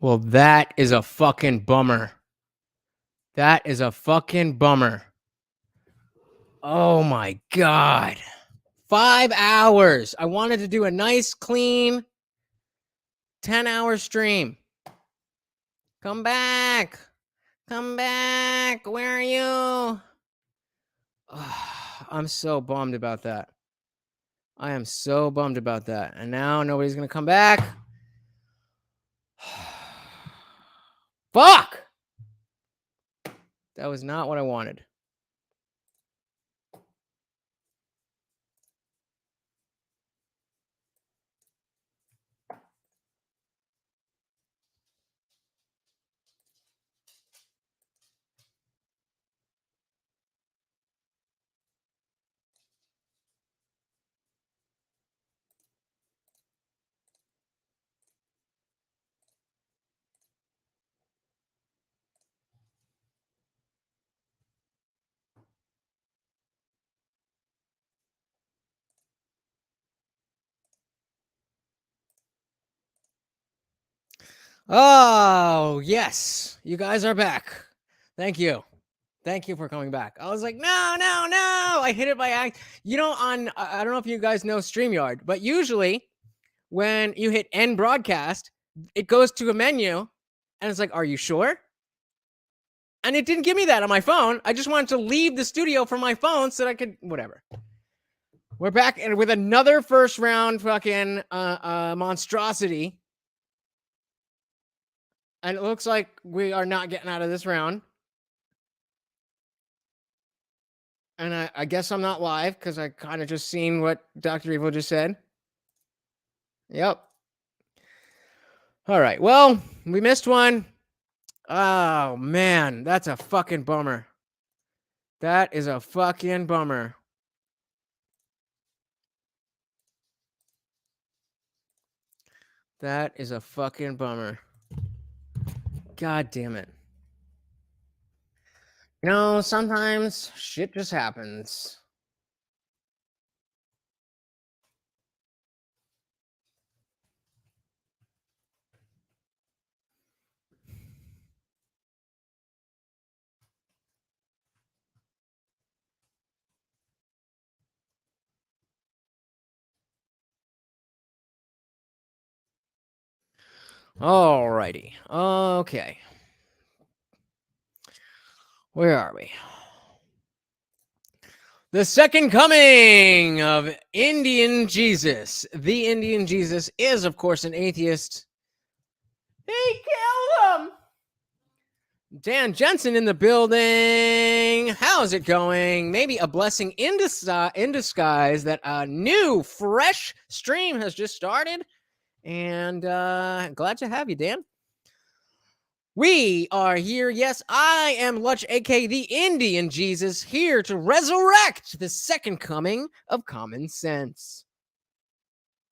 Well, that is a fucking bummer. That is a fucking bummer. Oh my God. 5 hours. I wanted to do a nice, clean 10-hour stream. Come back. Come back. Where are you? I'm so bummed about that. I am so bummed about that. And now nobody's going to come back. Fuck! That was not what I wanted. Oh, yes. You guys are back. Thank you. Thank you for coming back. I was like, no. I hit it by act. You know, I don't know if you guys know StreamYard, but usually when you hit end broadcast, it goes to a menu and it's like, are you sure? And it didn't give me that on my phone. I just wanted to leave the studio from my phone so that I could, whatever. We're back and with another first round fucking monstrosity. And it looks like we are not getting out of this round. And I guess I'm not live because I kind of just seen what Dr. Evil just said. Yep. All right. Well, we missed one. Oh, man. That's a fucking bummer. That is a fucking bummer. That is a fucking bummer. God damn it. You know, sometimes shit just happens. Alrighty. Okay. Where are we? The second coming of Indian Jesus. The Indian Jesus is, of course, an atheist. They killed him! Dan Jensen in the building. How's it going? Maybe a blessing in disguise that a new, fresh stream has just started. And glad to have you, Dan. We are here. Yes, I am Lutch, aka the Indian Jesus, here to resurrect the second coming of common sense.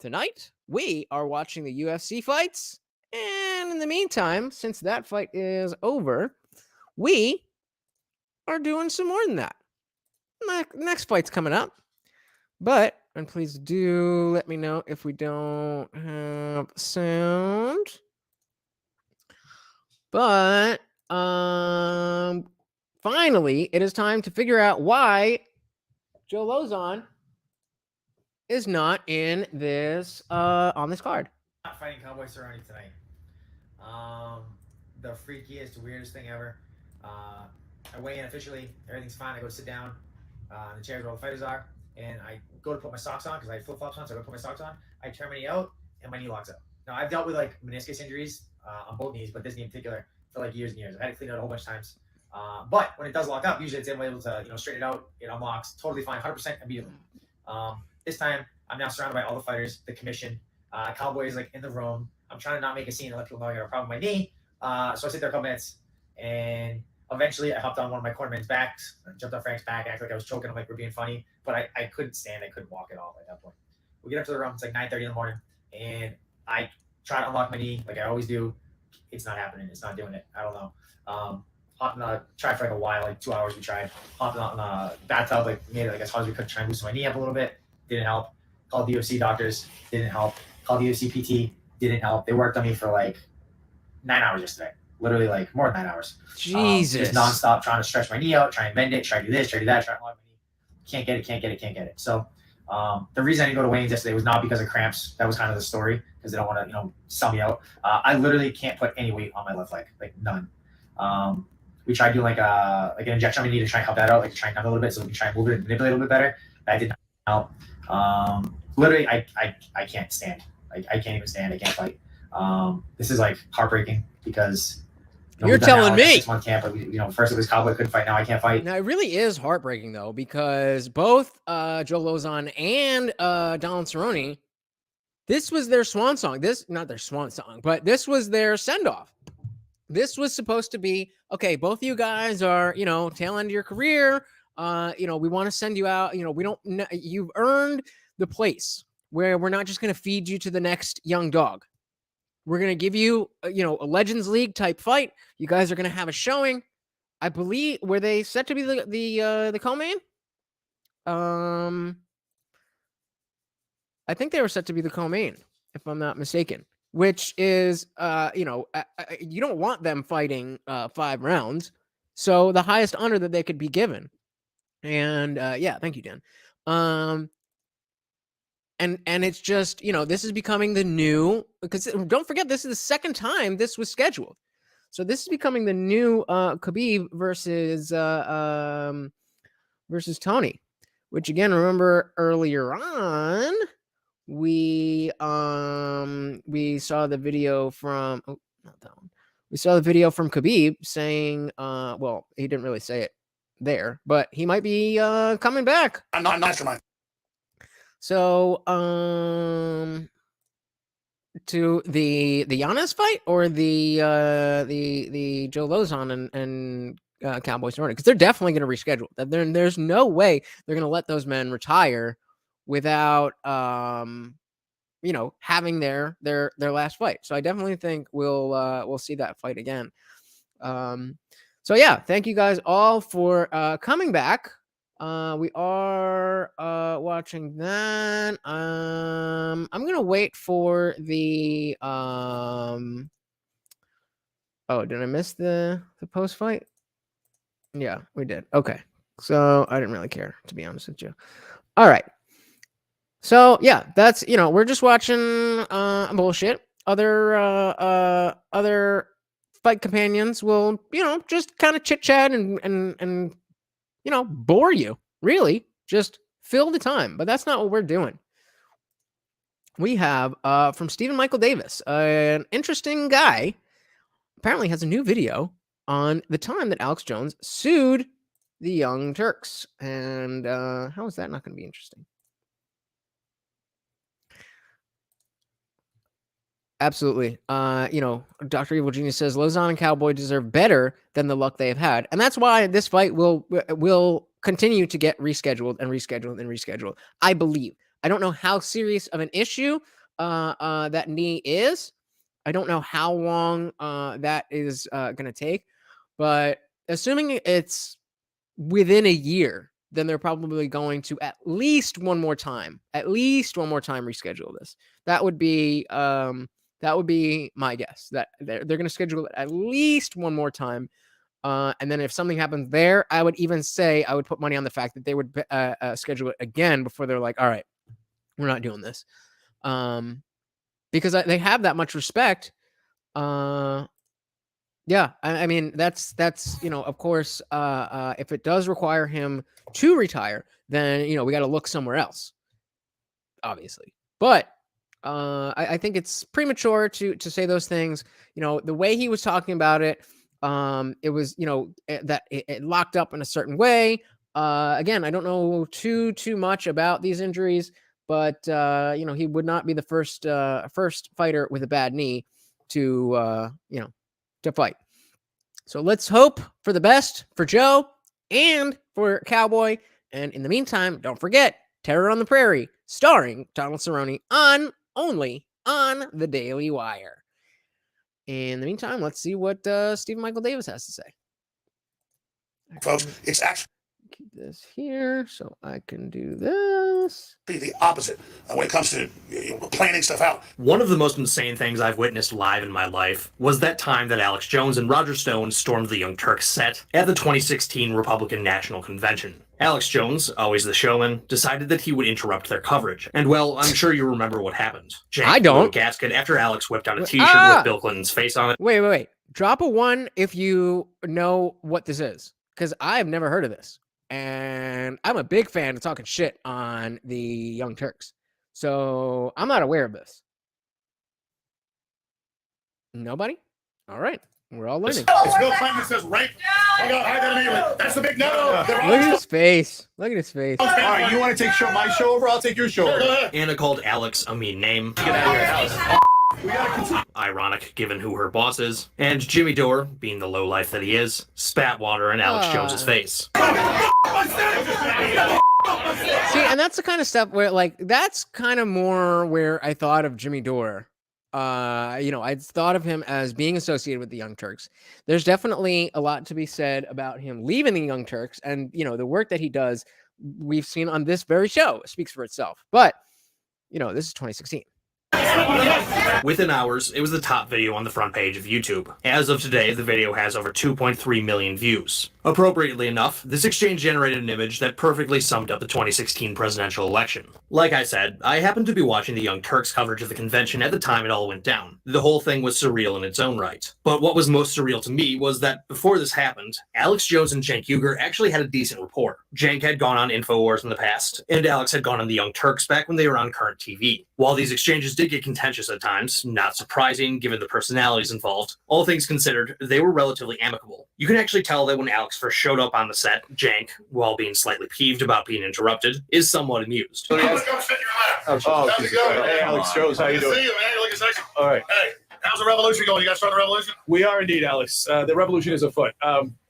Tonight, we are watching the UFC fights. And in the meantime, since that fight is over, we are doing some more than that. Next fight's coming up. But, and please do let me know if we don't have sound. But finally, it is time to figure out why Joe Lozon is not in this on this card. Not fighting Cowboy Cerrone tonight. The freakiest, weirdest thing ever. I weigh in officially. Everything's fine. I go sit down in the chairs where all the fighters are, and I go to put my socks on because I have flip flops on. So I go put my socks on. I turn my knee out, and my knee locks up. Now I've dealt with like meniscus injuries on both knees, but this knee in particular for like years and years. I had to clean it out a whole bunch of times. But when it does lock up, usually it's able to straighten it out. It unlocks totally fine, 100% immediately. This time I'm now surrounded by all the fighters, the commission. Cowboys like in the room. I'm trying to not make a scene and let people know I got a problem with my knee. So I sit there a couple minutes, and eventually I hopped on one of my cornermen's backs, jumped on Frank's back, acted like I was choking him like we're being funny, but I couldn't stand, I couldn't walk at all at that point. We get up to the room, it's like 9:30 in the morning, and I try to unlock my knee like I always do. It's not happening. It's not doing it. I don't know. Hopped in the tried for like a while, like 2 hours we tried. Hopped in the bathtub, like made it like as hard as we could, try and loosen my knee up a little bit. Didn't help. Called the UFC doctors, didn't help. Called the UFC PT, didn't help. They worked on me for like 9 hours yesterday. Literally like more than 9 hours. Jesus. Just nonstop trying to stretch my knee out, try and bend it, try to do this, try to do that, try to lock my knee. Can't get it. So the reason I didn't go to Wayne's yesterday was not because of cramps. That was kind of the story because they don't want to, sell me out. I literally can't put any weight on my left leg, like none. We tried doing like an injection on my knee to try and help that out, like to try and cut a little bit so we can try and move it and manipulate a little bit better. That did not help. Literally, I can't stand. I can't even stand. I can't fight. This is like heartbreaking because you're telling me 6-month camp. But first it was Cowboy couldn't fight. Now I can't fight. Now it really is heartbreaking though, because both Joe Lozon and Donald Cerrone, this was their swan song. Not their swan song, but this was their send off. This was supposed to be, okay, both of you guys are, tail end of your career. We want to send you out. We don't. You've earned the place where we're not just going to feed you to the next young dog. We're going to give you, a Legends League type fight. You guys are going to have a showing. I believe, were they set to be the co-main? I think they were set to be the co-main, if I'm not mistaken. Which is, you don't want them fighting 5 rounds, so the highest honor that they could be given. And yeah, thank you, Dan. And it's just, this is becoming the new, because don't forget, this is the second time this was scheduled. So this is becoming the new Khabib versus Tony, which again, remember earlier on, we saw the video from not that one. We saw the video from Khabib saying, well, he didn't really say it there, but he might be coming back. I'm not mastermind. So, to the Giannis fight or the Joe Lozon and Cowboy Cerrone, because they're definitely going to reschedule. There's no way they're going to let those men retire without having their last fight. So I definitely think we'll see that fight again. So yeah, thank you guys all for coming back. We are watching that. I'm gonna wait for the oh, did I miss the post fight? Yeah, we did. Okay. So I didn't really care, to be honest with you. All right. So yeah, that's we're just watching bullshit. Other fight companions will, just kind of chit chat and bore you. Really, just fill the time. But that's not what we're doing. We have from Stephen Michael Davis, an interesting guy. Apparently has a new video on the time that Alex Jones sued the Young Turks. And how is that not going to be interesting? Absolutely. Dr. Evil Genius says Lozon and Cowboy deserve better than the luck they have had. And that's why this fight will continue to get rescheduled and rescheduled and rescheduled. I believe. I don't know how serious of an issue that knee is. I don't know how long that is going to take. But assuming it's within a year, then they're probably going to at least one more time reschedule this. That would be my guess, that they're going to schedule it at least one more time. And then if something happens there, I would even say I would put money on the fact that they would schedule it again before they're like, all right, we're not doing this. Because they have that much respect. Yeah, I mean, that's of course, if it does require him to retire, then, we got to look somewhere else, obviously. But I think it's premature to say those things. The way he was talking about it, it was, that it locked up in a certain way. Again, I don't know too much about these injuries, but he would not be the first fighter with a bad knee to fight. So let's hope for the best for Joe and for Cowboy. And in the meantime, don't forget Terror on the Prairie, starring Donald Cerrone, only on the Daily Wire. In the meantime, let's see what Stephen Michael Davis has to say. Folks, it's actually keep this here so I can do this. this? The opposite when it comes to planning stuff out. One of the most insane things I've witnessed live in my life was that time that Alex Jones and Roger Stone stormed the Young Turks set at the 2016 Republican National Convention. Alex Jones, always the showman, decided that he would interrupt their coverage. And well, I'm sure you remember what happened. Cenk I don't. blew a gasket after Alex whipped out a t-shirt with Bill Clinton's face on it. Wait. Drop a 1 if you know what this is, because I've never heard of this. And I'm a big fan of talking shit on the Young Turks. So I'm not aware of this. Nobody? All right. We're all learning. It's Bill Clinton says rape. That's the big no. Look at his face. Look at his face. All right, you want to take my show over? I'll take your show over. Anna called Alex a mean name. Get out of your house. We gotta continue. Ironic, given who her boss is. And Jimmy Dore, being the lowlife that he is, spat water in Alex Jones's face. See, and that's the kind of stuff where, like, that's kind of more where I thought of Jimmy Dore. I thought of him as being associated with the Young Turks. There's definitely a lot to be said about him leaving the Young Turks, and the work that he does, we've seen on this very show, speaks for itself. But this is 2016. Within hours, it was the top video on the front page of YouTube. As of today, the video has over 2.3 million views. Appropriately enough, this exchange generated an image that perfectly summed up the 2016 presidential election. Like I said, I happened to be watching the Young Turks coverage of the convention at the time it all went down. The whole thing was surreal in its own right. But what was most surreal to me was that before this happened, Alex Jones and Cenk Uygur actually had a decent rapport. Cenk had gone on InfoWars in the past, and Alex had gone on the Young Turks back when they were on current TV. While these exchanges did get contentious at times, not surprising given the personalities involved, all things considered, they were relatively amicable. You can actually tell that when Alex first showed up on the set, Cenk, while being slightly peeved about being interrupted, is somewhat amused. Come sit in your lap. Oh, hey, Alex Jones, how you doing? See you, man. You're looking sexy. All right. Hey, how's the revolution going? You guys starting the revolution? We are indeed, Alex. The revolution is afoot.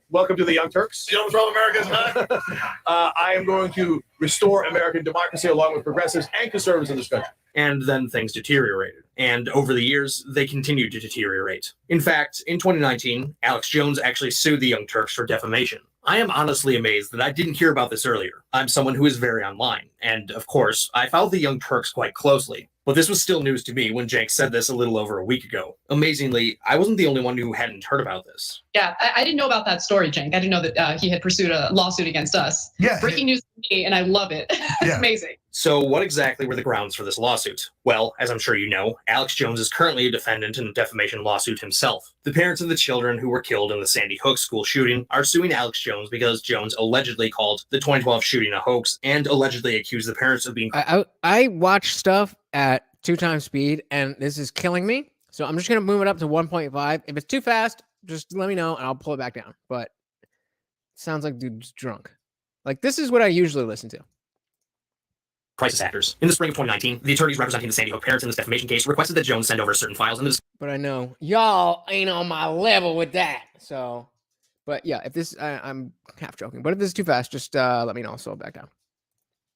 Welcome to the Young Turks. You know what's wrong with America tonight? I am going to restore American democracy along with progressives and conservatives in this country. And then things deteriorated. And over the years, they continued to deteriorate. In fact, in 2019, Alex Jones actually sued the Young Turks for defamation. I am honestly amazed that I didn't hear about this earlier. I'm someone who is very online, and of course, I followed the Young Turks quite closely. But this was still news to me when Cenk said this a little over a week ago. Amazingly, I wasn't the only one who hadn't heard about this. Yeah, I didn't know about that story, Cenk. I didn't know that he had pursued a lawsuit against us. Yeah. Breaking news to me, and I love it. It's amazing. So what exactly were the grounds for this lawsuit? Well, as I'm sure you know, Alex Jones is currently a defendant in a defamation lawsuit himself. The parents of the children who were killed in the Sandy Hook school shooting are suing Alex Jones because Jones allegedly called the 2012 shooting a hoax and allegedly accused the parents of being... I watch stuff at 2x speed, and this is killing me. So I'm just going to move it up to 1.5. If it's too fast, just let me know, and I'll pull it back down. But it sounds like dude's drunk. Like, this is what I usually listen to. Crisis actors. In the spring of 2019, the attorneys representing the Sandy Hook parents in this defamation case requested that Jones send over certain files in the... But I know y'all ain't on my level with that. So, but yeah, if this, I'm half joking. But if this is too fast, just let me know. So I'll back down.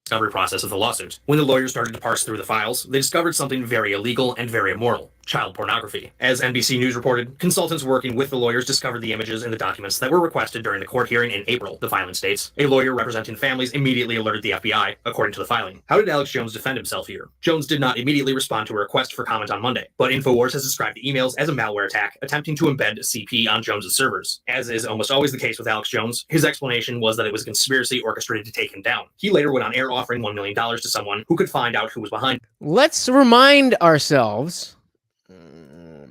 Discovery process of the lawsuit. When the lawyers started to parse through the files, they discovered something very illegal and very immoral: child pornography. As NBC News reported, consultants working with the lawyers discovered the images in the documents that were requested during the court hearing in April, the filing states. A lawyer representing families immediately alerted the FBI, according to the filing. How did Alex Jones defend himself here? Jones did not immediately respond to a request for comment on Monday, but InfoWars has described the emails as a malware attack attempting to embed CP on Jones's servers. As is almost always the case with Alex Jones, his explanation was that it was a conspiracy orchestrated to take him down. He later went on air offering $1 million to someone who could find out who was behind. Let's remind ourselves.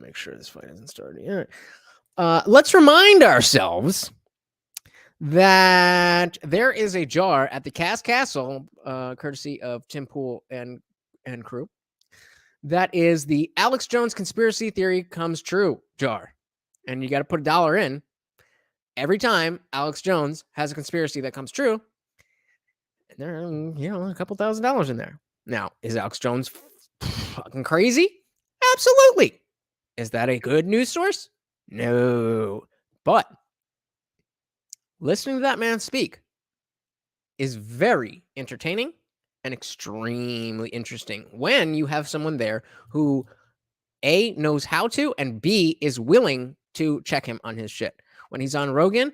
Make sure this fight hasn't started yet. Let's remind ourselves that there is a jar at the Castle, courtesy of Tim Pool and crew. That is the Alex Jones conspiracy theory comes true jar, and you got to put $1 in every time Alex Jones has a conspiracy that comes true. And there are, a couple $1,000s in there. Now, is Alex Jones fucking crazy? Absolutely. Is that a good news source? No. But listening to that man speak is very entertaining and extremely interesting when you have someone there who A, knows how to, and B, is willing to check him on his shit. When he's on Rogan,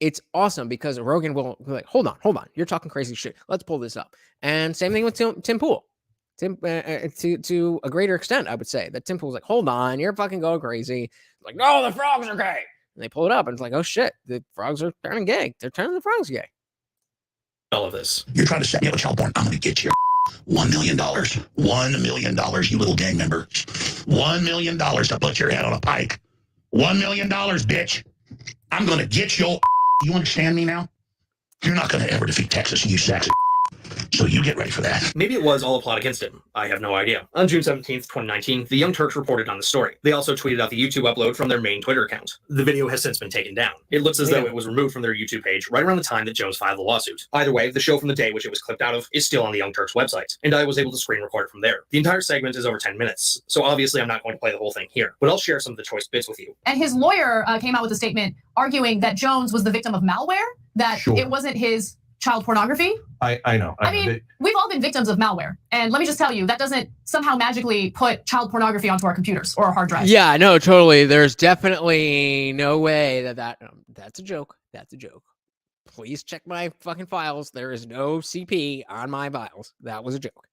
it's awesome because Rogan will be like, hold on, you're talking crazy shit. Let's pull this up. And same thing with Tim Pool. To a greater extent, I would say that Tim Pool's like, hold on, you're fucking going crazy. Like, no, the frogs are gay. And they pull it up, and it's like, oh shit, the frogs are turning gay. They're turning the frogs gay. All of this. You're trying to set me up with child porn. I'm going to get you $1 million. $1 million, you little gang member. $1 million to put your head on a pike. $1 million, bitch. I'm going to get your. You understand me now? You're not going to ever defeat Texas, you Saxon. So you get ready for that. Maybe it was all a plot against him. I have no idea. On June 17th, 2019, the Young Turks reported on the story. They also tweeted out the YouTube upload from their main Twitter account. The video has since been taken down. It looks as though it was removed from their YouTube page right around the time that Jones filed the lawsuit. Either way, the show from the day which it was clipped out of is still on the Young Turks website, and I was able to screen record it from there. The entire segment is over 10 minutes, so obviously I'm not going to play the whole thing here, but I'll share some of the choice bits with you. And his lawyer came out with a statement arguing that Jones was the victim of malware, that it wasn't his child pornography. I know. I mean, we've all been victims of malware. And let me just tell you, that doesn't somehow magically put child pornography onto our computers or our hard drives. Yeah, no, totally. There's definitely no way that's a joke. That's a joke. Please check my fucking files. There is no CP on my files. That was a joke.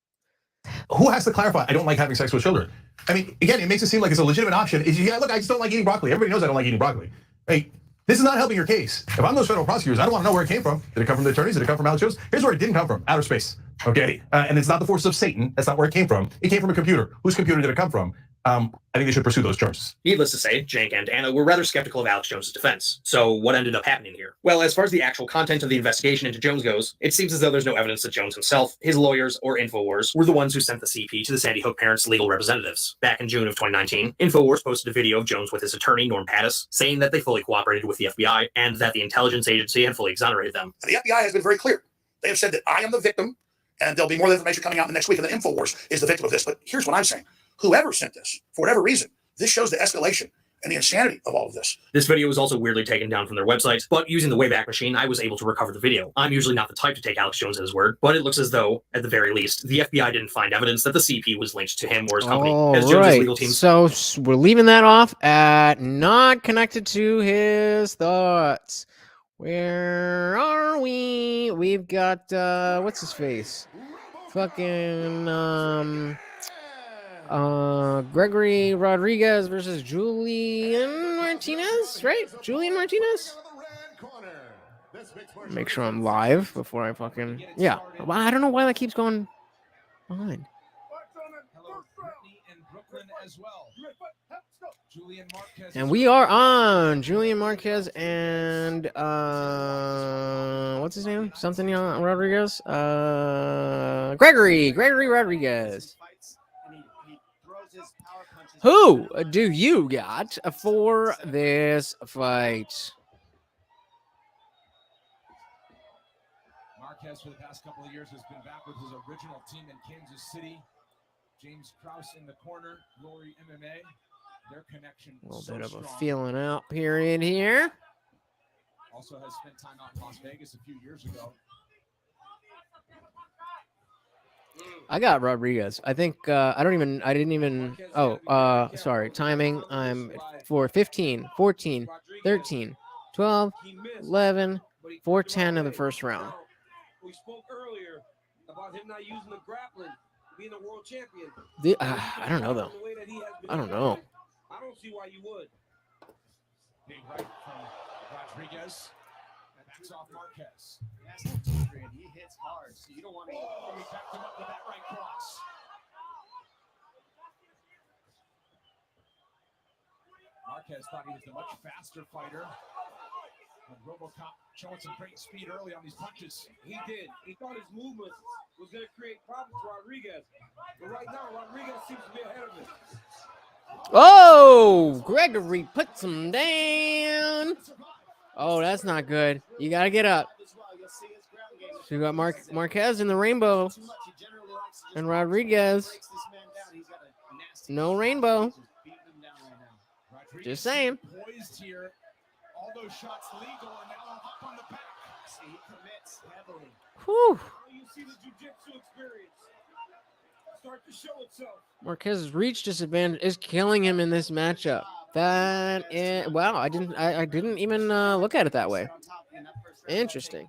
Who has to clarify? I don't like having sex with children. I mean, again, it makes it seem like it's a legitimate option. Yeah, look, I just don't like eating broccoli. Everybody knows I don't like eating broccoli. Hey, this is not helping your case. If I'm those federal prosecutors, I don't want to know where it came from. Did it come from the attorneys? Did it come from Alex Jones? Here's where it didn't come from: outer space. Okay, and it's not the forces of Satan. That's not where it came from. It came from a computer. Whose computer did it come from? I think they should pursue those charges. Needless to say, Cenk and Anna were rather skeptical of Alex Jones' defense. So what ended up happening here? Well, as far as the actual content of the investigation into Jones goes, it seems as though there's no evidence that Jones himself, his lawyers, or InfoWars were the ones who sent the CP to the Sandy Hook parents' legal representatives. Back in June of 2019, InfoWars posted a video of Jones with his attorney, Norm Pattis, saying that they fully cooperated with the FBI and that the intelligence agency had fully exonerated them. The FBI has been very clear. They have said that I am the victim, and there'll be more information coming out in the next week, and that InfoWars is the victim of this. But here's what I'm saying. Whoever sent this, for whatever reason, this shows the escalation and the insanity of all of this. This video was also weirdly taken down from their website, but using the Wayback Machine, I was able to recover the video. I'm usually not the type to take Alex Jones at his word, but it looks as though, at the very least, the FBI didn't find evidence that the CP was linked to him or his company. As Jones' legal team. So we're leaving that off at not connected to his thoughts. Where are we? We've got what's his face? Fucking Gregory Rodriguez versus Julian Martinez, right? Julian Martinez? Make sure I'm live before I fucking... Yeah. Well, I don't know why that keeps going behind. And we are on Julian Marquez and what's his name? Something Rodriguez? Gregory Rodriguez. Who do you got for this fight? Marquez for the past couple of years has been back with his original team in Kansas City. James Krause in the corner, Glory MMA. Their connection A little bit of a feeling out period here. Also has spent time out in Las Vegas a few years ago. I got Rodriguez. I think sorry. Timing. I'm for 15, 14, 13, 12, 11, 410 in the first round. We spoke earlier about him not using the grappling, being a world champion. I don't know though. I don't know. I don't see why you would. Big right from Rodriguez. Backs off Marquez. He hits hard, so you don't want to. Oh, he backed him up with that right cross. Marquez thought he was the much faster fighter. And RoboCop showing some great speed early on these punches. He did. He thought his movement was going to create problems for Rodriguez. But right now, Rodriguez seems to be ahead of him. Oh, Gregory puts him down. Oh, that's not good. You got to get up. So you got Marquez in the rainbow. And Rodriguez. No rainbow. Just saying. Poised here. All those shots legal and now up on the back. See, he commits heavily. Whew. You see the jiu-jitsu experience start to show itself. Marquez's reach disadvantage is killing him in this matchup. That is, wow, I didn't even look at it that way. Interesting.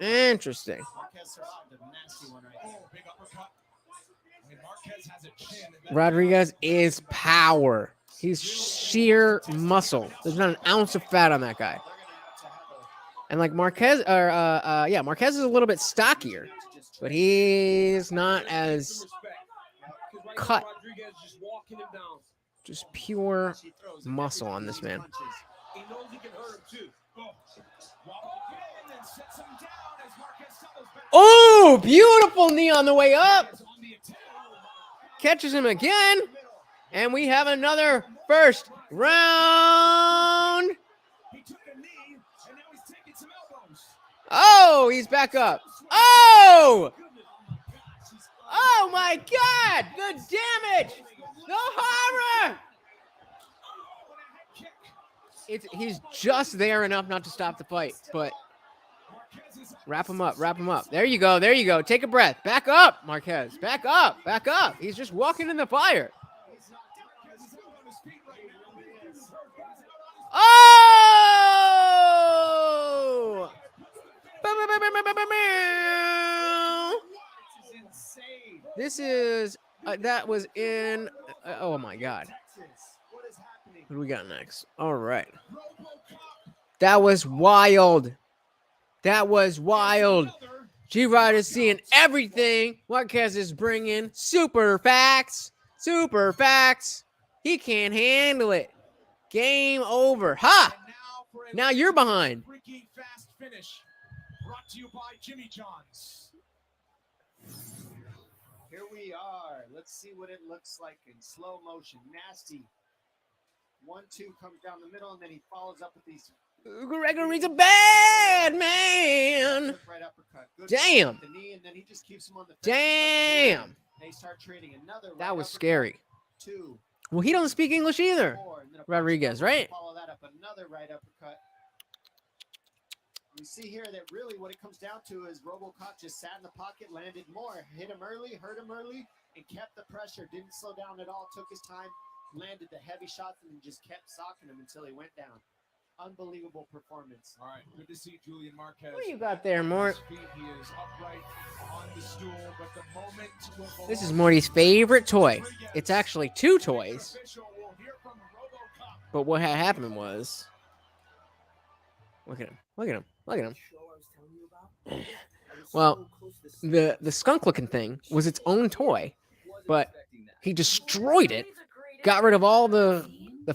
Interesting. Rodriguez is power. He's sheer muscle. There's not an ounce of fat on that guy. And like Marquez, or Marquez is a little bit stockier, but he's not as cut. Just pure muscle on this man. Oh, beautiful knee on the way up. Catches him again. And we have another first round. Oh, he's back up. Oh! Oh my God! The damage! The horror! He's just there enough not to stop the fight, but wrap him up, wrap him up. There you go, there you go. Take a breath. Back up, Marquez. Back up, back up. He's just walking in the fire. Oh! This is, that was in, oh my God. What do we got next? All right. That was wild. That was wild. G-Rod is seeing everything. Marquez is bringing super facts. Super facts. He can't handle it. Game over. Ha! Now you're behind. Fast finish. Brought to you by Jimmy John's. Here we are. Let's see what it looks like in slow motion. Nasty. 1-2 comes down the middle, and then he follows up with these. Gregory's a bad man. Right uppercut. Good Damn. the knee, and then he just keeps him on the Damn. They start trading another. That was scary. 2. Well, he don't speak English either. 4, and then Rodriguez, right? Follow that up, another right uppercut. We see here that really what it comes down to is RoboCop just sat in the pocket, landed more, hit him early, hurt him early, and kept the pressure. Didn't slow down at all. Took his time, landed the heavy shots, and just kept socking him until he went down. Unbelievable performance. All right, good to see Julian Marquez. What do you got there, Mort? He is upright on the stool, but the moment will This is Morty's favorite toy. It's actually 2 toys. But what had happened was, look at him, look at him, look at him. Well, the skunk looking thing was its own toy, but he destroyed it, got rid of all the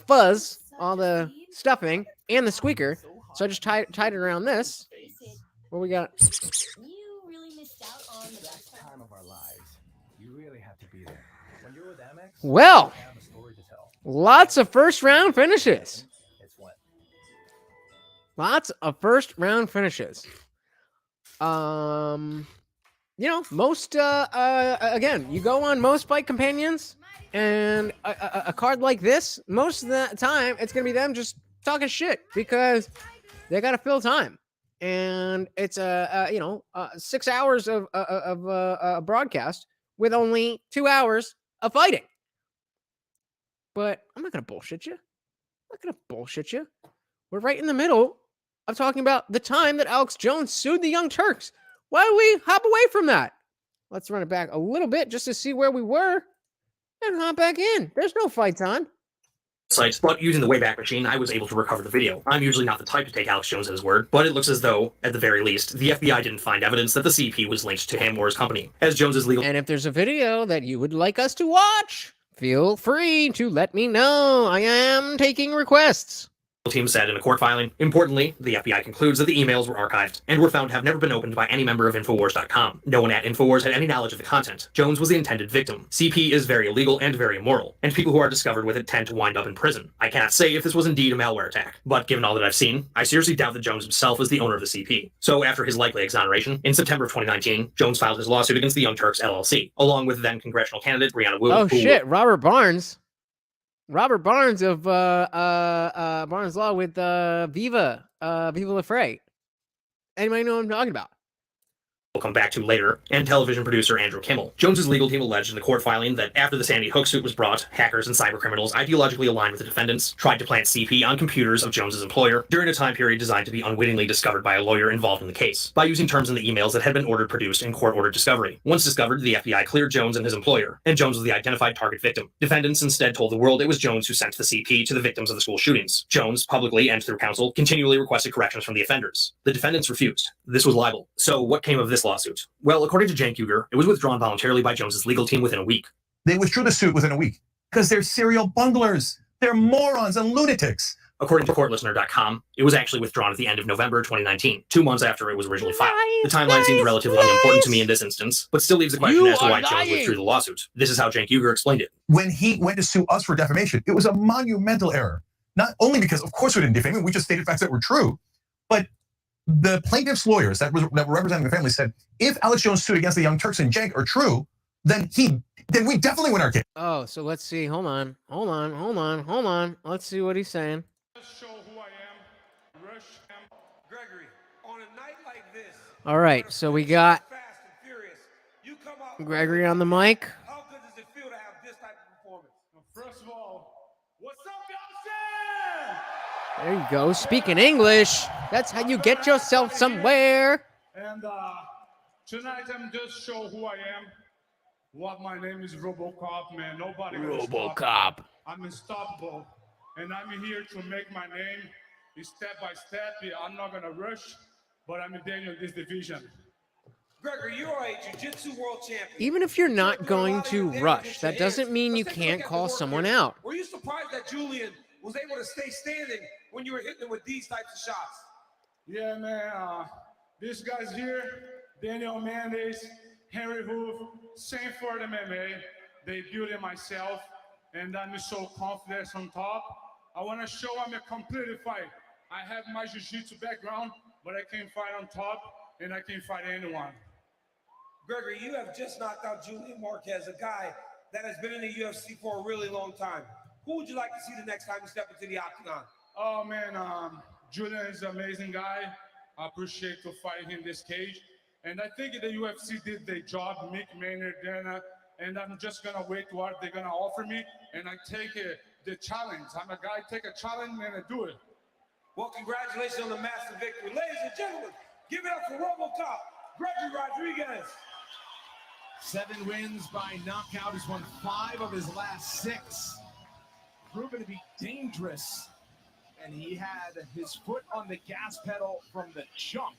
fuzz, all the stuffing, and the squeaker. So I just tied it around this. What we got? You really missed out on the best time of our lives. You really have to be there. When you're with Amex, Well, you have a story to tell. lots of first round finishes. It's what? Lots of first round finishes. You know, most again, you go on most fight companions, and a card like this, most of the time it's gonna be them just talking shit because they gotta fill time, and it's 6 hours of broadcast with only 2 hours of fighting. But I'm not gonna bullshit you. I'm not gonna bullshit you. We're right in the middle of talking about the time that Alex Jones sued the Young Turks. Why do we hop away from that? Let's run it back a little bit just to see where we were and hop back in. There's no fights on. Sites, but using the Wayback Machine, I was able to recover the video. I'm usually not the type to take Alex Jones at his word, but it looks as though, at the very least, the FBI didn't find evidence that the CP was linked to him or his company. As Jones's legal And if there's a video that you would like us to watch, feel free to let me know. I am taking requests. team said in a court filing. Importantly, the FBI concludes that the emails were archived and were found to have never been opened by any member of Infowars.com. No one at Infowars had any knowledge of the content. Jones was the intended victim. CP is very illegal and very immoral, and people who are discovered with it tend to wind up in prison. I cannot say if this was indeed a malware attack, but given all that I've seen, I seriously doubt that Jones himself is the owner of the CP. So after his likely exoneration, in September of 2019, Jones filed his lawsuit against the Young Turks LLC, along with then congressional candidate Brianna Wu. Oh shit, Robert Barnes of Barnes Law with Viva La Fray. Anybody know what I'm talking about? we'll come back to later, and television producer Andrew Kimmel. Jones's legal team alleged in the court filing that after the Sandy Hook suit was brought, hackers and cybercriminals ideologically aligned with the defendants tried to plant CP on computers of Jones's employer during a time period designed to be unwittingly discovered by a lawyer involved in the case, by using terms in the emails that had been ordered produced in court-ordered discovery. Once discovered, the FBI cleared Jones and his employer, and Jones was the identified target victim. Defendants instead told the world it was Jones who sent the CP to the victims of the school shootings. Jones, publicly and through counsel, continually requested corrections from the offenders. The defendants refused. This was libel. So what came of this lawsuit? Well, according to Cenk Uygur, it was withdrawn voluntarily by Jones's legal team within a week. They withdrew the suit within a week because they're serial bunglers. They're morons and lunatics. According to courtlistener.com, it was actually withdrawn at the end of November 2019, 2 months after it was originally filed. The timeline seems relatively unimportant to me in this instance, but still leaves the question as to why Jones withdrew the lawsuit. This is how Cenk Uygur explained it. When he went to sue us for defamation, it was a monumental error. Not only because, of course, we didn't defame him, we just stated facts that were true, but the plaintiff's lawyers that were representing the family said, if Alex Jones' suit against the Young Turks and Cenk are true, then we definitely win our case. Oh, so let's see. Hold on. Let's see what he's saying. Show who I am. Rush him. Gregory, on a night like this. All right, so we got Fast and furious. You come out. Gregory on the mic. How good does it feel to have this type of performance? Well, first of all, what's up, y'all? There you go. Speaking English. That's how you get yourself somewhere. And tonight I'm just show who I am. What my name is RoboCop, man. Nobody gonna stop me. RoboCop. I'm unstoppable, and I'm here to make my name step by step. Yeah, I'm not gonna rush, but I'm in danger in this division. Gregory, you are a jiu-jitsu world champion. Even if you're not going to rush, that doesn't mean you can't call someone out. Were you surprised that Julian was able to stay standing when you were hitting him with these types of shots? Yeah, man. These guys here, Daniel Mendes, Henry Hoof, Sanford MMA, debuted myself, and I'm so confident on top. I want to show I'm a completely fight. I have my jiu-jitsu background, but I can fight on top, and I can fight anyone. Gregory, you have just knocked out Julian Marquez, a guy that has been in the UFC for a really long time. Who would you like to see the next time you step into the octagon? Oh, man, Julian is an amazing guy. I appreciate to fight him in this cage. And I think the UFC did their job, Mick Maynard, Dana, and I'm just gonna wait what they're gonna offer me, and I take the challenge. I'm a guy, take a challenge and I do it. Well, congratulations on the massive victory. Ladies and gentlemen, give it up for RoboCop, Gregory Rodriguez. 7 wins by knockout. He's won 5 of his last 6. Proven to be dangerous. And he had his foot on the gas pedal from the jump.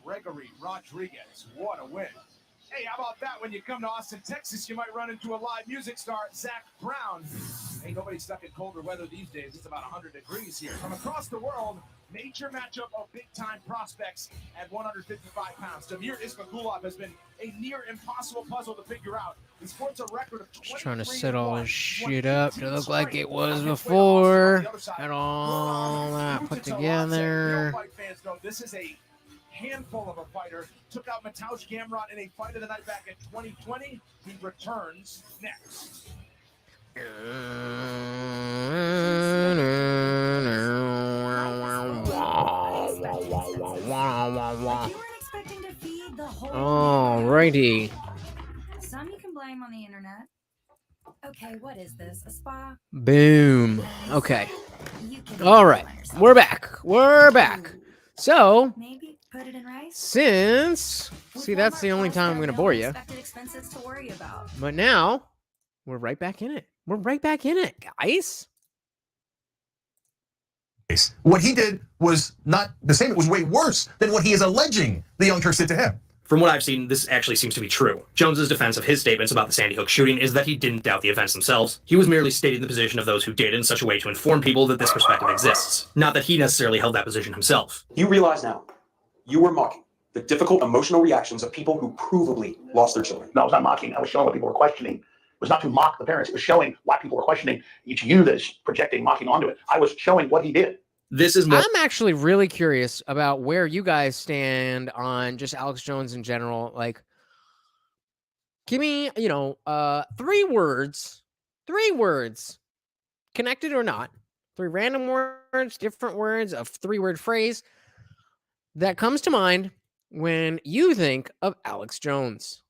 Gregory Rodriguez, what a win. Hey, how about that? When you come to Austin, Texas, you might run into a live music star, Zach Brown. Ain't nobody stuck in colder weather these days. It's about 100 degrees here. From across the world, major matchup of big-time prospects at 155 pounds. Damir Ismagulov has been a near impossible puzzle to figure out. He sports a record of 23 Just trying to set all this shit up to look like it was before. Got all that put together. Fans know this is a handful of a fighter. Took out Mateusz Gamrot in a fight of the night back in 2020. He returns next. Alrighty. Some you can blame on the internet. Okay, what is this? A spa? Boom. Okay. All right. We're back. So, Maybe put it in rice. since that's the only time I'm going to bore you. Expenses to worry about. But now we're right back in it. Guys. What he did was not the same. It was way worse than what he is alleging the Young Turks did to him. From what I've seen, this actually seems to be true. Jones's defense of his statements about the Sandy Hook shooting is that he didn't doubt the events themselves. He was merely stating the position of those who did in such a way to inform people that this perspective exists. Not that he necessarily held that position himself. You realize now, you were mocking the difficult emotional reactions of people who provably lost their children. No, I was not mocking. I was showing what people were questioning. It was not to mock the parents. It was showing why people were questioning. It's you that's projecting mocking onto it. I was showing what he did. This is more. I'm actually really curious about where you guys stand on just Alex Jones in general. Like, give me, 3 words, connected or not, 3 random words, different words, a 3-word phrase that comes to mind when you think of Alex Jones.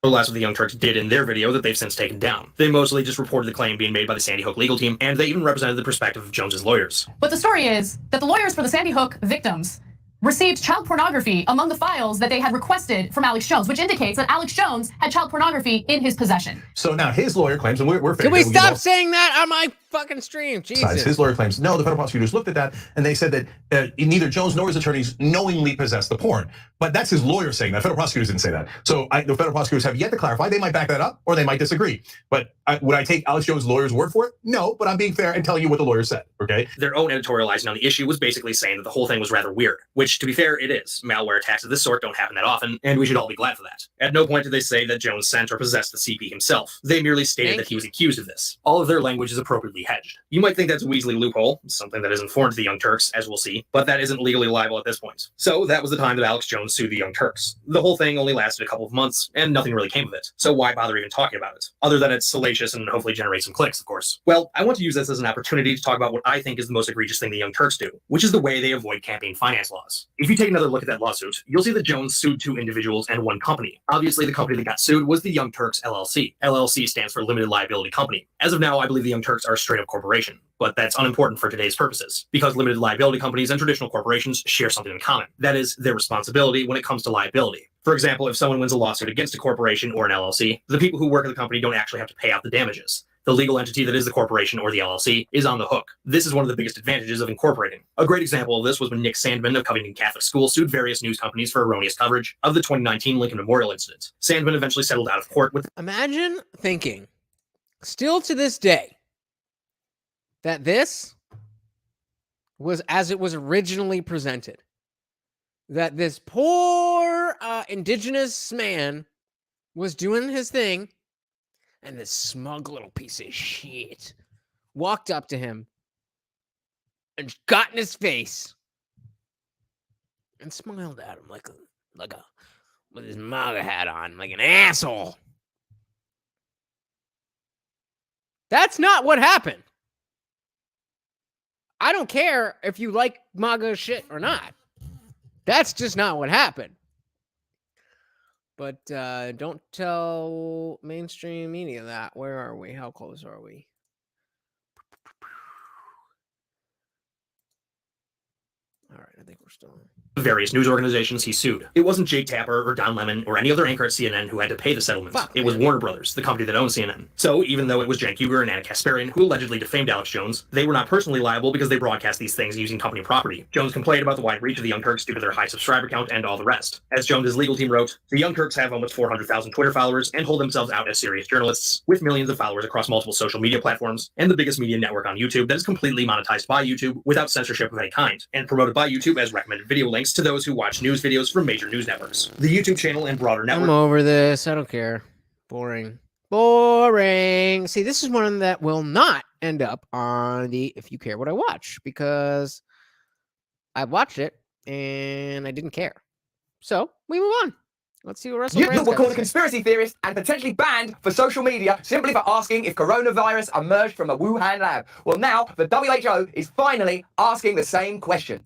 Last what the Young Turks did in their video that they've since taken down. They mostly just reported the claim being made by the Sandy Hook legal team, and they even represented the perspective of Jones's lawyers. But the story is that the lawyers for the Sandy Hook victims received child pornography among the files that they had requested from Alex Jones, which indicates that Alex Jones had child pornography in his possession. So now his lawyer claims, and we're Can we stop saying that on my fucking stream? Jesus. His lawyer claims, no, the federal prosecutors looked at that and they said that neither Jones nor his attorneys knowingly possessed the porn. But that's his lawyer saying that. Federal prosecutors didn't say that. So the federal prosecutors have yet to clarify. They might back that up or they might disagree. But would I take Alex Jones' lawyer's word for it? No, but I'm being fair and telling you what the lawyer said, okay? Their own editorializing on the issue was basically saying that the whole thing was rather weird, which, to be fair, it is. Malware attacks of this sort don't happen that often, and we should all be glad for that. At no point did they say that Jones sent or possessed the CP himself. They merely stated that he was accused of this. All of their language is appropriately hedged. You might think that's a Weasley loophole, something that isn't foreign to the Young Turks, as we'll see, but that isn't legally liable at this point. So that was the time that Alex Jones sued the Young Turks. The whole thing only lasted a couple of months, and nothing really came of it. So why bother even talking about it? Other than it's salacious and hopefully generate some clicks, of course. Well, I want to use this as an opportunity to talk about what I think is the most egregious thing the Young Turks do, which is the way they avoid campaign finance laws. If you take another look at that lawsuit, you'll see that Jones sued 2 individuals and 1 company. Obviously, the company that got sued was the Young Turks LLC. LLC stands for Limited Liability Company. As of now, I believe the Young Turks are a straight-up corporation, but that's unimportant for today's purposes, because limited liability companies and traditional corporations share something in common. That is, their responsibility when it comes to liability. For example, if someone wins a lawsuit against a corporation or an LLC, the people who work at the company don't actually have to pay out the damages. The legal entity that is the corporation or the LLC is on the hook. This is one of the biggest advantages of incorporating. A great example of this was when Nick Sandman of Covington Catholic School sued various news companies for erroneous coverage of the 2019 Lincoln Memorial incident. Sandman eventually settled out of court with— Imagine thinking, still to this day, that this was as it was originally presented. That this poor indigenous man was doing his thing, and this smug little piece of shit walked up to him and got in his face and smiled at him like a with his MAGA hat on, like an asshole. That's not what happened. I don't care if you like MAGA shit or not. That's just not what happened. But don't tell mainstream media that. Where are we? How close are we? All right, I think we're still on. Various news organizations he sued. It wasn't Jake Tapper or Don Lemon or any other anchor at CNN who had to pay the settlement. It was Warner Brothers, the company that owns CNN. So even though it was Cenk Uygur and Anna Kasparian who allegedly defamed Alex Jones, they were not personally liable because they broadcast these things using company property. Jones complained about the wide reach of the Young Turks due to their high subscriber count and all the rest. As Jones's legal team wrote, the Young Turks have almost 400,000 Twitter followers and hold themselves out as serious journalists, with millions of followers across multiple social media platforms, and the biggest media network on YouTube that is completely monetized by YouTube without censorship of any kind, and promoted by YouTube as recommended video links to those who watch news videos from major news networks. The YouTube channel and broader network— I'm over this. I don't care. Boring. Boring. See, this is one that will not end up on the If You Care What I Watch, because I watched it and I didn't care. So we move on. Let's see what Russell YouTube were called a conspiracy theorist and potentially banned for social media simply for asking if coronavirus emerged from a Wuhan lab. Well, now the WHO is finally asking the same question.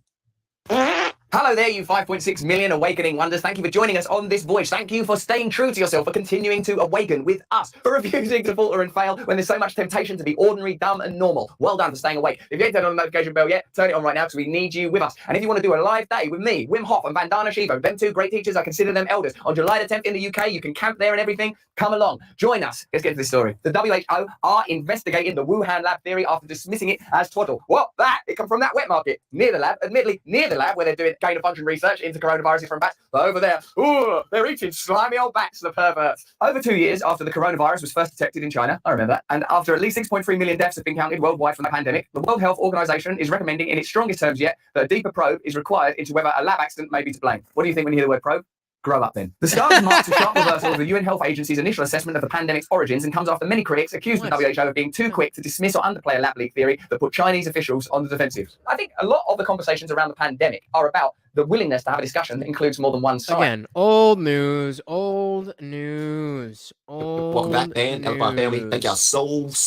Hello there, you 5.6 million awakening wonders. Thank you for joining us on this voyage. Thank you for staying true to yourself, for continuing to awaken with us, for refusing to falter and fail when there's so much temptation to be ordinary, dumb, and normal. Well done for staying awake. If you ain't turned on the notification bell yet, turn it on right now because we need you with us. And if you want to do a live day with me, Wim Hof, and Vandana Shiva, them 2 great teachers, I consider them elders, on July the 10th in the UK, you can camp there and everything. Come along. Join us. Let's get to this story. The WHO are investigating the Wuhan lab theory after dismissing it as twaddle. What? That? It come from that wet market near the lab, admittedly near the lab where they're doing gain-of-function research into coronaviruses from bats. But over there, ooh, they're eating slimy old bats, the perverts. Over 2 years after the coronavirus was first detected in China, I remember that, and after at least 6.3 million deaths have been counted worldwide from the pandemic, the World Health Organization is recommending in its strongest terms yet that a deeper probe is required into whether a lab accident may be to blame. What do you think when you hear the word probe? Grow up then. The start marks a sharp reversal of the UN Health Agency's initial assessment of the pandemic's origins and comes after many critics accused the WHO of being too quick to dismiss or underplay a lab leak theory that put Chinese officials on the defensive. I think a lot of the conversations around the pandemic are about the willingness to have a discussion that includes more than one side. Again, old news, old news, old Welcome back, man. Elephant family. Thank y'all news.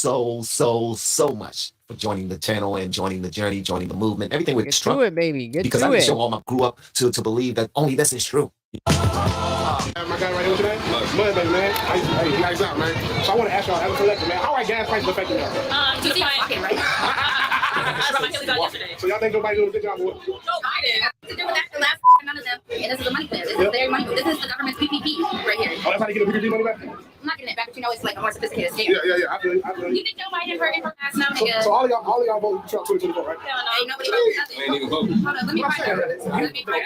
so much for joining the channel and joining the journey, joining the movement, everything with Get Trump. to it, baby. Get Because to I need to it. show all I grew up to believe that only this is true. My guy right here today? Mud, baby, man. Hey, guys out, man. So I want to ask y'all, as a collector, man, how are gas prices affecting y'all? You see my pocket, right? I brought my Achilles out yesterday. So y'all think nobody's doing a good job of what? No, I did. To do with that, the last none of them. And this is a money clear. This is their money. This is the government's PPP right here. Oh, that's how you get the PPP money back? I'm not getting it back, but you know it's like a more sophisticated scam. Yeah. I feel you. You think Joe Biden for last now, nigga? So all of y'all voted Trump 2024, right? Hell no. Ain't nobody voted nothing. Ain't even voted. Hold on, let me find out. Let me find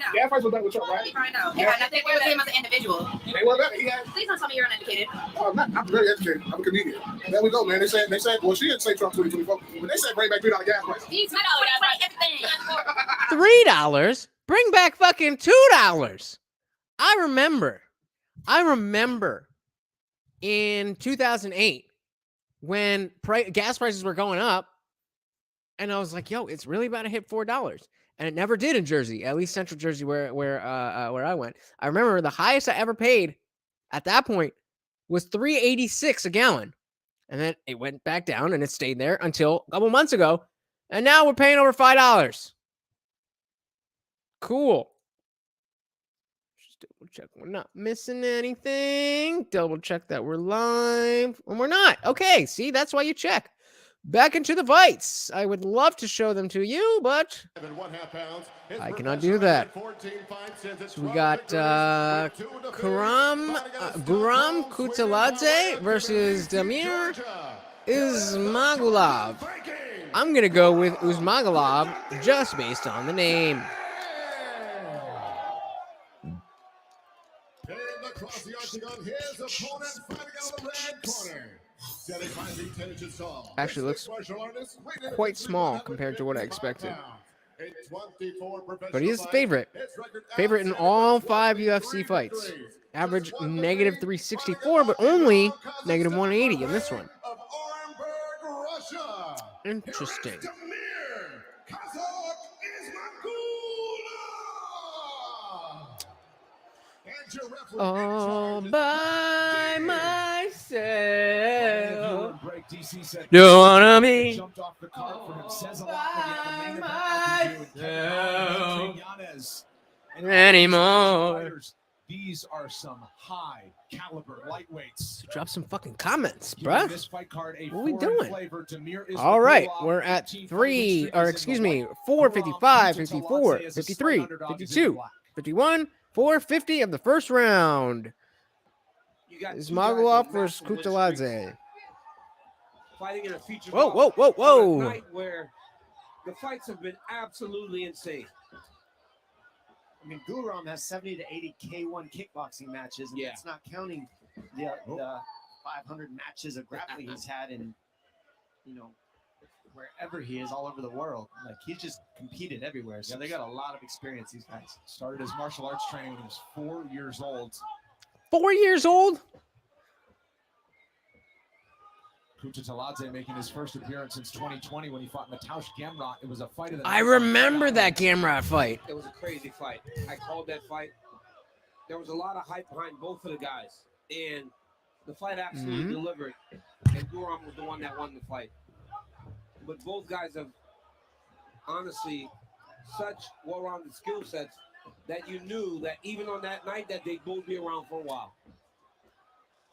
out. Gas prices was back with Trump, right? Let me find out. It had nothing to do with him as an individual. They were better. Please don't tell me you're uneducated. Oh, I'm very educated. I'm a comedian. There we go, man. They said, well, she didn't say Trump 2024, but they said bring back $3 gas prices. He's not everything. $3? Bring back fucking $2. I remember in 2008 when gas prices were going up, and I was like, yo, it's really about to hit $4. And it never did in Jersey, at least Central Jersey, where I went. I remember the highest I ever paid at that point was $3.86 a gallon. And then it went back down and it stayed there until a couple months ago. And now we're paying over $5. Cool. Just double check we're not missing anything. Double check that we're live. And we're not. Okay, see, that's why you check. Back into the fights. I would love to show them to you, but I cannot do that. So we got Guram Kutaladze versus Damir Ismagulov. I'm going to go with Ismagulov just based on the name. Actually looks quite small compared to what I expected. But he is the favorite. Favorite in all 5 UFC fights. Average negative 364, but only negative 180 in this one. Interesting. All by myself. Don't wanna be all by myself anymore. These are some high caliber lightweights. Drop some fucking comments, bruh. What are we doing? Flavor, all right, we're at 4:55, 54, 53, 52, 51, 450 of the first round. Ismagulov versus Kutaladze. Fighting in a feature. Whoa. Night where the fights have been absolutely insane. I mean, Guram has 70 to 80 K1 kickboxing matches, and it's not counting the 500 matches of grappling he's had in, wherever he is all over the world. Like, he's just competed everywhere. So they got a lot of experience, these guys. Started his martial arts training when he was 4 years old. 4 years old? Kutaladze making his first appearance since 2020 when he fought Mateusz Gamrot. It was a fight of the I remember that Gamrot fight. It was a crazy fight. I called that fight. There was a lot of hype behind both of the guys, and the fight absolutely delivered. And Guram was the one that won the fight. But both guys have honestly such well-rounded skill sets that you knew that even on that night that they'd both be around for a while.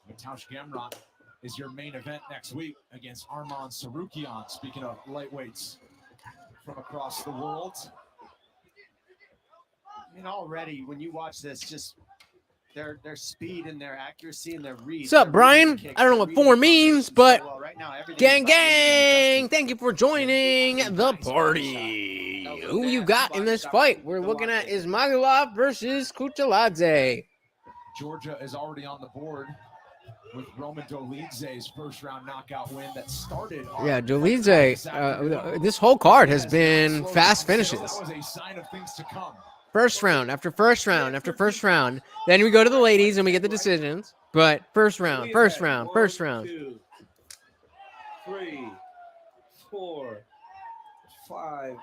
Mateusz Gamrot is your main event next week against Arman Sarukian. Speaking of lightweights from across the world. I mean, already when you watch this, just their speed and their accuracy and their reach. What's up, Brian? I don't know what 4 means, but gang. Thank you for joining the party. Who you got in this fight? We're looking at Ismagulov versus Kutaladze. Georgia is already on the board with Roman Dolidze's first round knockout win that started. Yeah, Dolidze, this whole card has been fast finishes. That was a sign of things to come. First round after first round after first round. Then we go to the ladies and we get the decisions. But first round, first round, first round. 2, 3, 4, 5.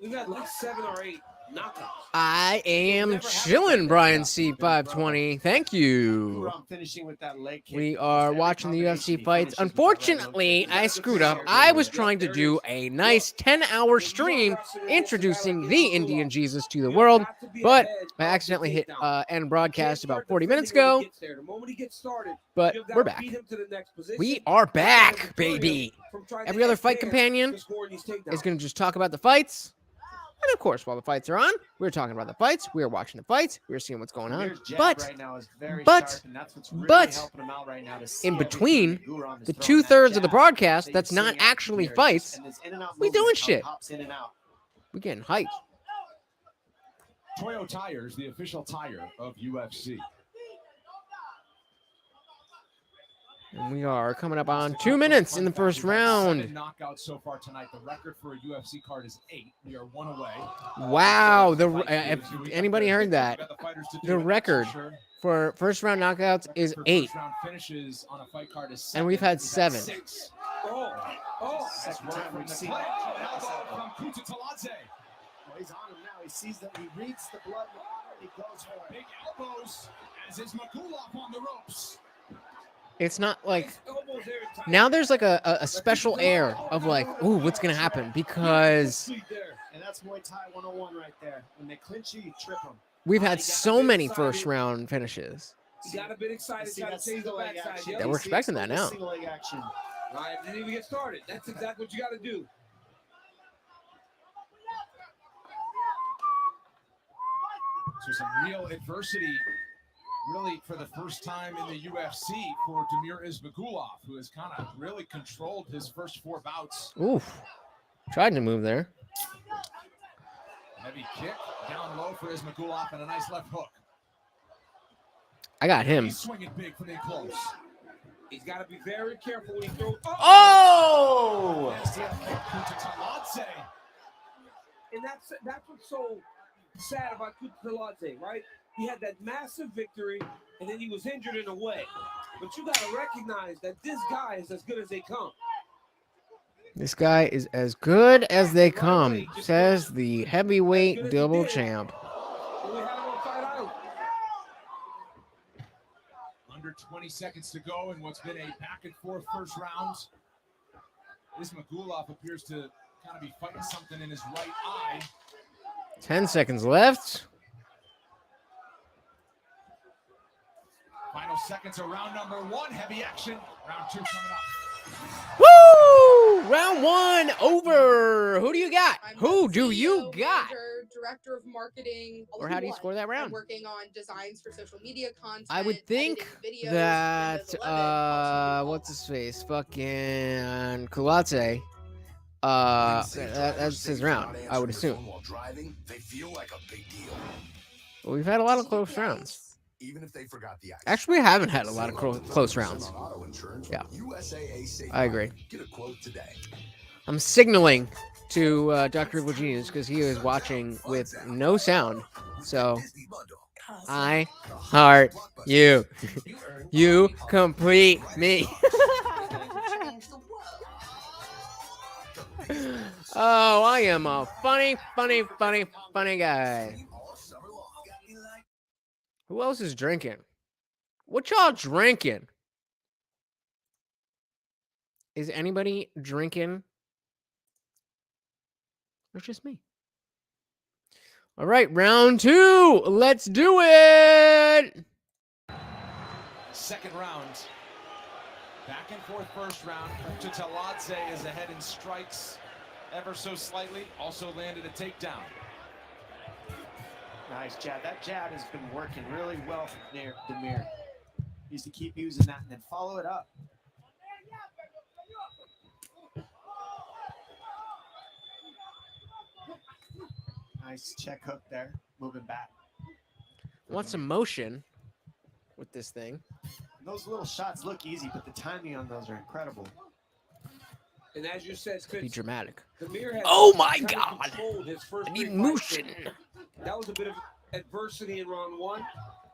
We've had like 7 or 8 knockouts. I am chilling, Brian C520. Thank you. I'm finishing with that leg kick. We are watching the UFC fights. Unfortunately, I screwed up. I was trying to do a nice 10-hour stream introducing the Indian Jesus to the world, but I accidentally hit end broadcast about 40 minutes ago. But we're back. We are back, baby. Every other fight companion is going to just talk about the fights. And of course, while the fights are on, we're talking about the fights. We're watching the fights. We're seeing what's going on. But in between the 2/3 of the broadcast that's not actually fights, we doing shit. We getting hyped. Toyo Tires, the official tire of UFC. And we are coming up on 2 minutes in the first round. 7 knockouts so far tonight. The record for a UFC card is 8. We are 1 away. Wow. If anybody heard that, the record for first round knockouts is 8. And we've had 7. Second time we've seen that. He's on him now. He sees that he reads the blood. He goes for it. Big elbows as is Magulov on the ropes. It's not like now there's like a special air of like, ooh, what's gonna happen? Because and that's Muay Thai 101 right there. When they clinch you, you trip them. we've had so many first round finishes You got a bit excited. Got to change the backside. that we're expecting that now. Single leg action. All right, didn't even get started. That's exactly what you got to do. So some real adversity, really for the first time in the UFC for Damir Ismagulov, who has kind of really controlled his first 4 bouts. Oof. Tried to move there. Heavy kick down low for Ismagulov and a nice left hook. I got him. He's swinging big from in close. He's got to be very careful when he throws. Oh! And that's what's so sad about Kutateladze, right? He had that massive victory, and then he was injured in a way. But you got to recognize that this guy is as good as they come. This guy is as good as they come, says the heavyweight double champ. Under 20 seconds to go in what's been a back and forth first round. Ismagulov appears to kind of be fighting something in his right eye. 10 seconds left. Final seconds of round number 1. Heavy action. Round 2 coming up. Woo! Round 1 over. Who do you got? Who do you got? Director of marketing. Or how do you score that round? I'm working on designs for social media content. I would think that what's his face? Fucking Kulate. That's his round, I would assume. Well, we've had a lot of close rounds. Even if they forgot the accent. Actually, we haven't had a lot of close rounds. Yeah, I agree. Get a quote today. I'm signaling to Dr. Evil Genius because he is watching with no sound. So I heart you. You complete me. Oh, I am a funny guy. Who else is drinking? What y'all drinking? Is anybody drinking? Or just me? All right, round 2. Let's do it. Second round. Back and forth first round. Kutateladze is ahead in strikes ever so slightly. Also landed a takedown. Nice jab. That jab has been working really well from Damir. Needs to keep using that and then follow it up. Nice check hook there. Moving back. Want some motion with this thing. Those little shots look easy, but the timing on those are incredible. And as you said, Be Fitz, dramatic. Demir has Oh my kind of God! controlled his first I need 3 fights, motion. and that was a bit of adversity in round 1.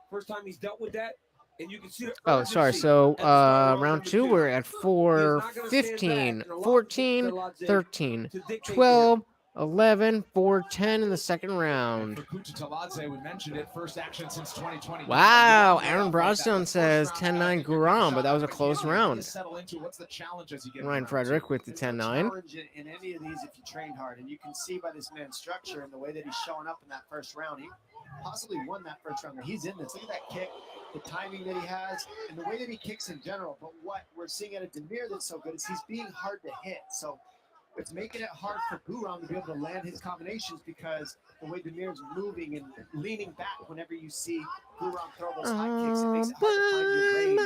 First time he's dealt with that. And you can see the Oh, sorry. urgency So at the start of round 2, number 2. we're at He is 4, not gonna stand 15, back and allow 14, Taladze 13, to dictate to him. 12, 11, 4, 10 in the second And round. for Kuta Taladze, we mentioned it, first action since 2020. Wow, Aaron Broadstone says 10-9 Guram, but that was a close round. Settle into what's the challenge as you get Ryan into round Frederick two? with the There's no 10-9. challenge in any of these if you train hard, and you can see by this man's structure and the way that he's showing up in that first round. He possibly won that first round. He's in this. Look at that kick, the timing that he has, and the way that he kicks in general. But what we're seeing at a Demir that's so good is he's being hard to hit. So it's making it hard for Guram to be able to land his combinations because the way Demir's moving and leaning back whenever you see Guram throw those high kicks, it makes it hard to find your range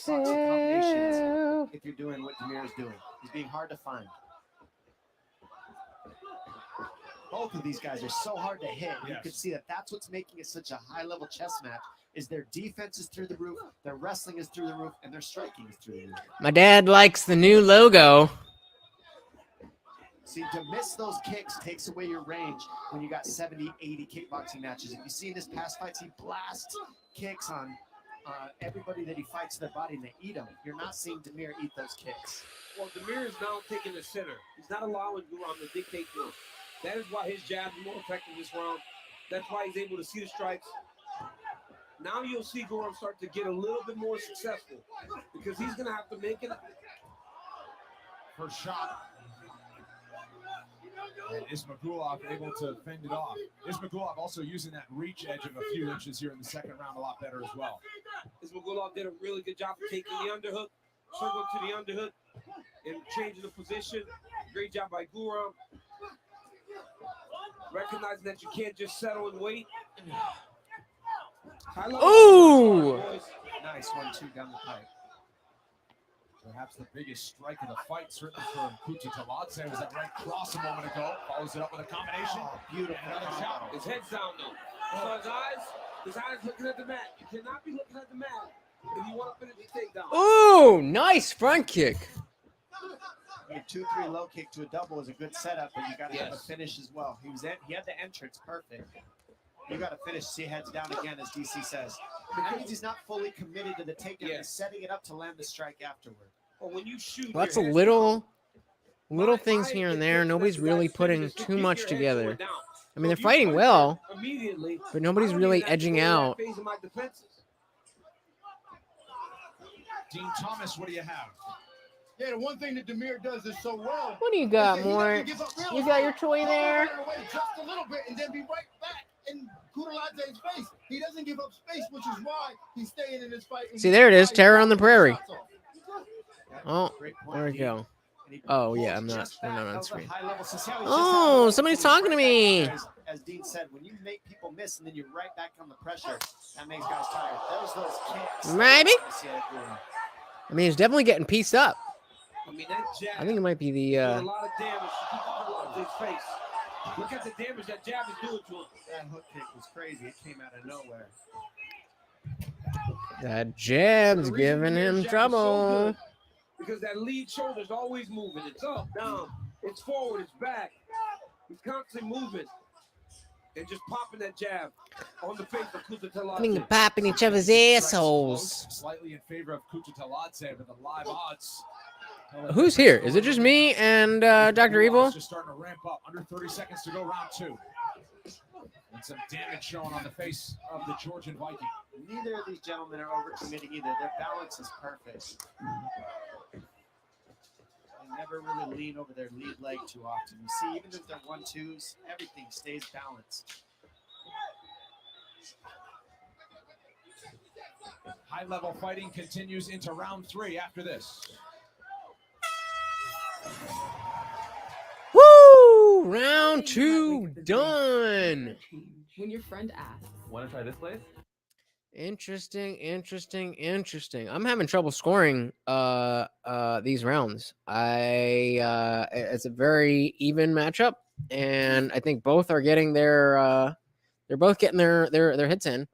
for your kickboxing combinations if you're doing what Demir's doing. He's being hard to find. Both of these guys are so hard to hit. You can see that that's what's making it such a high-level chess match is their defense is through the roof, their wrestling is through the roof, and their striking is through the roof. My dad likes the new logo. See, to miss those kicks takes away your range when you got 70, 80 kickboxing matches. If you see in his past fights, he blasts kicks on everybody that he fights to their body and they eat them. You're not seeing Demir eat those kicks. Well, Demir is now taking the center. He's not allowing Guram to dictate to him. That is why his jab is more effective this round. That's why he's able to see the strikes. Now you'll see Guram start to get a little bit more successful because he's going to have to make it. First shot. And Ismagulov able to fend it off. Ismagulov also using that reach edge of a few inches here in the second round a lot better as well. Ismagulov did a really good job of taking the underhook, circling to the underhook, and changing the position. Great job by Guram. Recognizing that you can't just settle and wait. Ooh! Nice 1-2 down the pipe. Perhaps the biggest strike of the fight, certainly for Kuta Taladze, was that right cross a moment ago. Follows it up with a combination. Oh, beautiful. Another shot. His head's down though. So his eyes looking at the mat. You cannot be looking at the mat if you want to finish the takedown. Ooh, nice front kick. A 2-3 low kick to a double is a good setup, but you got to have a finish as well. He had the entrance perfect. You got to finish. See, heads down again, as DC says. That means he's not fully committed to the takedown. He's setting it up to land the strike afterward. Well, when you shoot, Lots of little things here and there. Nobody's really putting too much together. I mean, they're fighting well, but nobody's really edging out. Dean Thomas, what do you have? Yeah, the one thing that Demir does is so well. What do you got, Mort? You got your toy there? Just a little bit and then be right back in Kutaladze's face. He doesn't give up space, which is why he's staying in this fight. See, there it is. Terror on the Prairie. Oh, where'd it go? Oh, yeah, I'm not on screen. Oh, somebody's talking to me. As Dean said, when you make people miss and then you're right back on the pressure, that makes guys tired. Those kicks. Maybe. I mean, he's definitely getting pieced up. I mean, that jab. I think it might be the. A lot of damage to his face. Look at the damage that jab is doing to him. That hook kick was crazy. It came out of nowhere. That jab's giving him trouble. Because that lead shoulder's always moving. It's up, down, it's forward, it's back. He's constantly moving. And just popping that jab on the face of Kuta Taladze. I mean, popping each other's assholes. Slightly in favor of Kuta Taladze, but the live odds. Who's here? Is it just me and Dr. Evil? Just starting to ramp up. Under 30 seconds to go, round 2. And some damage shown on the face of the Georgian Viking. Neither of these gentlemen are overcommitting either. Their balance is perfect. They never really lean over their lead leg too often. You see, even if they're 1-2s, everything stays balanced. High-level fighting continues into round 3 after this. Woo! Round 2 done. When your friend asks, "Want to try this place?" Interesting. I'm having trouble scoring these rounds. It's a very even matchup, and I think both are getting their they're both getting their hits in.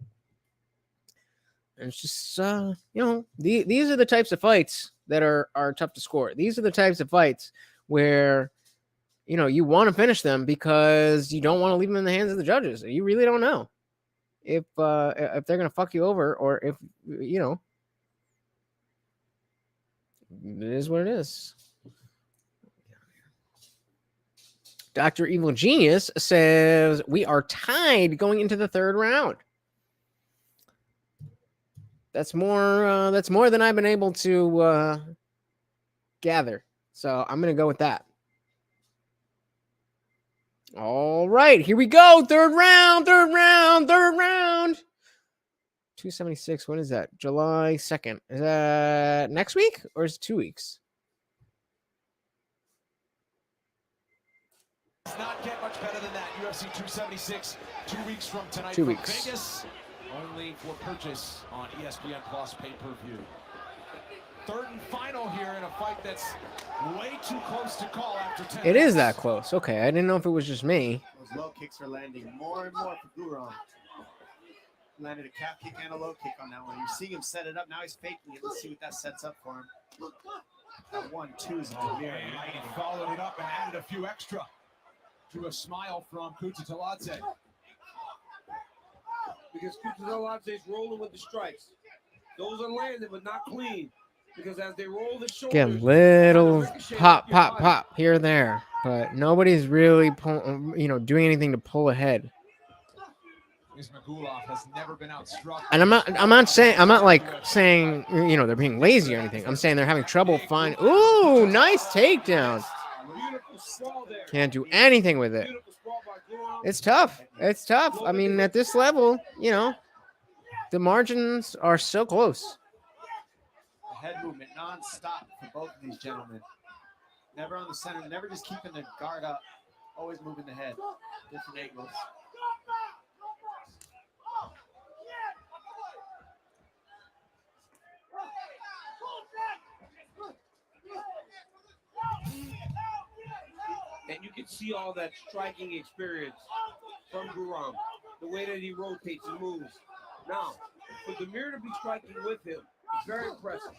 And it's just these are the types of fights that are tough to score. These are the types of fights where, you know, you want to finish them because you don't want to leave them in the hands of the judges. You really don't know if they're gonna fuck you over, or if, you know, it is what it is. Dr. Evil Genius says we are tied going into the third round. That's more than I've been able to gather. So I'm gonna go with that. All right, here we go. Third round. 276. When is that? July 2nd. Is that next week or is it 2 weeks? Does not get much better than that. UFC 276, 2 weeks from tonight. 2 from weeks. Vegas, only for purchase on ESPN Plus pay-per-view. Third and final here in a fight that's way too close to call after 10 It is minutes. that close. Okay, I didn't know if it was just me. Those low kicks are landing more and more for Guram. Landed a calf kick and a low kick on that one. You're seeing him set it up. Now he's faking it. Let's see what that sets up for him. That 1-2 is And he followed it up and added a few extra to a smile from Kutateladze. Because Kutateladze is rolling with the strikes. Those are landed, but not clean. Because as they roll the shoulders, Again, little pop here and there, but nobody's really doing anything to pull ahead. Ismagulov has never been outstruck. And I'm not saying you know, they're being lazy or anything. I'm saying they're having trouble finding. Ooh, nice takedown. Can't do anything with it. It's tough. It's tough. I mean, at this level, you know, the margins are so close. head movement non-stop for both of these gentlemen. Never on the center, never just keeping the guard up, always moving the head. Different angles. And you can see all that striking experience from Guram, the way that he rotates and moves. Now, for Demir to be striking with him, it's very impressive.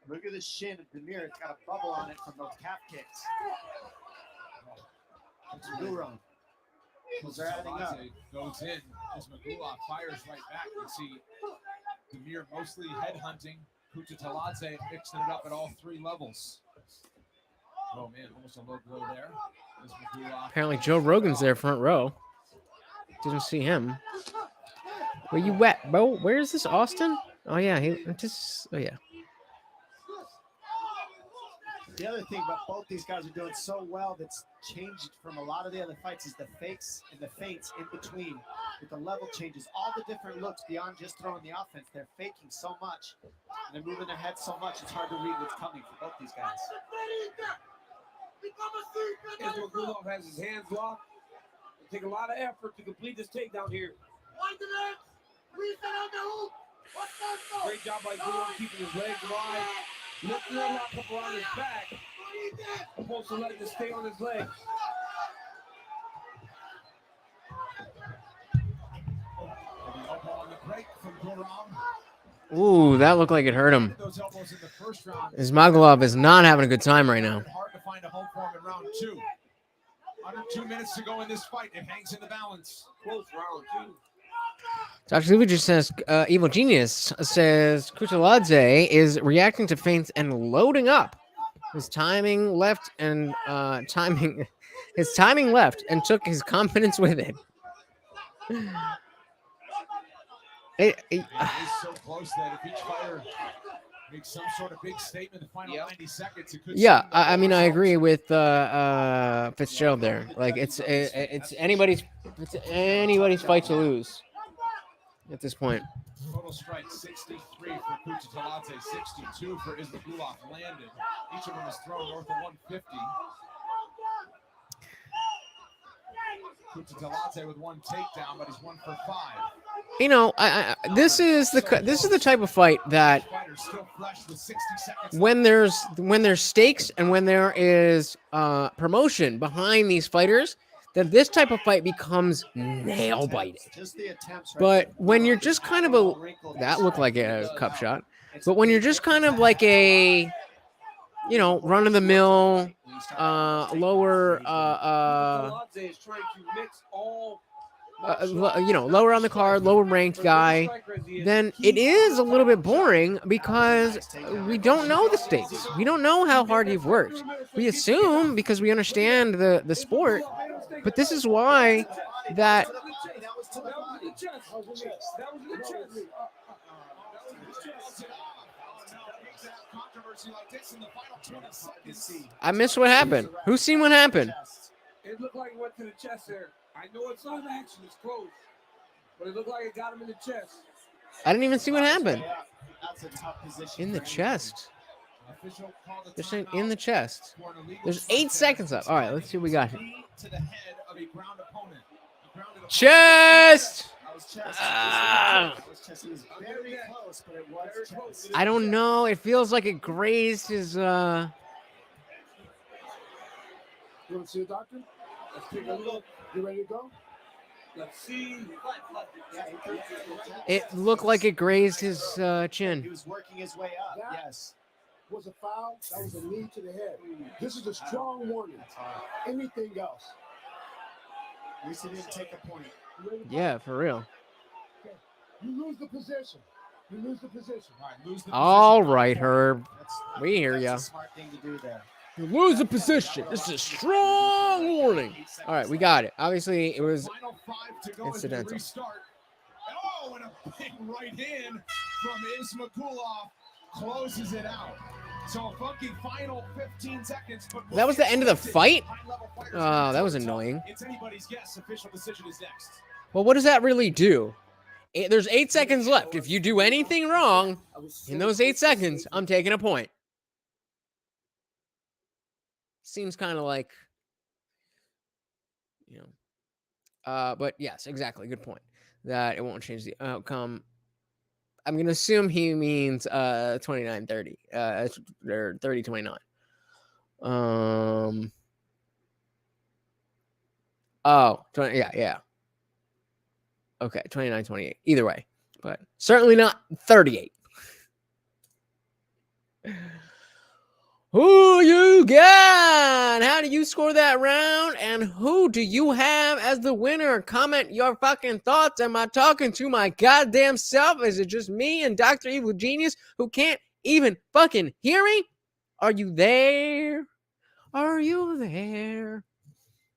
Look at the shin of Demir. It's got a bubble on it from those calf kicks. It's Guram. They're adding up. Goes in as Magulov fires right back. You see Demir mostly headhunting. Kutateladze mixing it up at all three levels. Oh man, almost a low blow there. Apparently Joe Rogan's there front row. Didn't see him. Where you at, bro? Where is this, Austin? Oh yeah, oh yeah. The other thing about both these guys are doing so well that's changed from a lot of the other fights is the fakes and the feints in between with the level changes. All the different looks beyond just throwing the offense. They're faking so much and they're moving their head so much it's hard to read what's coming for both these guys. Magulov has his hands locked. It'll take a lot of effort to complete this takedown here. Great job by Guram keeping his legs wide. Lifting that lock up around his back. Supposed to let it stay on his legs. Ooh, that looked like it hurt him. Ismagulov is not having a good time right now. Hard to find a home form in round two. Under 2 minutes to go in this fight. It hangs in the balance. Close round two. Dr. Lutch says, Evil Genius says, Kutateladze is reacting to feints and loading up. His timing left and took his confidence with it. It is so close that if each fighter makes some sort of big statement in the final 90 seconds, it could. Yeah, I mean, I agree with Fitzgerald there. Like, it's anybody's fight to lose at this point. Total strike 63 for Kutateladze, 62 for Ismagulov landed. Each of them has thrown north of 150. Kutateladze with one takedown, but he's 1 for 5. You know, this is the type of fight that when there's stakes and when there is promotion behind these fighters, that this type of fight becomes nail biting. But when you're just kind of that looked like a cup shot. But when you're just kind of like a, you know, run of the mill, lower, Tadladze is trying to mix all you know, lower on the card, lower ranked guy, then it is a little bit boring because we don't know the stakes. We don't know how hard you've worked. We assume because we understand the sport, but this is why that. I missed what happened. Who's seen what happened? It looked like it went to the chest there. I know it's not action, it's close, but it looked like it got him in the chest. I didn't even see what happened. In the chest. They're saying in the chest. There's 8 seconds up. All right, let's see what we got here. Chest! I don't know. It feels like it grazed his. You want to see a doctor? Let's take a look. You ready to go? Let's see. It looked like it grazed his chin. He was working his way up. Yes. Was a foul. That was a knee to the head. This is a strong warning. Anything else? At least he didn't take a point. Yeah, for real. Okay. You lose the position. You lose the position. All right, lose the All right, Herb. We hear ya. That's a smart thing to do there. You lose the position. This is a strong warning. All right, we got it. Obviously, it was incidental. Oh, and a big right hand from Ismagulov closes it out. So a funky final 15 seconds. But That was the end of the fight? Oh, that was annoying. It's anybody's guess. Official decision is next. Well, what does that really do? There's 8 seconds left. If you do anything wrong in those 8 seconds, I'm taking a point. Seems kind of like, you know, but yes, exactly. Good point. That it won't change the outcome. I'm going to assume he means 29-30, or 30-29. Oh, 20, yeah. Okay, 29-28. Either way, but certainly not 38. Who you got? How do you score that round? And who do you have as the winner? Comment your fucking thoughts. Am I talking to my goddamn self? Is it just me and Dr. Evil Genius who can't even fucking hear me? Are you there? Are you there?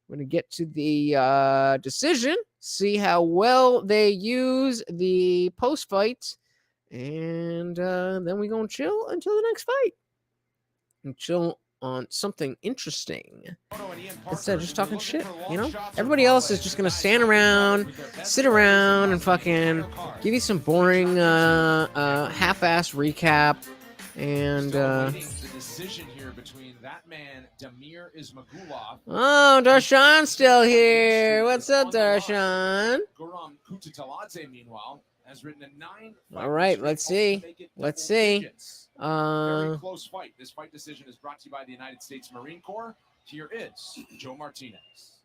We're going to get to the decision. See how well they use the post-fight. And then we're going to chill until the next fight. And chill on something interesting instead of just talking shit, you know? Everybody else is just gonna stand around, sit around, and fucking give you some boring half-ass recap. And the decision here between that man Damir Ismagulov. Oh, Darshan's still here. What's up, Darshan? Guram Kutataladze, meanwhile, has written a 9. All right, let's see. Let's see. Very close fight. This fight decision is brought to you by the United States Marine Corps. Here is Joe Martinez.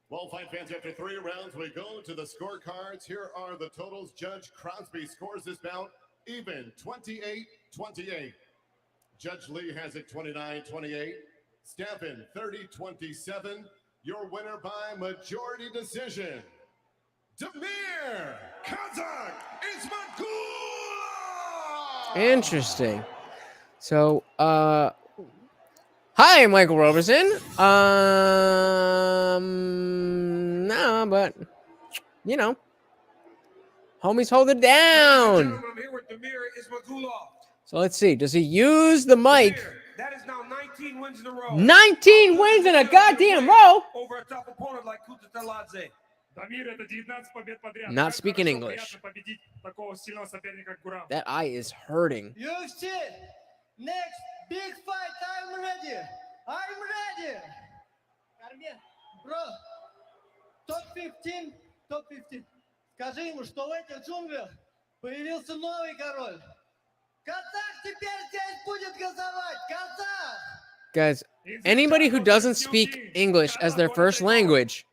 Well, fight fans, after 3 rounds, we go to the scorecards. Here are the totals. Judge Crosby scores this bout even, 28-28. Judge Lee has it 29-28. Stampin 30-27. Your winner by majority decision, Damir Kazak Ismagulov. Interesting. So, hi, Michael Roberson. No, but you know, homies hold it down. I'm here with Damir Ismagulov. So let's see. Does he use the mic? That is now 19 wins in a row. 19 wins in a goddamn row. Over a tough opponent like Kutataladze. Not speaking English. That eye is hurting. UFC, next big fight. I'm ready. I'm ready. Bro, top 15, top 15. Скажи ему, что в этих джунглях появился новый король. Казах теперь здесь будет газовать. Казах. Guys, anybody who doesn't speak English as their first language,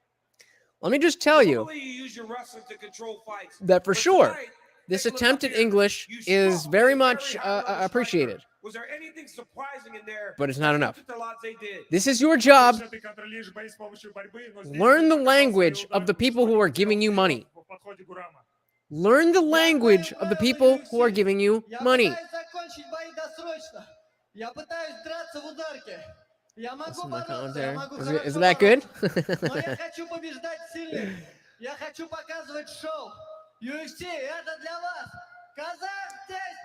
let me just tell you Normally you use your wrestling to control fights, that for but sure, tonight, This attempt at English is very much appreciated. Was there anything surprising in there? But it's not enough. Did. This is your job. Learn the language of the people who are giving you money. Learn the language of the people who are giving you money. Listen, my commentary. Is it that good?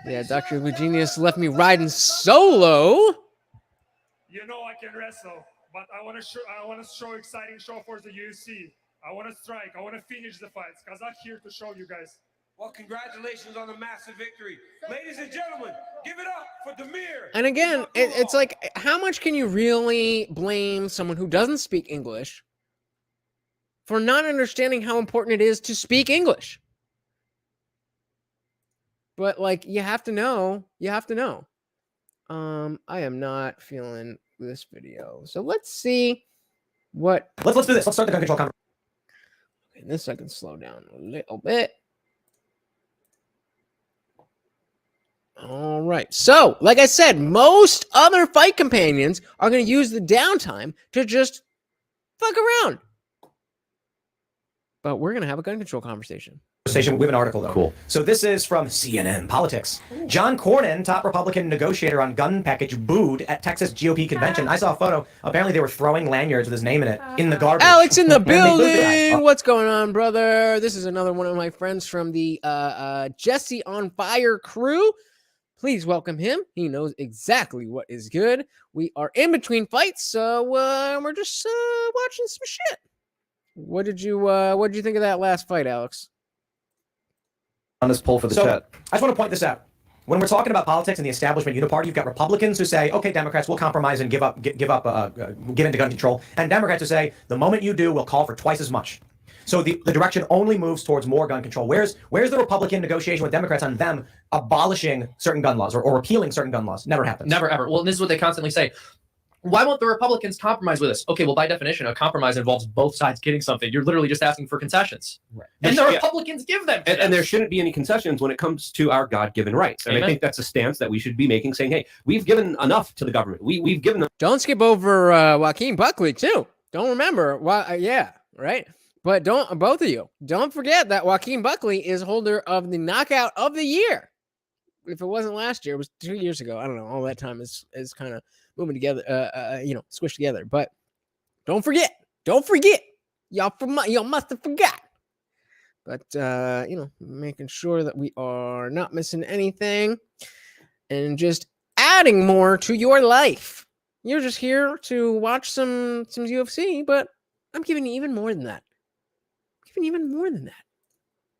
Yeah, Dr. Eugenius left me riding solo. You know I can wrestle, but I want to show exciting show for the UFC. I want to strike. I want to finish the fights. Kazakh here to show you guys. Well, congratulations on the massive victory. Ladies and gentlemen, give it up for Demir. And again, it's like, how much can you really blame someone who doesn't speak English for not understanding how important it is to speak English? But like, you have to know. You have to know. I am not feeling this video. So let's see what. Let's do this. Let's start the gun control conversation. Okay, this I can slow down a little bit. All right. So, like I said, most other fight companions are going to use the downtime to just fuck around. But we're going to have a gun control conversation. We have an article, though. Cool. So this is from CNN Politics. John Cornyn, top Republican negotiator on gun package, booed at Texas GOP convention. I saw a photo. Apparently they were throwing lanyards with his name in it in the garbage. Alex in the And they booed the guy. building. What's going on, brother? This is another one of my friends from the Jesse on Fire crew. Please welcome him. He knows exactly what is good. We are in between fights, so we're just watching some shit. What did you think of that last fight, Alex? On this poll for the chat. I just want to point this out. When we're talking about politics and the establishment uniparty, you've got Republicans who say, "Okay, Democrats, we'll compromise and get into gun control," and Democrats who say, "The moment you do, we'll call for twice as much." So the direction only moves towards more gun control. Where's the Republican negotiation with Democrats on them abolishing certain gun laws or repealing certain gun laws? Never happens. Never ever. Well, this is what they constantly say. Why won't the Republicans compromise with us? Okay, well, by definition, a compromise involves both sides getting something. You're literally just asking for concessions. Right. And the Republicans give them. And there shouldn't be any concessions when it comes to our God-given rights. And I think that's a stance that we should be making, saying, hey, we've given enough to the government. We've given them. Don't skip over Joaquin Buckley, too. Don't remember. Yeah, right? But both of you, don't forget that Joaquin Buckley is holder of the knockout of the year. If it wasn't last year, it was 2 years ago. I don't know. All that time is kind of moving together, squished together. But don't forget. Y'all must have forgot. But making sure that we are not missing anything and just adding more to your life. You're just here to watch some UFC, but I'm giving you even more than that.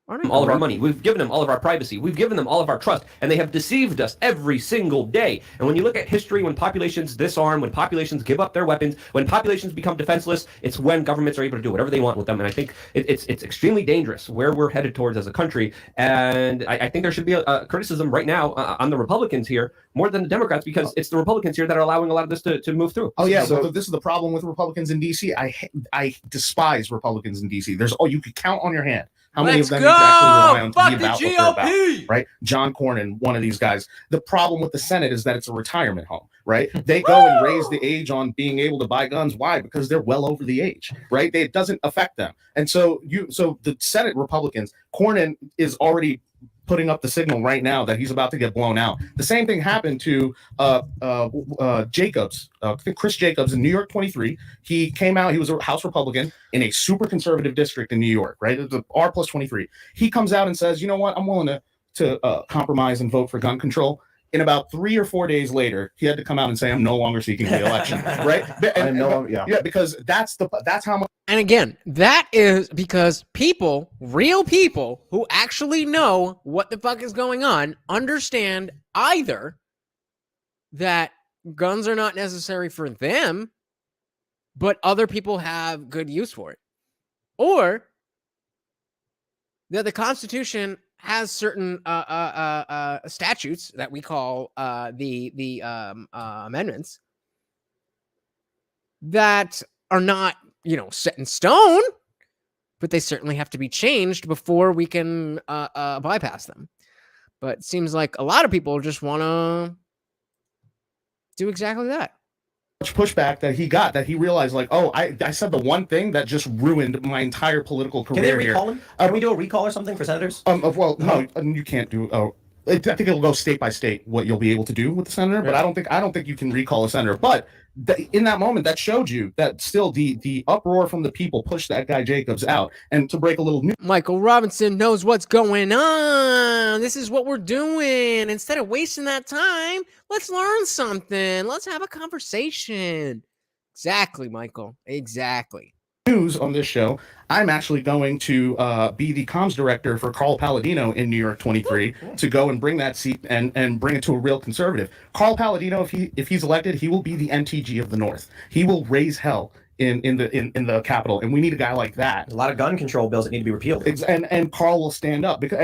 Aren't I? All of our money. We've given them all of our privacy. We've given them all of our trust, and they have deceived us every single day. And when you look at history, when populations disarm, when populations give up their weapons, when populations become defenseless, it's when governments are able to do whatever they want with them. And I think it's extremely dangerous where we're headed towards as a country. And I think there should be a criticism right now on the Republicans here more than the Democrats, because it's the Republicans here that are allowing a lot of this to move through. Oh yeah, so this is the problem with Republicans in DC. I despise Republicans in DC. You could count on your hand how many of them you can actually rely on to be about what they're about, right? John Cornyn, one of these guys. The problem with the Senate is that it's a retirement home, right? They go and raise the age on being able to buy guns. Why? Because they're well over the age, right? It doesn't affect them. And so the Senate Republicans, Cornyn is already putting up the signal right now that he's about to get blown out. The same thing happened to Jacobs, Chris Jacobs in New York 23. He came out, he was a House Republican in a super conservative district in New York, right? It's R plus 23. He comes out and says, you know what, I'm willing to compromise and vote for gun control. In about 3 or 4 days later, he had to come out and say, I'm no longer seeking the election, right? Because that's how much. And again, that is because real people who actually know what the fuck is going on, understand either that guns are not necessary for them, but other people have good use for it, or that the Constitution has certain statutes that we call the amendments that are not set in stone, but they certainly have to be changed before we can bypass them. But it seems like a lot of people just want to do exactly that. Much pushback that he got, that he realized, like, oh, I said the one thing that just ruined my entire political career. Can they recall him? Can we do a recall or something for senators? Well, no, you can't do. I think it'll go state by state what you'll be able to do with the senator, but I don't think you can recall a senator. But in that moment, that showed you that still the uproar from the people pushed that guy Jacobs out. And to break a little news, Michael Robinson knows what's going on. This is what we're doing. Instead of wasting that time, let's learn something. Let's have a conversation. Exactly, Michael. Exactly. News on this show, I'm actually going to be the comms director for Carl Palladino in New York 23 to go and bring that seat and bring it to a real conservative. Carl Palladino, if he's elected, he will be the NTG of the North. He will raise hell in the Capitol, and we need a guy like that. A lot of gun control bills that need to be repealed. And Carl will stand up because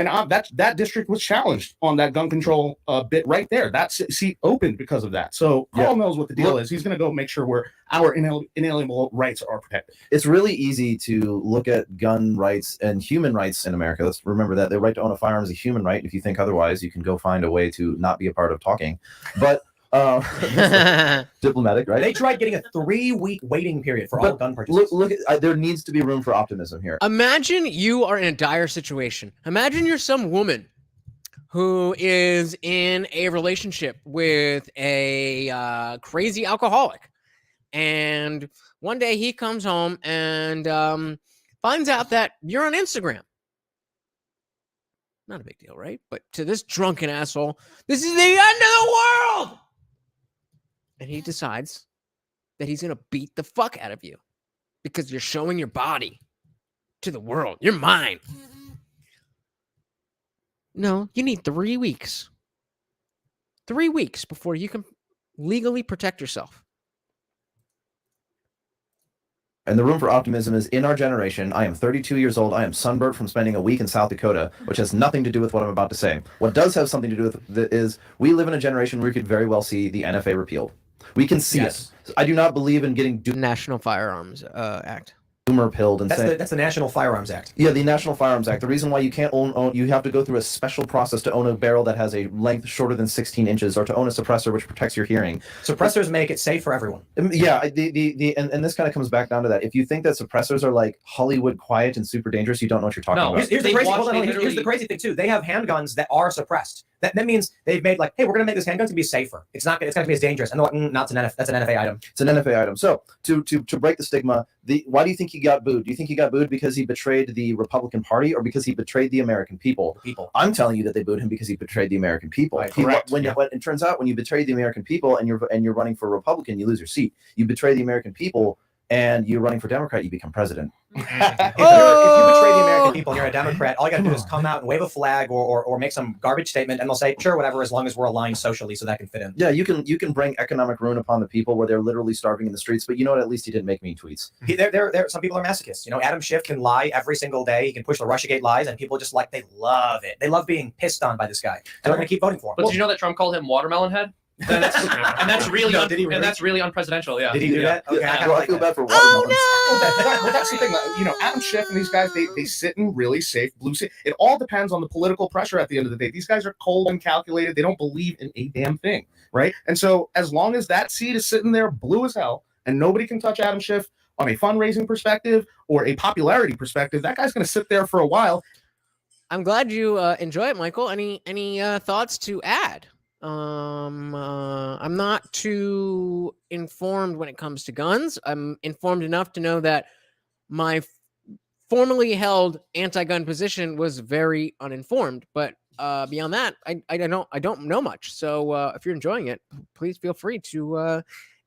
that district was challenged on that gun control bit right there. That seat opened because of that. So Carl knows what the deal is. He's going to go make sure our inalienable rights are protected. It's really easy to look at gun rights and human rights in America. Let's remember that the right to own a firearm is a human right. If you think otherwise, you can go find a way to not be a part of talking. But diplomatic, right? They tried getting a 3-week waiting period for all gun purchases. Look at, there needs to be room for optimism here. Imagine you are in a dire situation. Imagine you're some woman who is in a relationship with a crazy alcoholic. And one day he comes home and finds out that you're on Instagram. Not a big deal, right? But to this drunken asshole, this is the end of the world! And he decides that he's going to beat the fuck out of you because you're showing your body to the world. You're mine. No, you need 3 weeks. 3 weeks before you can legally protect yourself. And the room for optimism is in our generation. I am 32 years old. I am sunburnt from spending a week in South Dakota, which has nothing to do with what I'm about to say. What does have something to do with it is we live in a generation where we could very well see the NFA repealed. We can see it. I do not believe in getting National Firearms Act. Doomer pilled and That's the National Firearms Act. Yeah, the National Firearms Act. The reason why you can't own you have to go through a special process to own a barrel that has a length shorter than 16 inches, or to own a suppressor which protects your hearing. Suppressors make it safe for everyone. Yeah, and this kind of comes back down to that. If you think that suppressors are like Hollywood quiet and super dangerous, you don't know what you're talking about. Here's the crazy thing too. They have handguns that are suppressed. That means they've made like, hey, we're going to make this handgun to be safer. It's not going to be as dangerous. And they're like, that's an NFA item. It's an NFA item. So to break the stigma, why do you think he got booed? Do you think he got booed because he betrayed the Republican Party or because he betrayed the American people? I'm telling you that they booed him because he betrayed the American people. Right, correct. When it turns out when you betray the American people and you're running for a Republican, you lose your seat. You betray the American people and you're running for Democrat, you become president. If you betray the American people and you're a Democrat, all you got to do is come out and wave a flag or make some garbage statement, and they'll say, sure, whatever, as long as we're aligned socially, so that can fit in. Yeah, you can bring economic ruin upon the people where they're literally starving in the streets, but you know what? At least he didn't make mean tweets. Some people are masochists. You know, Adam Schiff can lie every single day. He can push the Russiagate lies, and people just they love it. They love being pissed on by this guy, and they're going to keep voting for him. But did you know that Trump called him watermelon head? And that's really unpresidential. Yeah. Did he do that? Okay, I feel bad for watermelons. Well, that's the thing. You know, Adam Schiff and these guys, they sit in really safe blue seat. It all depends on the political pressure at the end of the day. These guys are cold and calculated. They don't believe in a damn thing, right? And so as long as that seat is sitting there blue as hell and nobody can touch Adam Schiff on a fundraising perspective or a popularity perspective, that guy's going to sit there for a while. I'm glad you enjoy it, Michael. Any thoughts to add? I'm not too informed when it comes to guns. I'm informed enough to know that my formerly held anti-gun position was very uninformed, but beyond that, I don't know much. So if you're enjoying it, please feel free to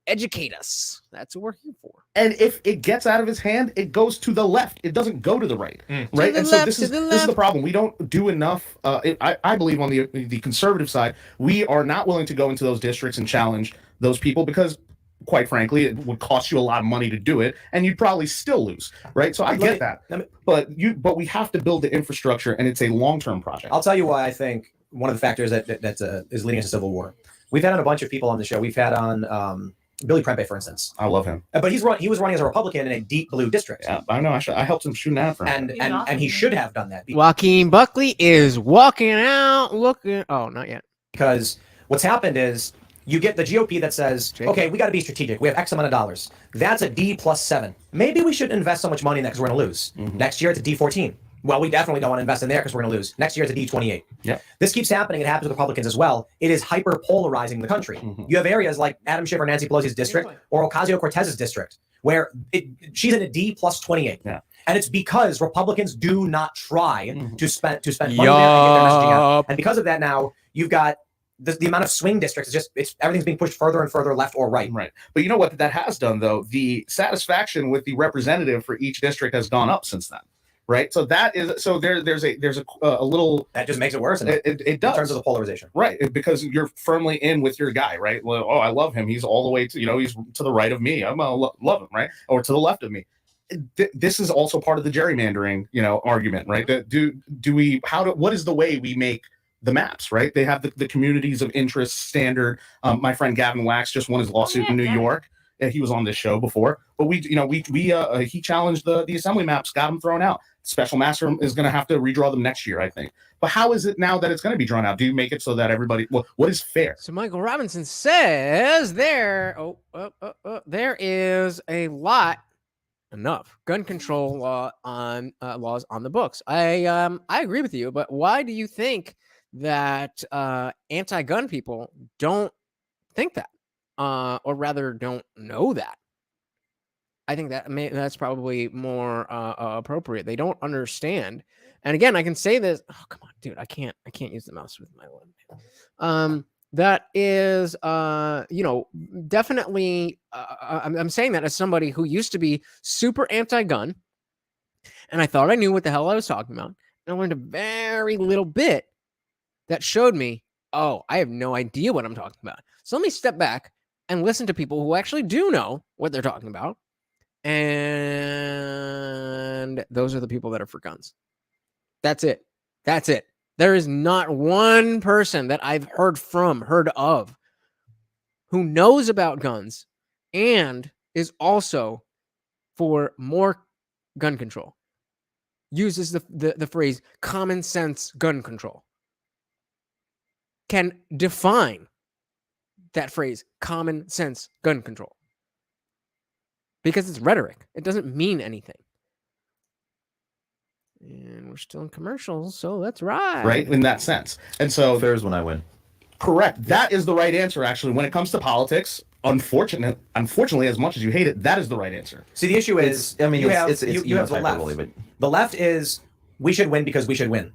educate us. That's what we're here for. And if it gets out of his hand, it goes to the left. It doesn't go to the right, right? And so this is the problem. We don't do enough. I believe on the conservative side, we are not willing to go into those districts and challenge those people because, quite frankly, it would cost you a lot of money to do it, and you'd probably still lose, right? So I get that, but we have to build the infrastructure, and it's a long-term project. I'll tell you why I think one of the factors that is leading us to civil war. We've had on a bunch of people on the show. We've had on Billy Prempe, for instance. I love him. But he was running as a Republican in a deep blue district. Yeah, I know. I helped him shoot an ad for him. And he should have done that. Joaquin Buckley is walking out looking. Oh, not yet. Because what's happened is you get the GOP that says, okay, we got to be strategic. We have X amount of dollars. That's a D plus 7. Maybe we shouldn't invest so much money in that because we're going to lose. Next year, it's a D14. Well, we definitely don't want to invest in there because we're going to lose. Next year, it's a D28. Yeah. This keeps happening. It happens with Republicans as well. It is hyper polarizing the country. You have areas like Adam Schiff or Nancy Pelosi's district or Ocasio-Cortez's district where she's in a D plus 28. Yeah. And it's because Republicans do not try to spend money there and get their messaging out. And because of that, now you've got the amount of swing districts. It's everything's being pushed further and further left or right. Right. But you know what that has done, though? The satisfaction with the representative for each district has gone up since then. Right. So that is there's a little that just makes it worse. It does in terms of the polarization. Right. Because you're firmly in with your guy. Right. Well, I love him. He's all the way to, he's to the right of me. I'm gonna love him. Right. Or to the left of me. This is also part of the gerrymandering, argument. Right. What is the way we make the maps? Right. They have the communities of interest standard. My friend Gavin Wax just won his lawsuit in New York. He was on this show before, but he challenged the assembly maps, got them thrown out. Special master is going to have to redraw them next year, I think. But how is it now that it's going to be drawn out? Do you make it so that everybody? What is fair? So Michael Robinson says there is enough gun control laws on the books. I agree with you, but why do you think that anti-gun people don't think that, or rather don't know that? I think that's probably more appropriate. They don't understand. And again, I can say this. Oh, come on, dude. I can't use the mouse with my one. That is, definitely. I'm saying that as somebody who used to be super anti-gun, and I thought I knew what the hell I was talking about. And I learned a very little bit that showed me, oh, I have no idea what I'm talking about. So let me step back and listen to people who actually do know what they're talking about. And those are the people that are for guns. That's it. There is not one person that I've heard of, who knows about guns and is also for more gun control. Uses the phrase common sense gun control. Can define that phrase common sense gun control. Because it's rhetoric. It doesn't mean anything. And we're still in commercials, so that's right. Right, in that sense. And so fair's when I win. Correct. That is the right answer, actually. When it comes to politics, unfortunately, as much as you hate it, that is the right answer. See, the issue is, you have the left. But the left is, we should win because we should win.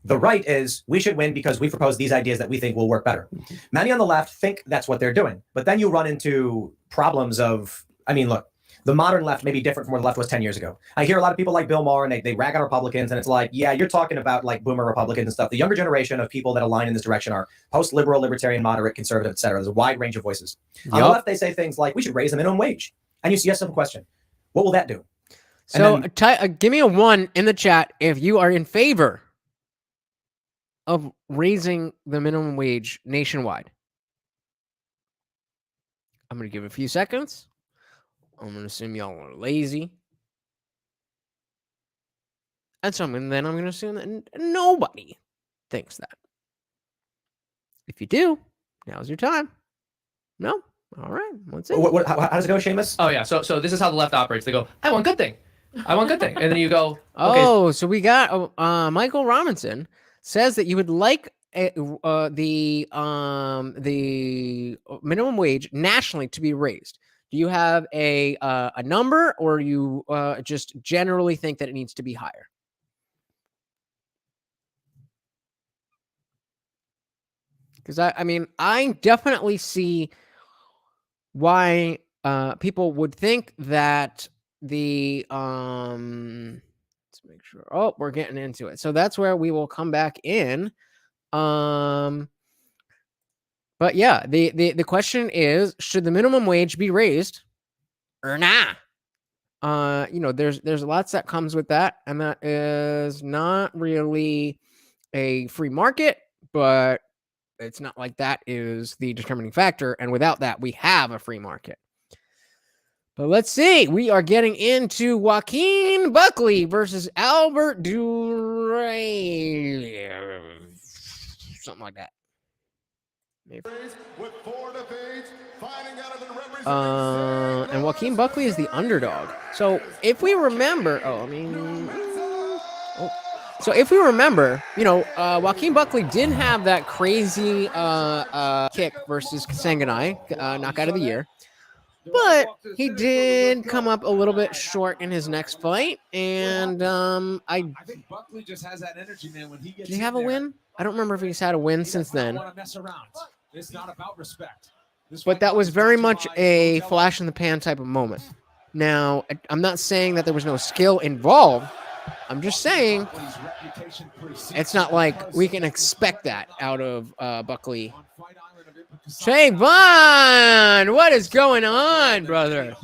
The right is, we should win because we propose these ideas that we think will work better. Many on the left think that's what they're doing. But then you run into problems of, look, the modern left may be different from where the left was 10 years ago. I hear a lot of people like Bill Maher, and they rag on Republicans, and it's like, yeah, you're talking about like boomer Republicans and stuff. The younger generation of people that align in this direction are post-liberal, libertarian, moderate, conservative, et cetera. There's a wide range of voices. On the left, they say things like, we should raise the minimum wage. And you see a simple question. What will that do? So give me a 1 in the chat if you are in favor of raising the minimum wage nationwide. I'm going to give it a few seconds. I'm going to assume y'all are lazy. And so I'm going to assume that nobody thinks that. If you do, now's your time. No? All right. What's it? How does it go, Seamus? Oh, yeah. So this is how the left operates. They go, I want good thing. I want good thing. And then you go, okay. Oh, so we got Michael Robinson says that you would like the minimum wage nationally to be raised. Do you have a number, or you just generally think that it needs to be higher? Because I definitely see why people would think that the let's make sure. Oh, we're getting into it. So that's where we will come back in. But yeah, the question is, should the minimum wage be raised or not? There's lots that comes with that, and that is not really a free market, but it's not like that is the determining factor. And without that, we have a free market. But let's see. We are getting into Joaquin Buckley versus Albert Duray. Something like that. Maybe. And Joaquin Buckley is the underdog. So if we remember, so if we remember, Joaquin Buckley did have that crazy kick versus Sanganai, knockout of the year. But he did come up a little bit short in his next fight, and I think Buckley just has that energy, man. When he gets did he have a win? I don't remember if he's had a win since then. Mess around. It's not about respect. But that was very much a flash in the pan type of moment. Now, I'm not saying that there was no skill involved. I'm just saying it's not like we can expect that out of Buckley. Trayvon, what is going on, brother?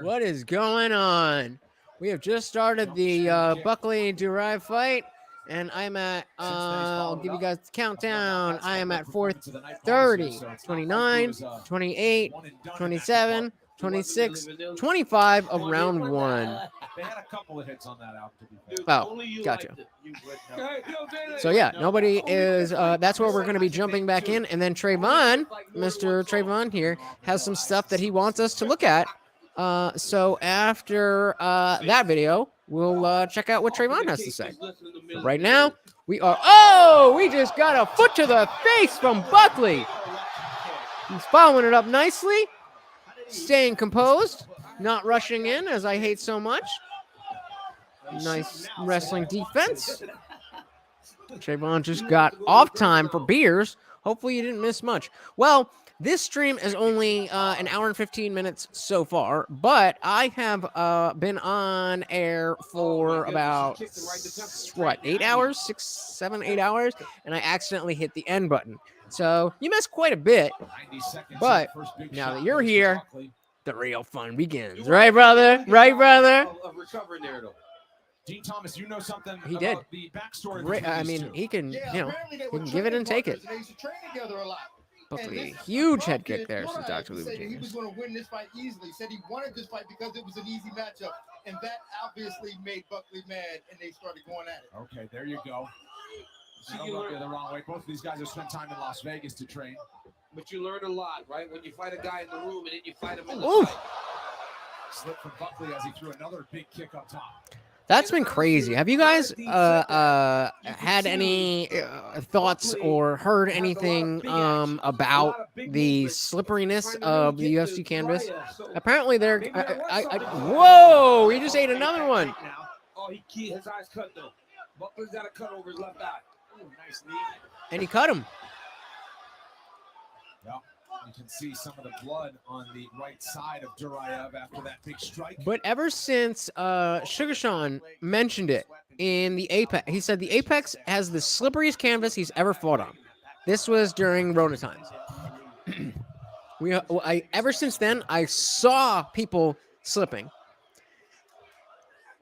What is going on? We have just started the Buckley-Durai fight, and I'm at, I'll give you guys the countdown. I am at 4:30, 29, 28, 27, 26, 25 of round one. They had a couple of hits on that album. Oh, gotcha. So yeah, nobody is. That's where we're going to be jumping back in, and then Trayvon, Mr. Trayvon here, has some stuff that he wants us to look at. So after that video, we'll check out what Trayvon has to say. But right now, we are. Oh, we just got a foot to the face from Buckley. He's following it up nicely, staying composed, not rushing in, as I hate so much. Nice wrestling defense. Trayvon just got off time for beers. Hopefully you didn't miss much. Well, this stream is only an hour and 15 minutes so far, but I have been on air for about, 8 hours? 6, 7, 8 hours, and I accidentally hit the end button. So you missed quite a bit, but now that you're here, the real fun begins. Right, brother? Right, brother? Dean Thomas, you know something He about did. the backstory. Great. I mean, he can, he can give it and take it. They used to train together a lot. Buckley, huge head kick there, Buckley says Dr. Lou said he Genius. was going to win this fight easily. Said he wanted this fight because it was an easy matchup, and that obviously made Buckley mad, and they started going at it. Okay, there you go. I don't rub you the wrong way. Both of these guys have spent time in Las Vegas to train. But you learn a lot, right? When you fight a guy in the room and then you fight him in the Ooh. fight. Slip from Buckley as he threw another big kick up top. That's been crazy. Have you guys had any thoughts or heard anything about the slipperiness of the UFC canvas? Apparently, they're. Whoa! He just ate another one. Oh, his eyes cut though. Buckley's got a cut over his left eye. Ooh, nice knee. And he cut him. Yeah, you can see some of the blood on the right side of Duraev after that big strike. But ever since Sugar Sean mentioned it in the Apex, he said the Apex has the slipperiest canvas he's ever fought on. This was during Rona times. Ever since then, I saw people slipping.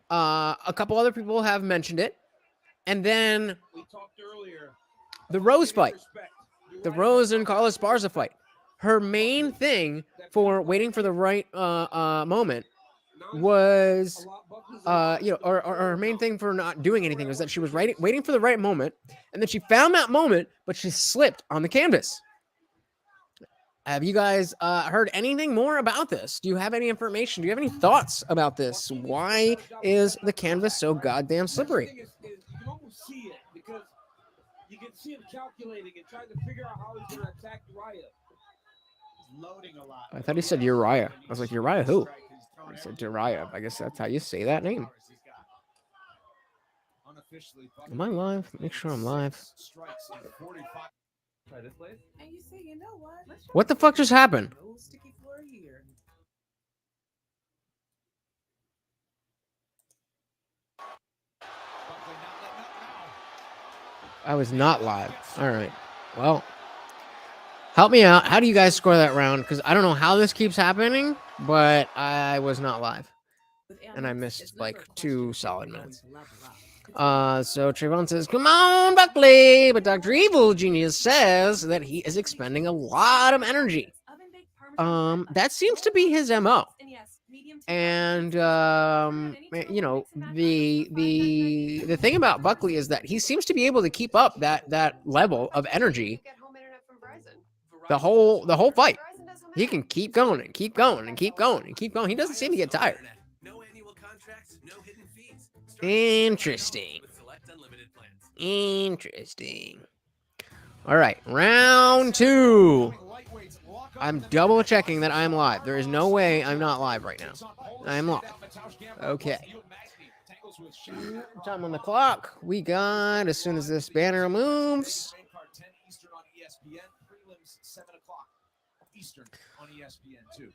A couple other people have mentioned it. And then We talked earlier. the Rose fight, the Rose and Carlos Barza fight. Her main thing for waiting for the right moment was, or her main thing for not doing anything was that she was waiting for the right moment, and then she found that moment, but she slipped on the canvas. Have you guys heard anything more about this? Do you have any information? Do you have any thoughts about this? Why is the canvas so goddamn slippery? You can almost see it because you can see him calculating and trying to figure out how he's going to attack Uriah. Loading a lot. I thought he said Uriah. I was like, Uriah who? He said Uriah. I guess that's how you say that name. Am I live? Make sure I'm live. Try this place. And you say, you know what? What the fuck just happened? No sticky floor here. I was not live. All right. Well, help me out. How do you guys score that round? Because I don't know how this keeps happening, but I was not live. And I missed like 2 solid minutes. So Trayvon says, come on, Buckley. But Dr. Evil Genius says that he is expending a lot of energy. That seems to be his MO. And you know, the thing about Buckley is that he seems to be able to keep up that level of energy the whole fight. He can keep going and keep going and keep going and keep going. He doesn't seem to get tired. Interesting. Interesting. All right, round 2. I'm double checking that I'm live. There is no way I'm not live right now. I'm live. Okay. Time on the clock. We got, as soon as this banner moves.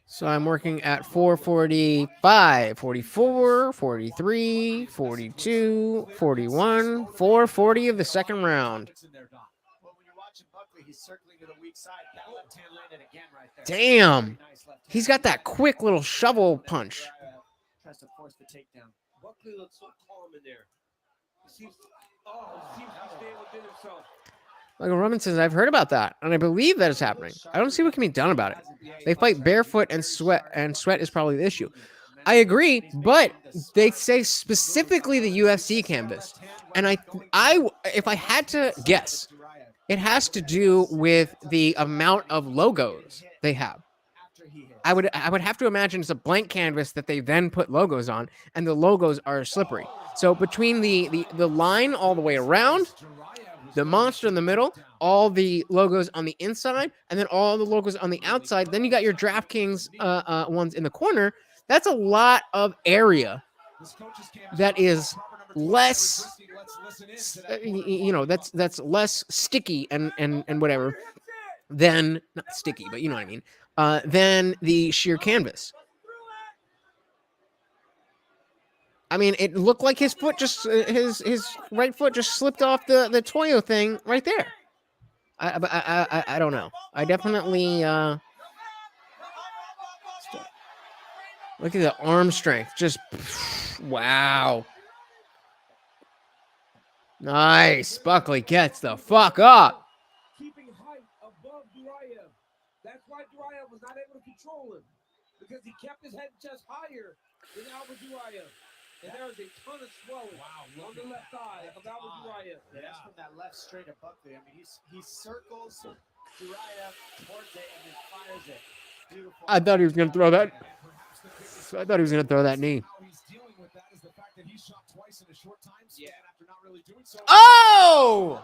So I'm working at 4:45, 44, 43, 42, 41, 4:40 of the second round. Damn. He's got that quick little shovel punch. Tries to force the takedown. Buckley looks so calm in there. He seems to stay within himself. Like Roman says, I've heard about that, and I believe that is happening. I don't see what can be done about it. They fight barefoot and sweat is probably the issue. I agree, but they say specifically the UFC canvas, and if I had to guess, it has to do with the amount of logos they have. I would have to imagine it's a blank canvas that they then put logos on, and the logos are slippery. So between the line all the way around, the monster in the middle, all the logos on the inside, and then all the logos on the outside, then you got your DraftKings ones in the corner. That's a lot of area that is less, you know, that's less sticky and whatever than, not sticky, but you know what I mean, than the sheer canvas. I mean, it looked like his foot just, his right foot just slipped off the Toyo thing right there. I don't know. I definitely, look at the arm strength. Just, wow. Nice. Buckley gets the fuck up. Keeping height above Duraev. That's why Duraev was not able to control him. Because he kept his head just higher than Albert Duraev. And there is a ton of swelling on the left thigh of Albert Duraev. Yeah, that's from that left straight of Buckley. I mean, he circles Duraev towards it and then fires it. Beautiful. I thought he was going to throw that. I thought he was going to throw that knee. Oh!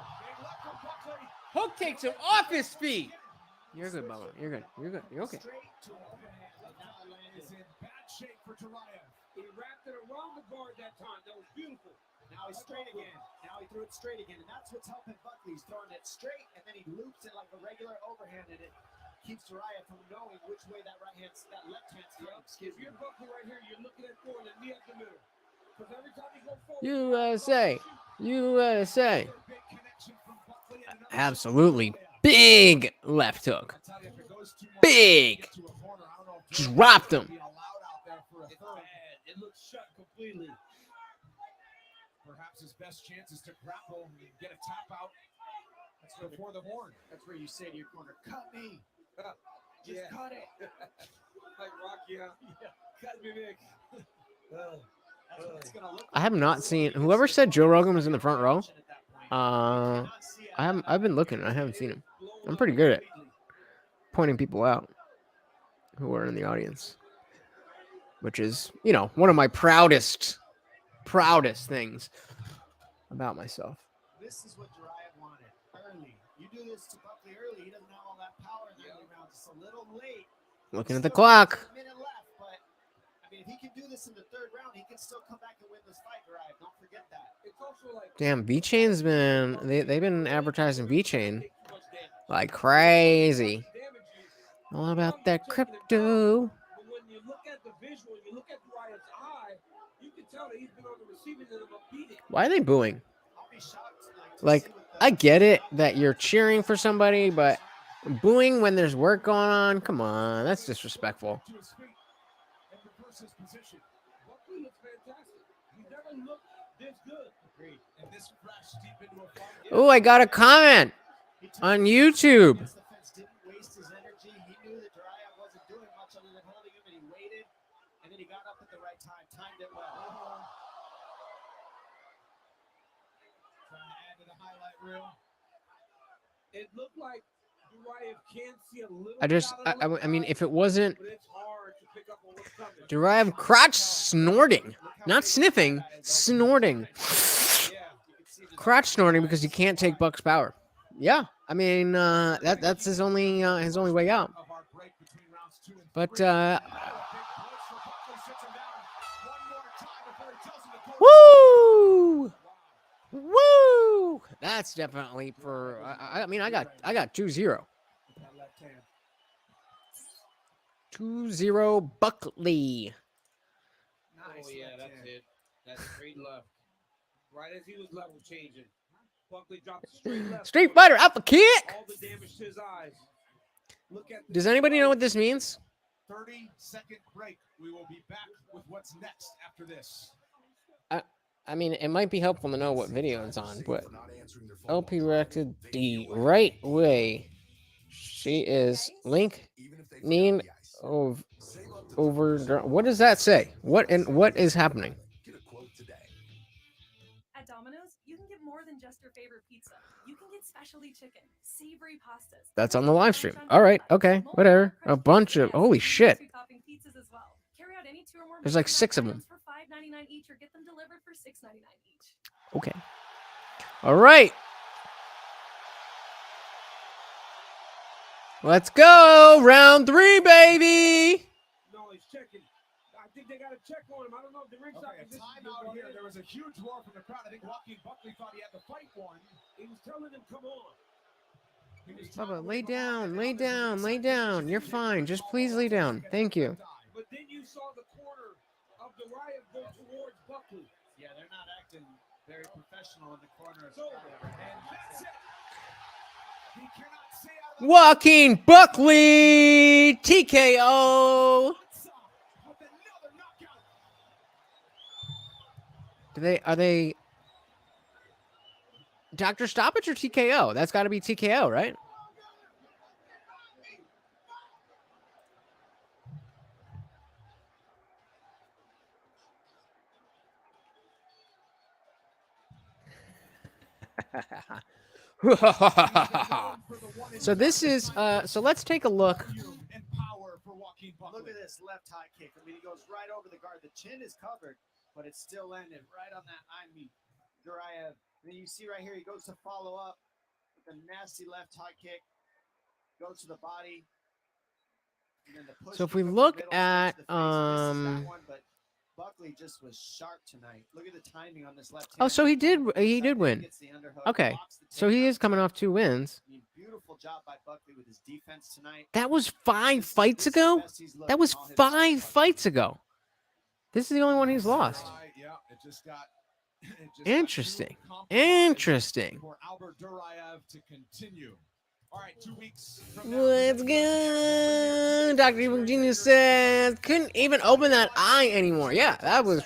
Hook takes him off his feet. You're good, Bubba. You're good. You're good. You're okay. He wrapped it around the guard that time. That was beautiful. Now he's straight again. Now he threw it straight again. And that's what's helping Buckley. He's throwing it straight, and then he loops it like a regular overhand, and it keeps Duraev from knowing which way that left hand's coming. If you're Buckley right here, you're looking at throwing a knee up the middle. Because every time you go forward, USA. USA. Absolutely. Big left hook. Big. Dropped him. it looks shut completely. Perhaps his best chance is to grapple and get a tap out. That's before the horn. That's where you say to your corner, cut me. Just cut it. Like Rocky, cut me, Vic. I have not seen whoever said Joe Rogan was in the front row. I've been looking. I haven't seen him. I'm pretty good at pointing people out who are in the audience, which is, you know, one of my proudest things about myself. This is what Duraev wanted early. You do this to Buckley early, he doesn't have all that power in the early rounds. It's a little late. Looking at the clock. A minute left, but I mean, if he can do this in the third round, he can still come back and win this fight, Duraev. Don't forget that. It's also like Damn, V-Chain's been they've been advertising V-Chain like crazy. All about that crypto. But when you look at the visual, you look at Duraev's eye, you can tell that he's been on the receiving end of a beating. Why are they booing? Like, I get it that you're cheering for somebody, but booing when there's work going on, come on, that's disrespectful. Buckley looks fantastic. He's never looked this good. Agreed. And this fresh deep into a fight. Oh, I got a comment on YouTube. It looked like Duraev can see a little I mean, if it wasn't but it's hard to pick up on what's coming. Duraev crotch snorting, not sniffing, snorting. Crotch snorting because he can't take Buck's power. Yeah, I mean that's his only way out. But woo, woo. That's definitely for. I mean, I got 2-0. 2-0 Buckley. Oh yeah, that's it. That's straight left. Right as he was level changing. Buckley dropped a straight left. Street Fighter alpha kick. All the damage to his eyes. Look at Does anybody know what this means? 30-second break. We will be back with what's next after this. I mean, it might be helpful to know what video it's on, but LP reacted the right way. She is link need of over. What does that say? What is happening? At Domino's, you can get more than just your favorite pizza. You can get specialty chicken, savory pastas. That's on the live stream. All right, okay, whatever. A bunch of holy shit. There's like 6 of them. For $5.99 each, or get them delivered for $6.99 each. Okay. All right. Let's go. Round 3, baby. No, he's checking. I think they got to check on him. I don't know if the ringside Okay, time out here. There was a huge roar from the crowd. I think Joaquin Buckley thought he had the fight won. He was telling him, come on. Bubba, lay down, lay down, lay down. You're fine. Just please lay down. Thank you. But then you saw the corner of the riot go towards Buckley. Yeah, they're not acting very professional in the corner. So, and that's it. He cannot say out of Joaquin Buckley TKO. Are they Dr. Stoppage or TKO? That's got to be TKO, right? So this is so let's take a look. Look at this left high kick. I mean, he goes right over the guard. The chin is covered, but it's still landed right on that eye meat. Duraev. And then you see right here, he goes to follow up with a nasty left high kick. Goes to the body. And then the push So if we kick up the look middle, at straight to the face, misses that one, but Buckley just was sharp tonight. Look at the timing on this left hand. Oh, so he did win. Okay. So he is coming off 2 wins. I mean, beautiful job by Buckley with his defense tonight. That was 5 fights ago? That was 5 fights ago. This is the only one he's lost. Yeah, it just got Interesting. Interesting. for Albert Duraev to continue. All right, 2 weeks from Let's go. Dr. Evil Genius says couldn't even open that eye anymore. Yeah, that was.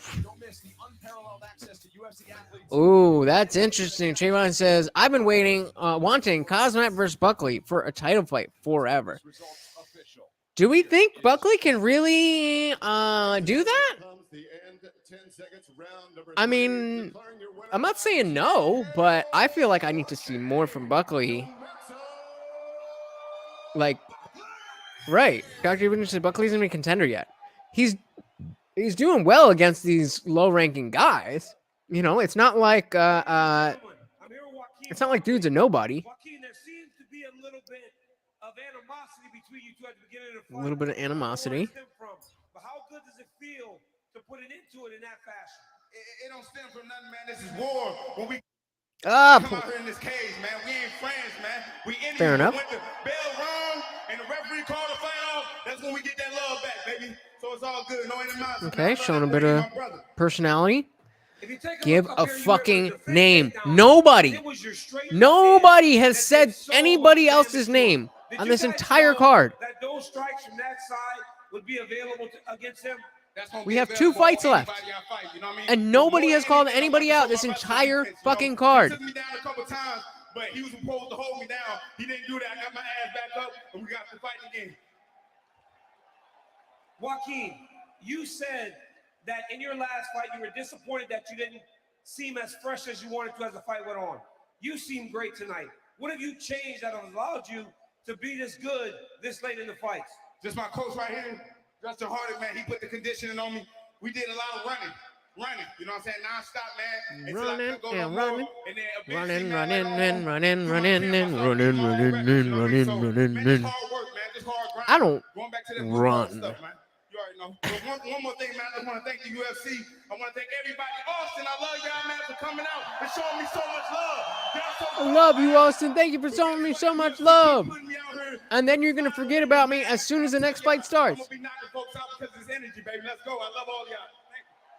Ooh, that's interesting. Trayvon says I've been wanting Cosmet versus Buckley for a title fight forever. Do we think Buckley can really do that? I mean, I'm not saying no, but I feel like I need to see more from Buckley. Like, right. Dr. Evans said Buckley isn't a contender yet. He's doing well against these low-ranking guys. You know, it's not like dude's a nobody. Joaquin, there seems to be a little bit of animosity between you two at the beginning of the fight. A little bit of animosity. But how good does it feel to put it into it in that fashion? It don't stem from nothing, man. This is war. When we come out here in this cage, man, we ain't friends, man. We Indians. Fair enough. When the bell rung and the referee called the fight off, that's when we get that love back, baby. So it's all good. No animosity. Okay, showing a bit of personality. If you take Give look a up here, fucking you have the name. fake takedown. Nobody. It was your straight Nobody left hand has that said did so anybody much else's damage. name Did on you this guys entire know card. That those strikes from that side would be available against him. We have 2 fights left. And nobody has called anybody out this entire fucking card. He took me down a couple times, but he was supposed to hold me down. He didn't do that. I got my ass back up, and we got to fight again. Joaquin, you said that in your last fight you were disappointed that you didn't seem as fresh as you wanted to as the fight went on. You seem great tonight. What have you changed that have allowed you to be this good this late in the fights? Just my coach right here, Justin Hardy, man. He put the conditioning on me. We did a lot of running. You know what I'm saying? Non-stop, man. Until I couldn't go no more. And then eventually, Running. hard work, man. Just hard grind. I don't Going back to that run. stuff, man. You already know. But one more thing, man. I just want to thank the UFC. I want to thank everybody. Austin, I love y'all, man, for coming out and showing me so much love. I love you, Austin. Thank you for showing me so much love. And then you're going to forget about me as soon as the next fight starts. I'm going to be knocking folks out because of this energy, baby. Let's go. I love all y'all.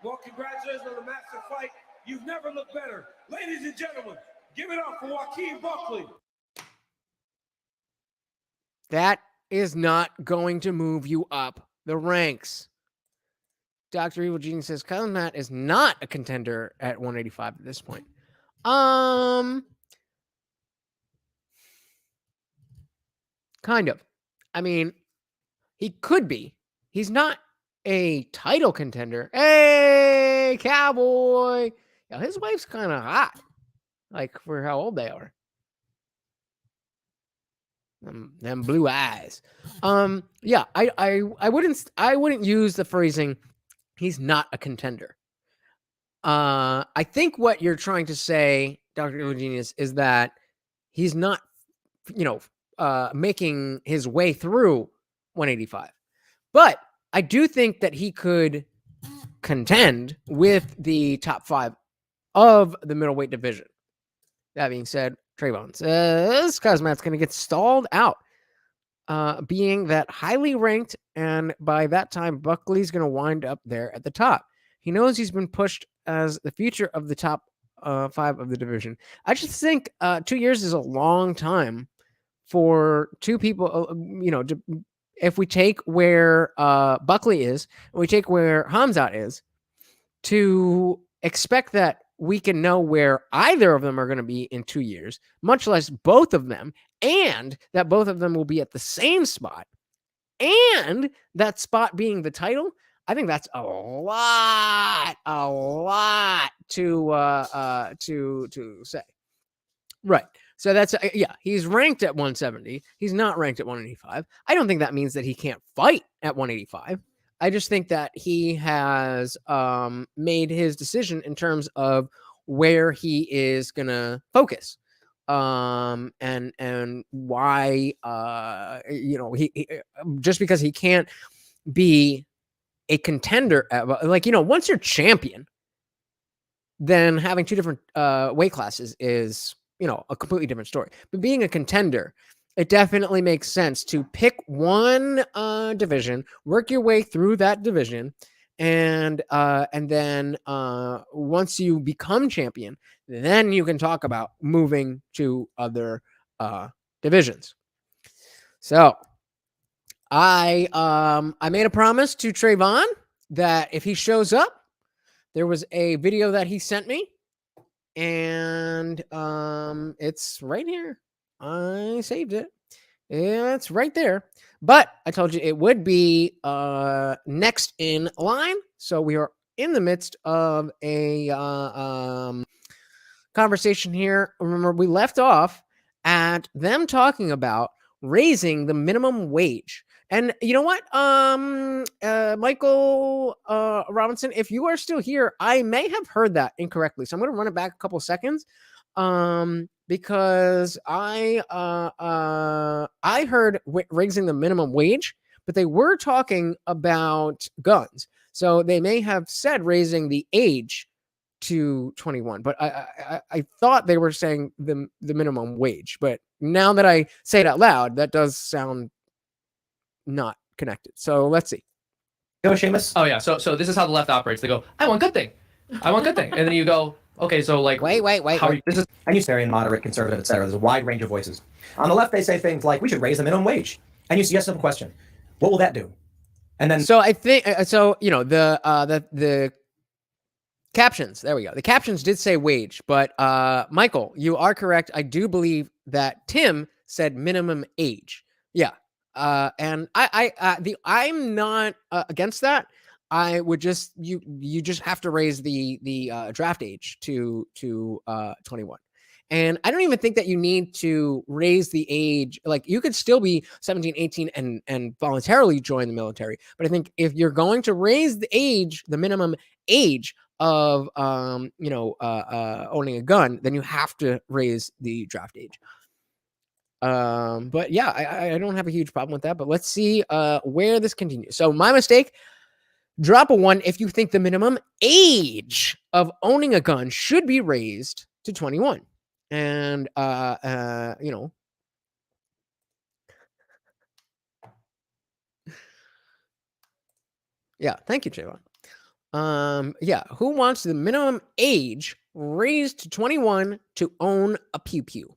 Well, congratulations on the massive fight. You've never looked better. Ladies and gentlemen, give it up for Joaquin Buckley. That is not going to move you up the ranks. Dr. Evil Genius says Kyle Matt is not a contender at 185 at this point. Kind of. I mean, he could be. He's not a title contender. Hey, cowboy. Yeah, his wife's kind of hot. Like for how old they are. Them blue eyes. Yeah, I wouldn't use the phrasing he's not a contender. I think what you're trying to say, Dr. Evil Genius, is that he's not, making his way through 185. But I do think that he could contend with the top 5 of the middleweight division. That being said, Trayvon says Cosmat's going to get stalled out, being that highly ranked, and by that time, Buckley's going to wind up there at the top. He knows he's been pushed as the future of the top 5 of the division. I just think 2 years is a long time for two people, if we take where Buckley is, and we take where Hamzat is, to expect that we can know where either of them are going to be in 2 years, much less both of them, and that both of them will be at the same spot, and that spot being the title. I think that's a lot to say. Right. So that's, he's ranked at 170. He's not ranked at 185. I don't think that means that he can't fight at 185. I just think that he has made his decision in terms of where he is going to focus. And why, he just because he can't be a contender, once you're champion, then having two different weight classes is, a completely different story. But being a contender, it definitely makes sense to pick one division, work your way through that division, and then once you become champion, then you can talk about moving to other divisions. So I made a promise to Trayvon that if he shows up, there was a video that he sent me, and it's right here. I saved it. It's right there. But I told you it would be next in line. So we are in the midst of a conversation here. Remember, we left off at them talking about raising the minimum wage. And you know what, Michael Robinson, if you are still here, I may have heard that incorrectly. So I'm going to run it back a couple seconds because I heard raising the minimum wage, but they were talking about guns. So they may have said raising the age to 21, but I thought they were saying the minimum wage. But now that I say it out loud, that does sound not connected. So let's see. Go, Seamus. Oh yeah. So this is how the left operates. They go, I want good thing. I want good thing. And then you go, okay, so like wait. How are you, this is libertarian, moderate, conservative, etc. There's a wide range of voices. On the left, they say things like we should raise the minimum wage. And you see a simple question. What will that do? And then so I think the captions, there we go. The captions did say wage, but Michael, you are correct. I do believe that Tim said minimum age. Yeah. And I'm not against that. I would just you just have to raise the draft age to 21, And I don't even think that you need to raise the age. Like you could still be 17, 18 and voluntarily join the military. But I think if you're going to raise the age, the minimum age of owning a gun, then you have to raise the draft age. But yeah, I don't have a huge problem with that. But let's see where this continues. So my mistake. Drop a 1 if you think the minimum age of owning a gun should be raised to 21. And yeah, thank you, Javon. Yeah, who wants the minimum age raised to 21 to own a pew pew?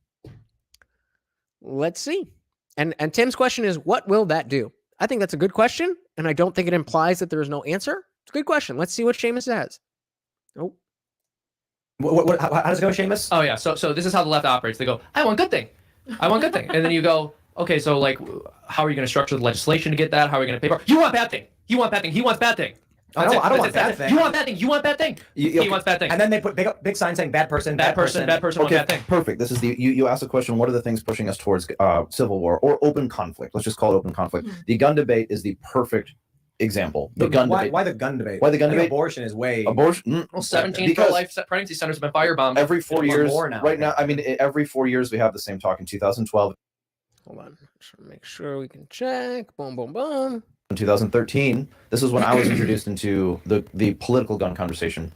Let's see. And Tim's question is, what will that do? I think that's a good question, and I don't think it implies that there is no answer. It's a good question. Let's see what Seamus says. Oh. How does it go, Seamus? Oh yeah. So this is how the left operates. They go, I want good thing. I want good thing. And then you go, okay, so like, how are you going to structure the legislation to get that? How are you going to pay for it? You want bad thing. You want bad thing. He wants bad thing. I don't want bad thing. You want bad thing. You want bad thing. He wants bad thing. And then they put big signs saying bad person, bad person, bad person, okay, bad thing. Perfect. This is you asked the question, what are the things pushing us towards civil war or open conflict? Let's just call it open conflict. The gun debate is the perfect example. The gun debate. Why the gun debate? Why the gun debate? Abortion is way... Abortion? Well, 17 pro-life pregnancy centers have been firebombed. Every 4 years. Right now, I mean, every 4 years we have the same talk. In 2012. Hold on. Make sure we can check. Boom, boom, boom. In 2013, this is when I was introduced into the political gun conversation.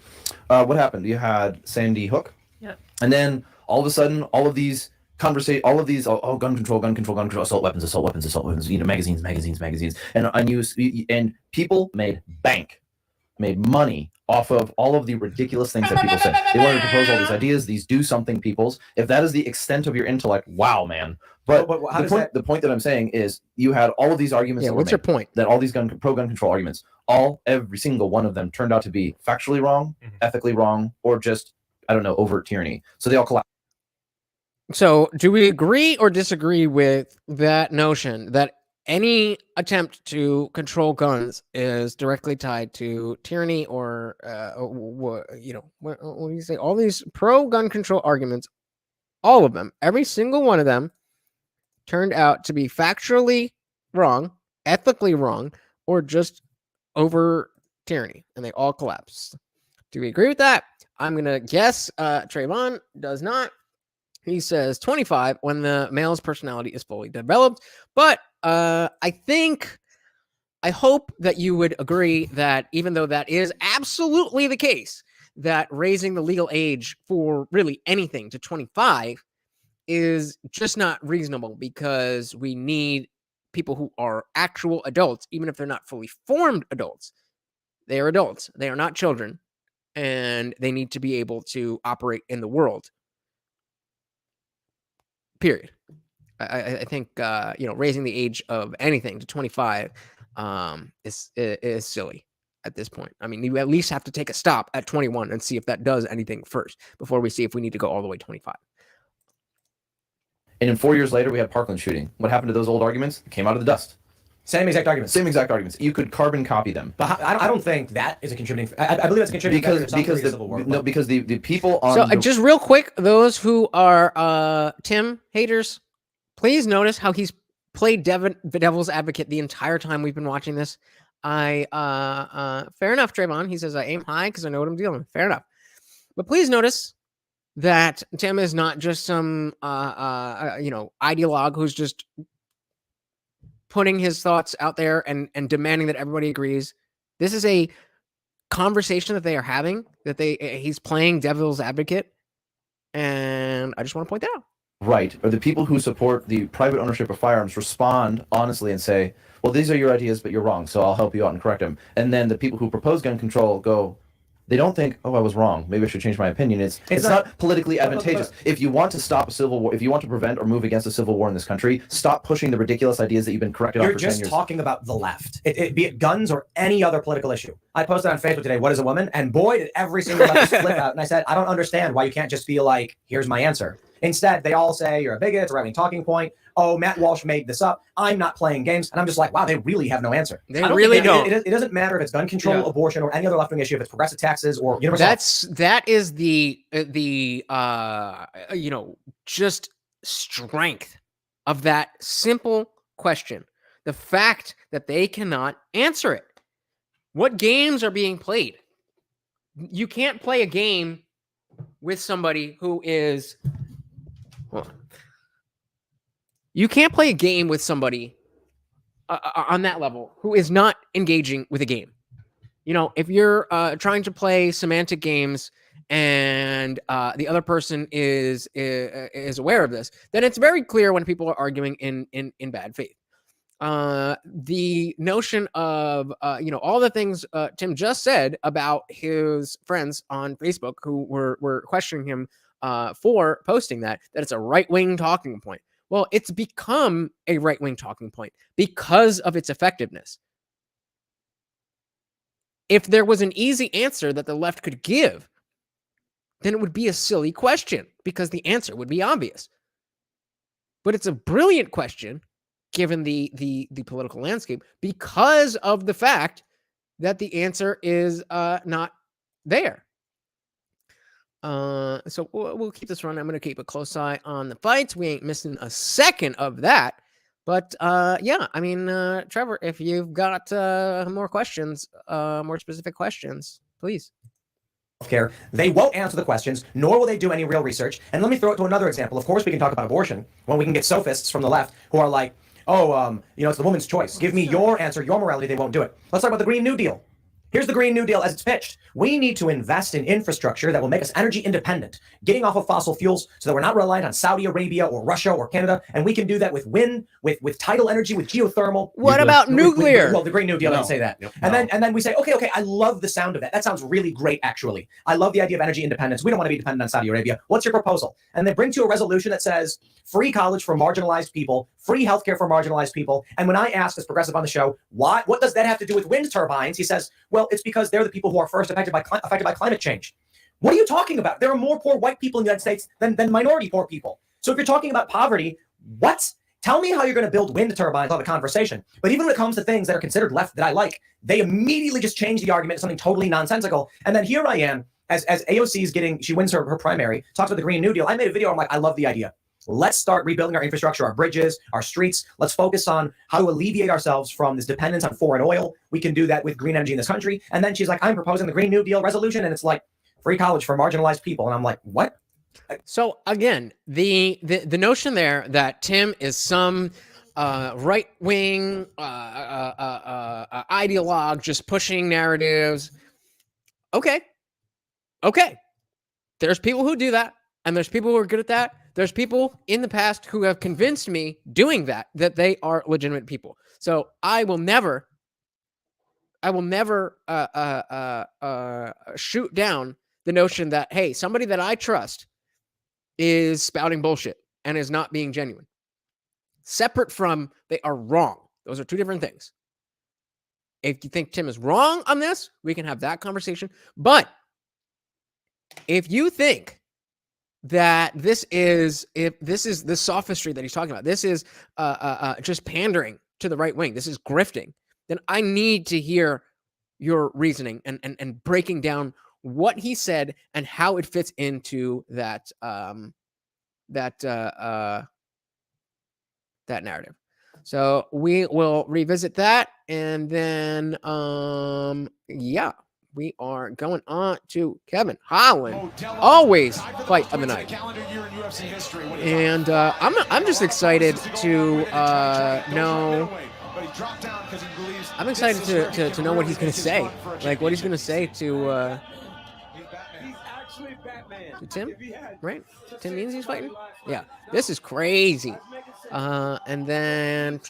What happened? You had Sandy Hook. Yeah. And then all of a sudden, all of these gun control, assault weapons, magazines, and people made money off of all of the ridiculous things that people said. They wanted to propose all these ideas, these do something peoples. If that is the extent of your intellect, wow, man. But the point that I'm saying is you had all of these arguments. Yeah, what's your point? That all these pro-gun control arguments, every single one of them turned out to be factually wrong, ethically wrong, or just, I don't know, overt tyranny. So they all collapsed. So do we agree or disagree with that notion that any attempt to control guns is directly tied to tyranny or, what do you say? All these pro-gun control arguments, all of them, every single one of them turned out to be factually wrong, ethically wrong, or just over tyranny, and they all collapsed. Do we agree with that? I'm going to guess Trayvon does not. He says 25 when the male's personality is fully developed. But I hope that you would agree that even though that is absolutely the case, that raising the legal age for really anything to 25 is just not reasonable, because we need people who are actual adults, even if they're not fully formed adults. They are adults. They are not children, and they need to be able to operate in the world. Period. I think raising the age of anything to 25 is silly at this point. I mean, you at least have to take a stop at 21 and see if that does anything first before we see if we need to go all the way 25. And then 4 years later, we had Parkland shooting. What happened to those old arguments? It came out of the dust. Same exact arguments. Same exact arguments. You could carbon copy them. But I don't think that is a contributing. I believe that's a contributing because the people on. So just real quick, those who are Tim haters, please notice how he's played devil's advocate the entire time we've been watching this. Fair enough, Trayvon. He says I aim high because I know what I'm dealing with. Fair enough. But please notice that Tim is not just some ideologue who's just putting his thoughts out there and demanding that everybody agrees. This is a conversation that they are having, that he's playing devil's advocate, and I just want to point that out. Right. Or the people who support the private ownership of firearms respond honestly and say, well, these are your ideas, but you're wrong, so I'll help you out and correct them. And then the people who propose gun control go, they don't think, oh, I was wrong, maybe I should change my opinion. It's not politically advantageous. If you want to stop a civil war, if you want to prevent or move against a civil war in this country, stop pushing the ridiculous ideas that you've been corrected on for 10 years. You're just talking about the left, be it guns or any other political issue. I posted on Facebook today, what is a woman? And boy, did every single leftist flip out. And I said, I don't understand why you can't just be like, here's my answer. Instead, they all say you're a bigot, it's a right-wing talking point. Oh, Matt Walsh made this up. I'm not playing games. And I'm just like, wow, they really have no answer. They really don't. It doesn't matter if it's gun control, abortion, or any other left-wing issue, if it's progressive taxes or universal. That is the just strength of that simple question. The fact that they cannot answer it. What games are being played? You can't play a game with somebody who is. You can't play a game with somebody on that level who is not engaging with a game. If you're trying to play semantic games and the other person is aware of this, then it's very clear when people are arguing in bad faith. The notion of all the things Tim just said about his friends on Facebook who were questioning him for posting that it's a right-wing talking point. Well, it's become a right-wing talking point because of its effectiveness. If there was an easy answer that the left could give, then it would be a silly question because the answer would be obvious. But it's a brilliant question given the political landscape because of the fact that the answer is not there. So we'll keep this running. I'm going to keep a close eye on the fights. We ain't missing a second of that. But yeah, I mean, Trevor, if you've got more questions, more specific questions, please. Healthcare, they won't answer the questions, nor will they do any real research. And let me throw it to another example. Of course, we can talk about abortion when we can get sophists from the left who are like, oh, it's the woman's choice. Give me your answer, your morality. They won't do it. Let's talk about the Green New Deal. Here's the Green New Deal as it's pitched. We need to invest in infrastructure that will make us energy independent, getting off of fossil fuels so that we're not reliant on Saudi Arabia or Russia or Canada. And we can do that with wind, with tidal energy, with geothermal. What about nuclear? Well, the Green New Deal didn't say that. And then we say, okay, I love the sound of that. That sounds really great, actually. I love the idea of energy independence. We don't want to be dependent on Saudi Arabia. What's your proposal? And they bring to a resolution that says free college for marginalized people, free healthcare for marginalized people. And when I asked this progressive on the show, what does that have to do with wind turbines? He says, well, it's because they're the people who are first affected by climate change. What are you talking about? There are more poor white people in the United States than minority poor people. So if you're talking about poverty, what? Tell me how you're going to build wind turbines on the conversation. But even when it comes to things that are considered left that I like, they immediately just change the argument to something totally nonsensical. And then here I am, as AOC is she wins her primary, talks about the Green New Deal. I made a video, I'm like, I love the idea. Let's start rebuilding our infrastructure, our bridges, our streets. Let's focus on how to alleviate ourselves from this dependence on foreign oil. We can do that with green energy in this country. And then she's like, I'm proposing the Green New Deal resolution. And it's like free college for marginalized people. And I'm like, what? So again, the notion there that Tim is some right-wing ideologue just pushing narratives. Okay. There's people who do that. And there's people who are good at that. There's people in the past who have convinced me doing that they are legitimate people. So I will never shoot down the notion that, hey, somebody that I trust is spouting bullshit and is not being genuine. Separate from they are wrong. Those are two different things. If you think Tim is wrong on this, we can have that conversation. But if you think that this is the sophistry that he's talking about, this is just pandering to the right wing, this is grifting, then I need to hear your reasoning and breaking down what he said and how it fits into that narrative. So we will revisit that, and then yeah. We are going on to Kevin Holland, always fight of the night, and I'm just excited to know. I'm excited to know what he's going to say, like what he's going to say to Tim, right? Tim means he's fighting. Yeah, this is crazy. And then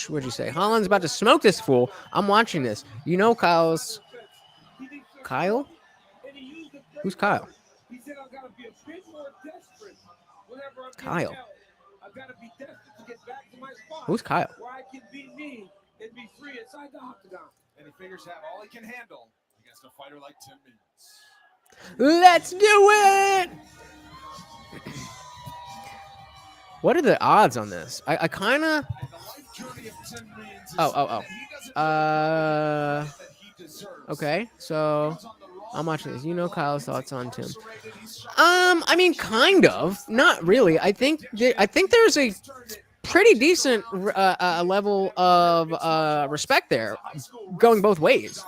what'd you say? Holland's about to smoke this fool. I'm watching this. You know, Kyle? Who's Kyle? Kyle. Who's Kyle? And he figures out all he can handle against a fighter like Tim Means. Let's do it! What are the odds on this? I kind of. Okay, so I'm watching this. You know Kyle's thoughts on Tim. I mean, kind of. Not really. I think there's a pretty decent level of respect there, going both ways.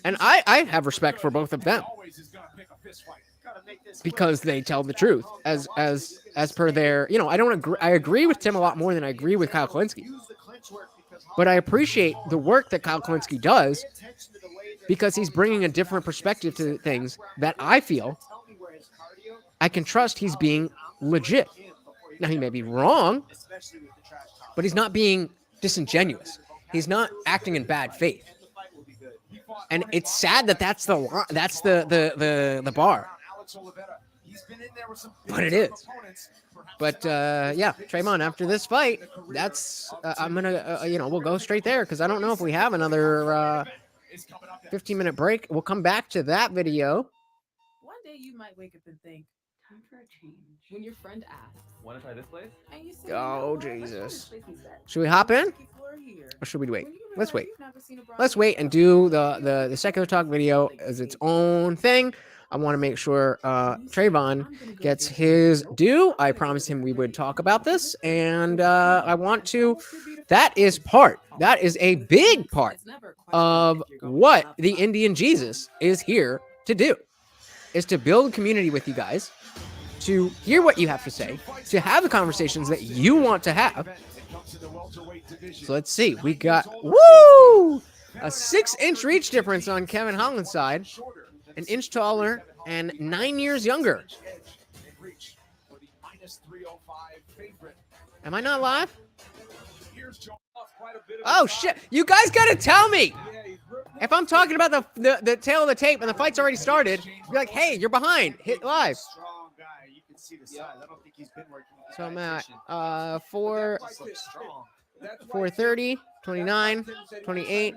And I have respect for both of them because they tell the truth as per their, you know, I don't agree. I agree with Tim a lot more than I agree with Kyle Kalinske, but I appreciate the work that Kyle Kalinske does because he's bringing a different perspective to things that I feel I can trust. He's being legit. Now he may be wrong, but he's not being disingenuous. He's not acting in bad faith. And it's sad that that's the bar. But it is. But yeah, Trayvon, after this fight, that's I'm gonna you know, we'll go straight there because I don't know if we have another 15-minute break. We'll come back to that video. One day you might wake up and think, time for a change. When your friend asks, Want to try this place? and you say, Oh, "You know what? Let's try Jesus. this place instead." Should we hop in? Lucky floor here. Or should we wait? When you Let's realize wait. you've never seen a Let's Broadway wait and do the secular talk video as its own thing. I want to make sure Trayvon gets his due. I promised him we would talk about this, and I want to. That is a big part of what the Indian Jesus is here to do, is to build community with you guys, to hear what you have to say, to have the conversations that you want to have. So let's see. We got, woo! A 6-inch reach difference on Kevin Holland's side. An inch taller and 9 years younger. Am I not live? Oh, shit. You guys got to tell me. If I'm talking about the tail of the tape and the fight's already started, be like, hey, you're behind. Hit live. So I'm at 430, 29, 28,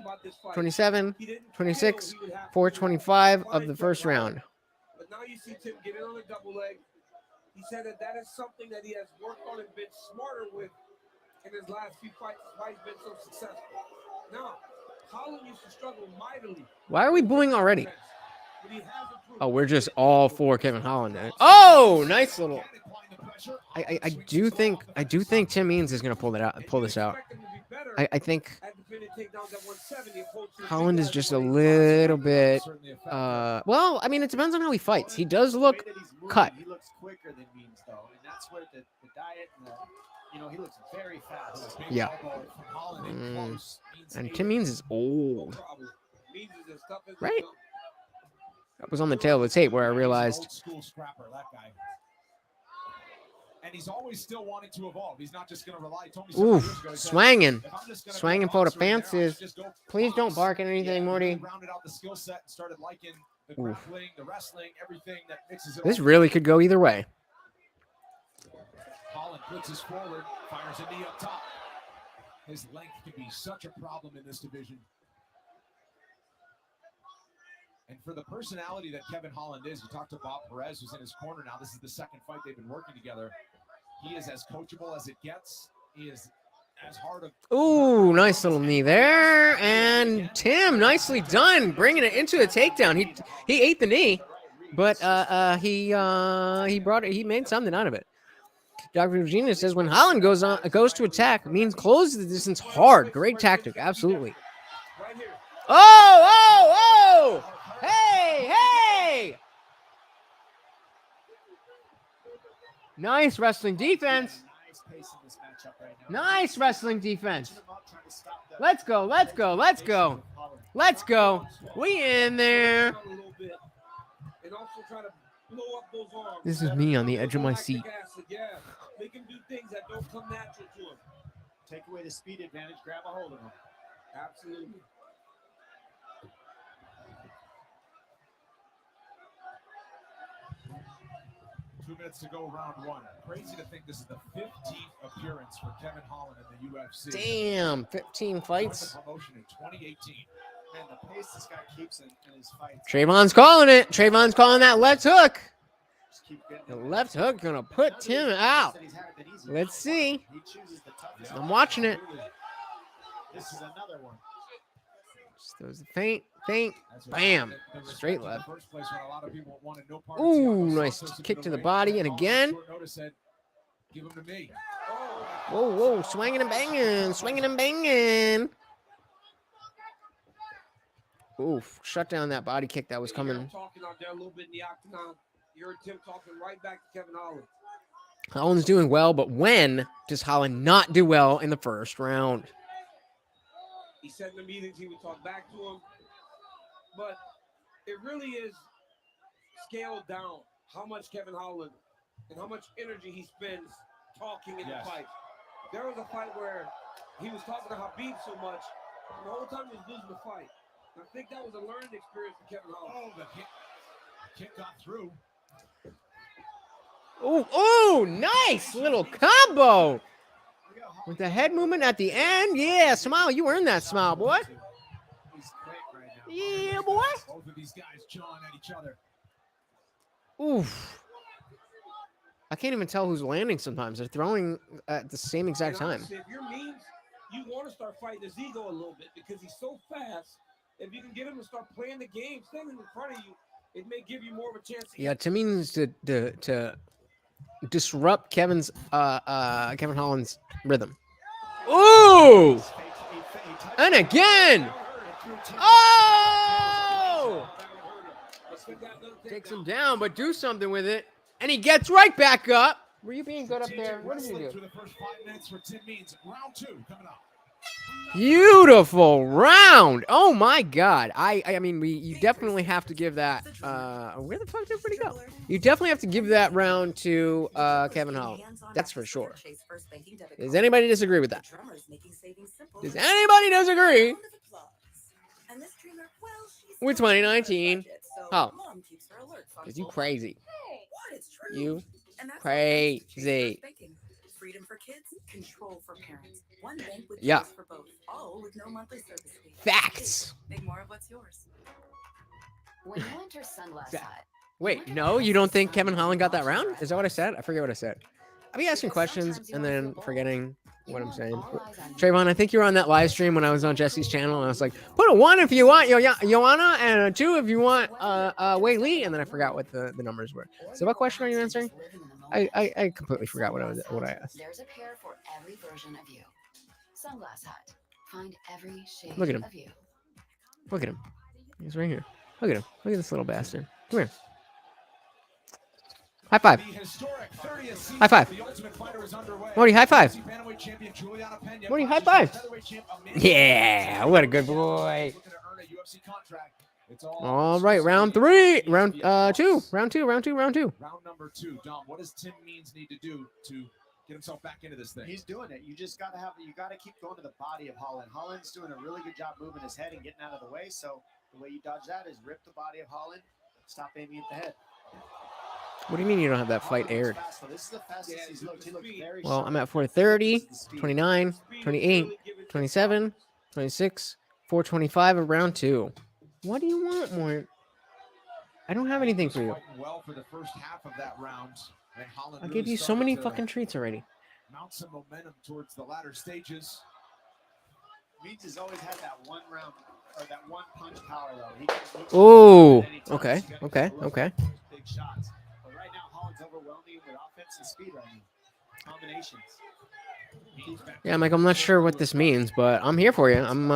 27, 26, 425 of the first round. But now you see Tim get in on a double leg. He said that is something that he has worked on and been smarter with in his last few fights. That's why he's been so successful. Now, Holland used to struggle mightily. Why are we booing already? Oh, we're just all for Kevin Holland. Oh, nice little. I do think Tim Means is gonna pull this out. I think Holland is just a little bit. Well, I mean, it depends on how he fights. He does look cut. He looks quicker than Means though, and that's where the diet and he looks very fast. Yeah. And Tim Means is old, right? That was on the tail of the tape where I realized. And he's always still wanting to evolve. He's not just going to rely. Ooh, swanging for the fences. Please don't bark at anything, Morty. Rounded out the skill set and started liking the grappling, the wrestling, everything that mixes it. This really could go either way. Holland blitzes forward, fires a knee up top. His length can be such a problem in this division. And for the personality that Kevin Holland is, you talked to Bob Perez, who's in his corner now. This is the second fight they've been working together. He is as coachable as it gets. He is as hard of. Ooh, nice little knee there. And Tim, nicely done, bringing it into a takedown. He ate the knee, but he brought it. He made something out of it. Dr. Virginia says when Holland goes to attack, Means closes the distance hard. Great tactic, absolutely. Oh! Hey! Nice wrestling defense. Nice wrestling defense. Let's go. We in there. This is me on the edge of my seat. They can do things that don't come natural to him. Take away the speed advantage, grab a hold of him. Absolutely. Two minutes to go, round one. Crazy to think this is the 15th appearance for Kevin Holland in the UFC. Damn, 15 fights. Promotion in 2018. Man, the pace this guy keeps in his fights. Trayvon's calling it. Trayvon's calling that left hook. The left hook gonna put Tim out. Let's see. I'm watching it. This is another one. Just those feint, bam, straight In left. the first place when a lot of people wanted no part of Ooh, Thiago nice Santos kick to the away. body, and All on again. short notice said, give him to me. Whoa, swinging and banging, swinging and banging. Oof, shut down that body kick that was You hear him coming. talking out there a little bit in the octagon. You heard Tim talking right back to Kevin Holland. Holland's doing well, but when does Holland not do well in the first round? He said in the meetings he would talk back to him. But it really is scaled down how much Kevin Holland and how much energy he spends talking in the fight. There was a fight where he was talking to Habib so much, and the whole time he was losing the fight. And I think that was a learned experience for Kevin Holland. Oh, the kick got through. Ooh, nice little combo. With the head movement at the end. Yeah, smile. You earned that smile, boy. Yeah, boy. Both of these guys jawing at each other. Oof. I can't even tell who's landing sometimes. They're throwing at the same exact And time. honestly, if you're mean, you want to start fighting his ego a little bit because he's so fast. If you can get him to start playing the game, standing in front of you, it may give you more of a chance. Yeah, to me needs to disrupt Kevin Holland's rhythm. Ooh! And again! Oh! Takes him down, but do something with it. And he gets right back up. Were you being good up there? What did you do? Through the first 5 minutes for Tim Means. Round 2 coming up. Beautiful round. Oh my God. I mean, you definitely have to give that. Where the fuck did everybody go? You definitely have to give that round to Kevin Holland. That's for sure. Does anybody disagree with that? Does anybody disagree with 2019? Oh, because you crazy. You crazy. Freedom for kids, control for parents. One bank with Yeah. choice for both, all with no monthly service fee. Facts. Make more of what's yours. When you enter Sunglass Hut. Wait, no, you don't think Kevin Holland got that round? Is that what I said? I forget what I said. I'll be asking questions and then forgetting what I'm saying. Trayvon, I think you were on that live stream when I was on Jesse's channel, and I was like, put a 1 if you want Joanna, and a 2 if you want Wei Lee, and then I forgot what the numbers were. So what question are you answering? I completely forgot what I asked. There's a pair for every version of you. Sunglass Hut. Find every shade Look at him. of you. Look at him. He's right here. Look at him. Look at this little bastard. Come here. High five. High five. Morty, high five. Morty, high five. Yeah, what a good boy. All right, round 3. Round 2. Round 2. Round number 2. Dom, what does Tim Means need to do to get himself back into this thing? He's doing it. You just gotta keep going to the body of Holland. Holland's doing a really good job moving his head and getting out of the way. So the way you dodge that is rip the body of Holland, stop aiming at the head. What do you mean you don't have that fight aired? This is the fastest he's looked. He looked very Well, sharp. I'm at 430, 29, 28, 27, 26, 425 of round 2. What do you want, Mort? I don't have anything for you. Fighting well for the first half of that round. And Holland I really gave you so started many to fucking treats already. mount some momentum towards the latter stages. Means has always had that one round or that one punch power though. He Oh, okay, okay, okay. big shots. But right now, Holland's overwhelming with offense and speed right now. Combinations. Yeah, Mike, I'm not sure what this means, but I'm here for you. I'm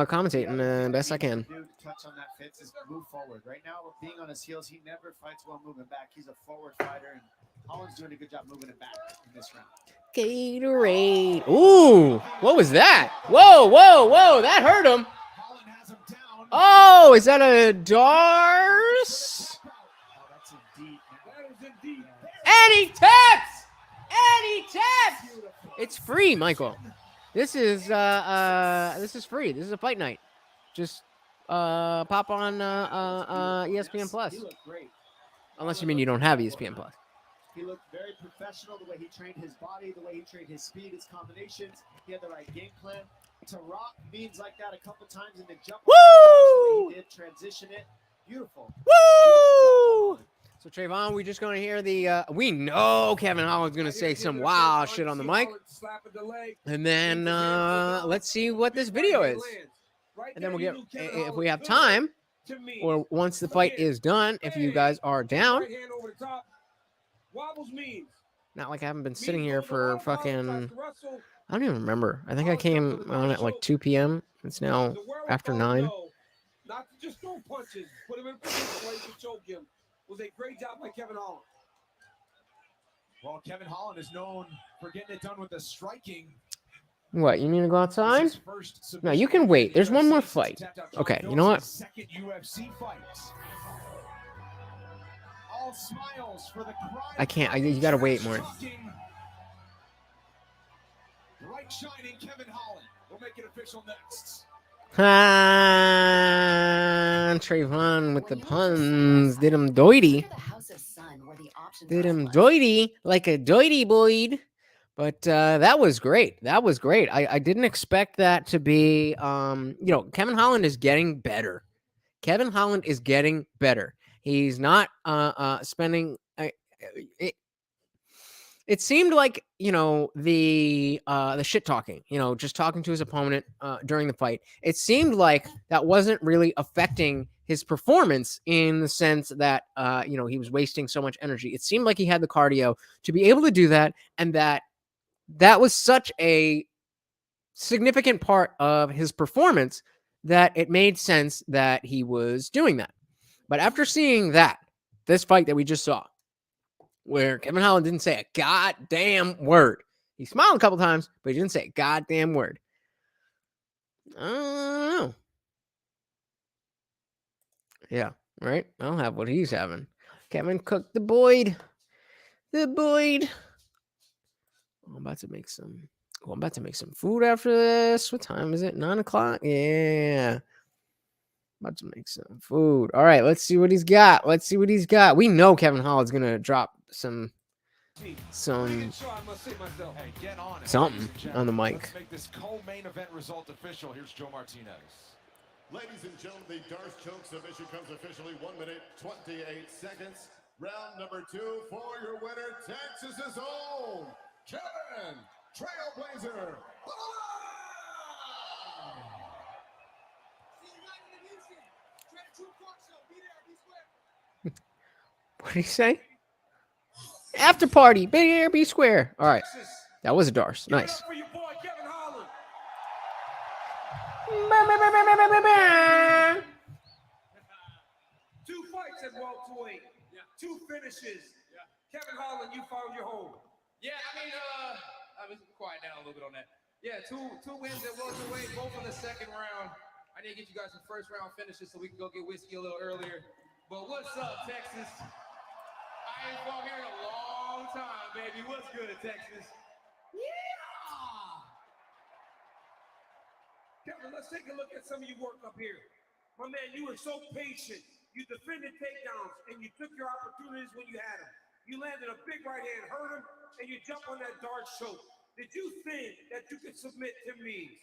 commentating the best I can. Do to touch on that fits is move forward. Right now, being on his heels, he never fights well moving back. He's a forward fighter, and Holland's doing a good job moving it back in this round. Gatorade. Ooh, what was that? Whoa, whoa, whoa, that hurt him. Oh, is that a Dars? And he taps! And he taps! It's free, Michael. This is free. This is a fight night. Just pop on ESPN Plus. Unless you mean you don't have ESPN Plus. He looked very professional, the way he trained his body, the way he trained his speed, his combinations. He had the right game plan. To rock Means like that a couple times in the jump. Woo! He did transition it. Beautiful. Woo! So Trayvon, we just gonna hear the. We know Kevin Holland's gonna say some wild shit on the mic, and then let's see what this video is, and then we'll get if we have time, or once the fight is done, if you guys are down. Not like I haven't been sitting here for fucking. I don't even remember. I think I came on at like 2 p.m. It's now after 9. Not to just throw punches, put him in a position where he could choke him. Was a great job by Kevin Holland. Well, Kevin Holland is known for getting it done with the striking. What, you need to go outside? No, you can wait. There's one more fight. Okay, you know what? Second UFC fight. All smiles for the I can't. You gotta wait more. Bright shining Kevin Holland. We'll make it official next. Trayvon with the puns. Did him doity. Did him doity like a doity boyd. But that was great. That was great. I didn't expect that to be, Kevin Holland is getting better. Kevin Holland is getting better. He's not spending. It seemed like, the shit talking, just talking to his opponent during the fight. It seemed like that wasn't really affecting his performance in the sense that, he was wasting so much energy. It seemed like he had the cardio to be able to do that. And that was such a significant part of his performance that it made sense that he was doing that. But after seeing this fight that we just saw, where Kevin Holland didn't say a goddamn word. He smiled a couple times, but he didn't say a goddamn word. I don't know. Yeah, right? I don't have what he's having. Kevin cooked the Boyd. The Boyd. I'm about to make some food after this. What time is it? 9 o'clock? Yeah. About to make some food. All right, let's see what he's got. We know Kevin Holland's gonna drop something on the mic. Let's make this co-main event result official. Here's Joe Martinez. Ladies and gentlemen, the Darce Choke submission comes officially 1 minute, 28 seconds. Round number 2 for your winner, Texas's own Kevin Trailblazer. What did he say? After party, be here, be square. All right, that was a Darce. Nice. Two fights at welterweight, 2 finishes. Kevin Holland, you found your home. Yeah, I was quiet down a little bit on that. Yeah, two wins at welterweight, both in the second round. I need to get you guys some first round finishes so we can go get whiskey a little earlier. But what's up, Texas? I ain't fought here in a long time, baby. What's good, Texas? Yeah! Kevin, let's take a look at some of your work up here. My man, you were so patient. You defended takedowns, and you took your opportunities when you had them. You landed a big right hand, hurt him, and you jumped on that Darce choke. Did you think that you could submit Tim Means?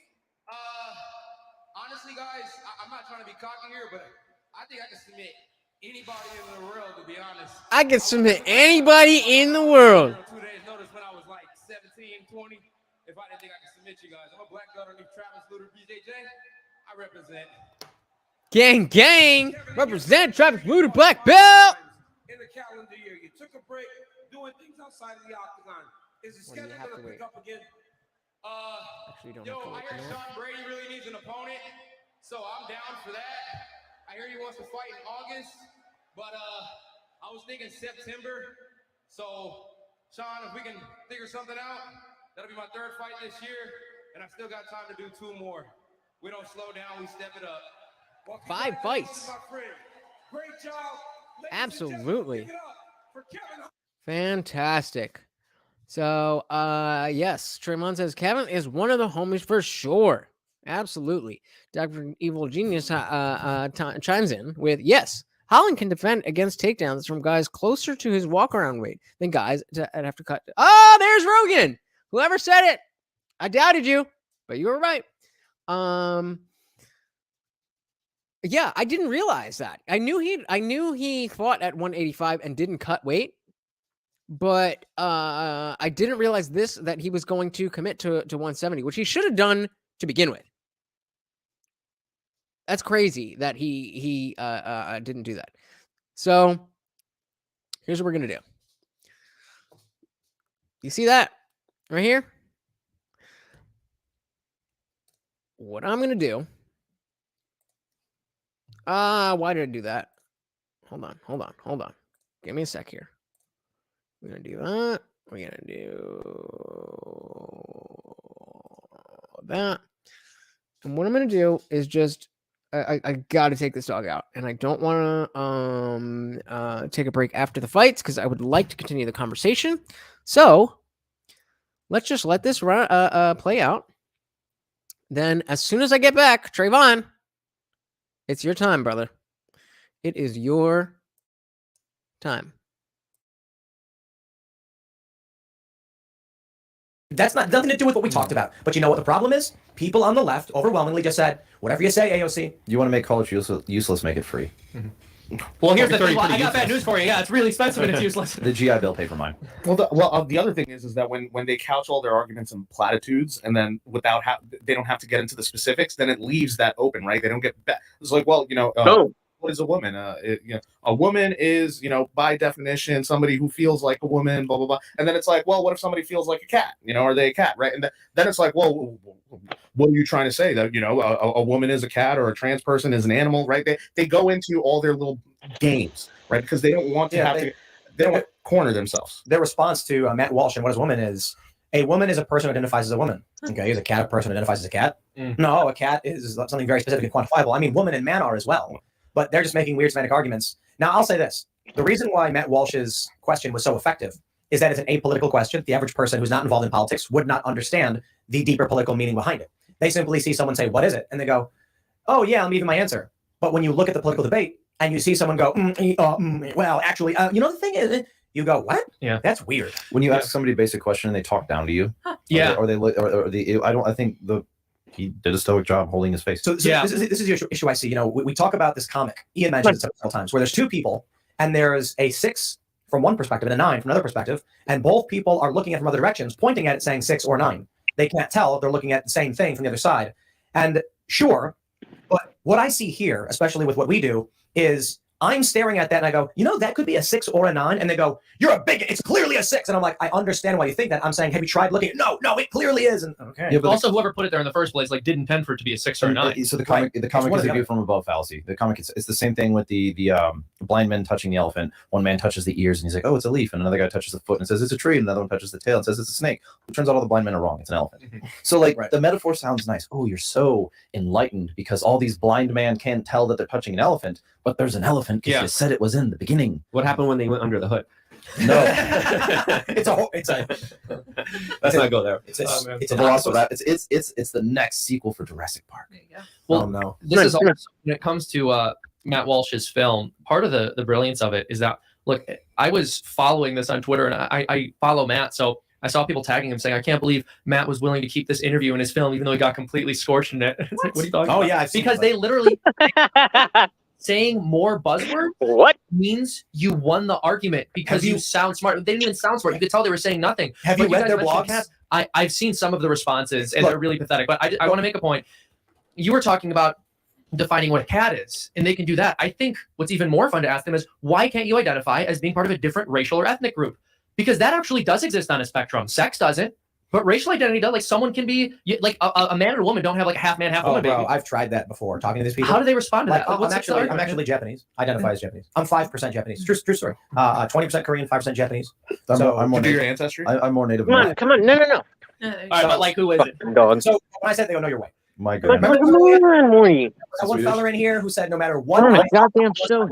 Honestly, guys, I'm not trying to be cocky here, but I think I can submit anybody in the world, to be honest. I can submit anybody in the world. 2 days notice when I was like 17, 20. If I didn't think I could submit you guys. I'm a black belt underneath Travis Luter, BJJ. I represent. Gang, gang. Represent Travis Luter, black belt. In the calendar year, you took a break doing things outside of the octagon. Is the schedule going to pick up again? Actually, you don't have to I hear Sean Brady really needs an opponent, so I'm down for that. I hear he wants to fight in August, but I was thinking September. So, Sean, if we can figure something out, that'll be my 3rd fight this year, and I still got time to do 2 more. We don't slow down, we step it up. 5 fights. Great job. Absolutely. Fantastic. So, yes, Tremont says Kevin is one of the homies for sure. Absolutely. Dr. Evil Genius chimes in with, yes, Holland can defend against takedowns from guys closer to his walk-around weight than guys that have to cut. Oh, there's Rogan. Whoever said it. I doubted you, but you were right. Yeah, I didn't realize that. I knew he fought at 185 and didn't cut weight, but I didn't realize that he was going to commit to 170, which he should have done to begin with. That's crazy that he didn't do that. So here's what we're gonna do. You see that right here? What I'm gonna do. Why did I do that? Hold on. Give me a sec here. We're gonna do that. We're gonna do that. And what I'm gonna do is just I gotta take this dog out, and I don't want to take a break after the fights because I would like to continue the conversation. So let's just let this play out. Then, as soon as I get back, Trayvon, it's your time, brother. It is your time. That's nothing to do with what we talked about. But you know what the problem is? People on the left overwhelmingly just said, whatever you say, AOC. You want to make college useless, make it free. Well, here's the thing. I got bad news for you. Yeah, it's really expensive and it's useless. The GI Bill paid for mine. Well, the other thing is that when they couch all their arguments in platitudes and then they don't have to get into the specifics, then it leaves that open, right? They don't get back. It's like, well, what is a woman? A woman is, by definition, somebody who feels like a woman, blah, blah, blah. And then it's like, well, what if somebody feels like a cat? Are they a cat, right? And then it's like, well, what are you trying to say? That, a woman is a cat or a trans person is an animal, right? They go into all their little games, right? Because they don't want to they don't want to corner themselves. Their response to Matt Walsh and what is a woman is a person who identifies as a woman. Okay, is a cat a person who identifies as a cat? No, a cat is something very specific and quantifiable. I mean, woman and man are as well. But they're just making weird semantic arguments. Now, I'll say this. The reason why Matt Walsh's question was so effective is that it's an apolitical question. The average person who's not involved in politics would not understand the deeper political meaning behind it. They simply see someone say, what is it? And they go, oh, yeah, I'm giving my answer. But when you look at the political debate and you see someone go, well, actually, the thing is, you go, what? Yeah, that's weird. When you ask somebody a basic question and they talk down to you, yeah, I think he did a stoic job holding his face. So this is the issue I see. We talk about this comic. Ian mentioned it several times, where there's two people, and there's a 6 from one perspective and a 9 from another perspective, and both people are looking at it from other directions, pointing at it saying 6 or 9. They can't tell. They're looking at the same thing from the other side. And sure, but what I see here, especially with what we do, is I'm staring at that and I go, that could be a 6 or a 9. And they go, you're a bigot. It's clearly a 6. And I'm like, I understand why you think that. I'm saying, have you tried looking? No, it clearly is. And okay. Yeah, but also, whoever put it there in the first place didn't intend for it to be a 6 or a 9. So the comic is a view from above fallacy. The comic it's the same thing with the blind men touching the elephant. One man touches the ears and he's like, oh, it's a leaf. And another guy touches the foot and says it's a tree. And another one touches the tail and says it's a snake. It turns out all the blind men are wrong. It's an elephant. So the metaphor sounds nice. Oh, you're so enlightened because all these blind men can't tell that they're touching an elephant, but there's an elephant because you said it was in the beginning. What happened when they went under the hood? No, let's not go there. It's the next sequel for Jurassic Park. Well, no. This is also, when it comes to Matt Walsh's film, part of the brilliance of it is that, look, I was following this on Twitter, and I follow Matt, so I saw people tagging him saying, I can't believe Matt was willing to keep this interview in his film, even though he got completely scorched in it. It's like, what are you talking about? Yeah, because they literally saying more buzzword means you won the argument because you sound smart. They didn't even sound smart. You could tell they were saying nothing. Have you read their blogs? I've seen some of the responses, and they're really pathetic. But I want to make a point. You were talking about defining what a cat is, and they can do that. I think what's even more fun to ask them is, why can't you identify as being part of a different racial or ethnic group? Because that actually does exist on a spectrum. Sex doesn't. But racial identity does. Like, someone can be like a man and a woman don't have like a half man, half woman. Bro, baby. I've tried that before. Talking to these people. How do they respond to that? I'm actually Japanese. Identify as Japanese. I'm 5% Japanese. True story. 20% Korean, 5% Japanese. I'm more do your native. ancestry. I'm more native. Come on, no. All right, but like, who is it? So when I said they go, no, you're white. My God. One fella in here who said no matter what. Oh my goddamn show.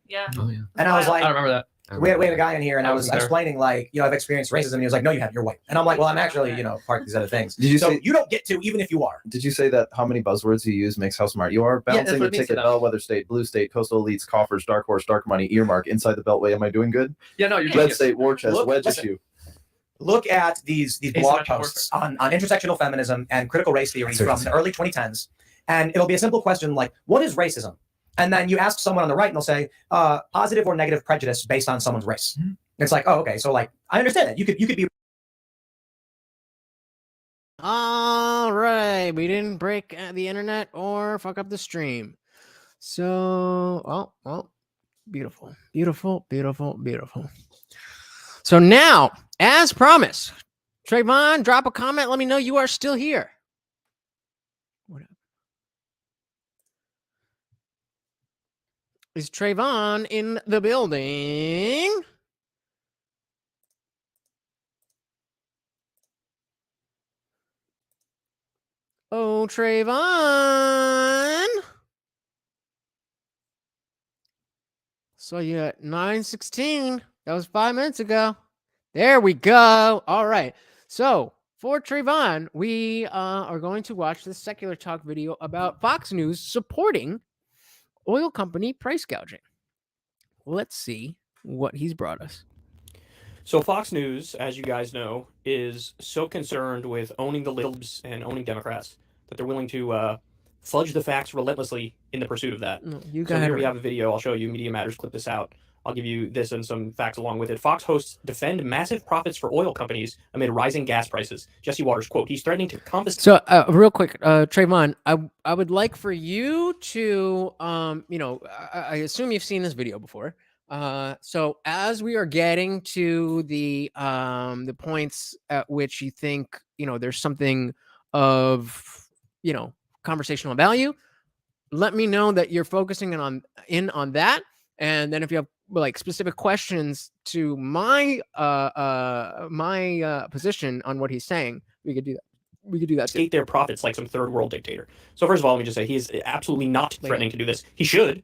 Yeah. Oh, yeah. And I was like, I remember that. We had a guy in here, and I was explaining, like, I've experienced racism. And he was like, no, you haven't. You're white. And I'm like, well, I'm actually, part of these other things. Did you say you don't get to, even if you are? Did you say that how many buzzwords you use makes how smart you are? Balancing the ticket, bellwether state, blue state, coastal elites, coffers, dark horse, dark money, earmark, inside the beltway. Am I doing good? Yeah, no, you're red state, war chest, wedge issue. Look at these blog posts on intersectional feminism and critical race theory from the early 2010s, and it'll be a simple question like, what is racism? And then you ask someone on the right, and they'll say positive or negative prejudice based on someone's race. It's like, oh, okay, so like I understand that you could be. All right, we didn't break the internet or fuck up the stream. So, well, beautiful, beautiful, beautiful, beautiful. So now, as promised, Trayvon, drop a comment. Let me know you are still here. Is Trayvon in the building? Oh, Trayvon. Saw you at 9:16. That was 5 minutes ago. There we go. All right. So for Trayvon, we are going to watch this Secular Talk video about Fox News supporting oil company price gouging. Let's see what he's brought us. So Fox News, as you guys know, is so concerned with owning the libs and owning Democrats that they're willing to fudge the facts relentlessly in the pursuit of that. No, you go so ahead. Here we have a video. I'll show you. Media Matters clip this out. I'll give you this and some facts along with it. Fox hosts defend massive profits for oil companies amid rising gas prices. Jesse Waters, quote, he's threatening to confiscate. So real quick, Trayvon, I would like for you to, I assume you've seen this video before. So as we are getting to the points at which you think, there's something of, conversational value, let me know that you're focusing on that. And then if you have like specific questions to my position on what he's saying, we could do that. We could do that too. Their profits like some third world dictator. So first of all, let me just say he is absolutely not threatening to do this. He should.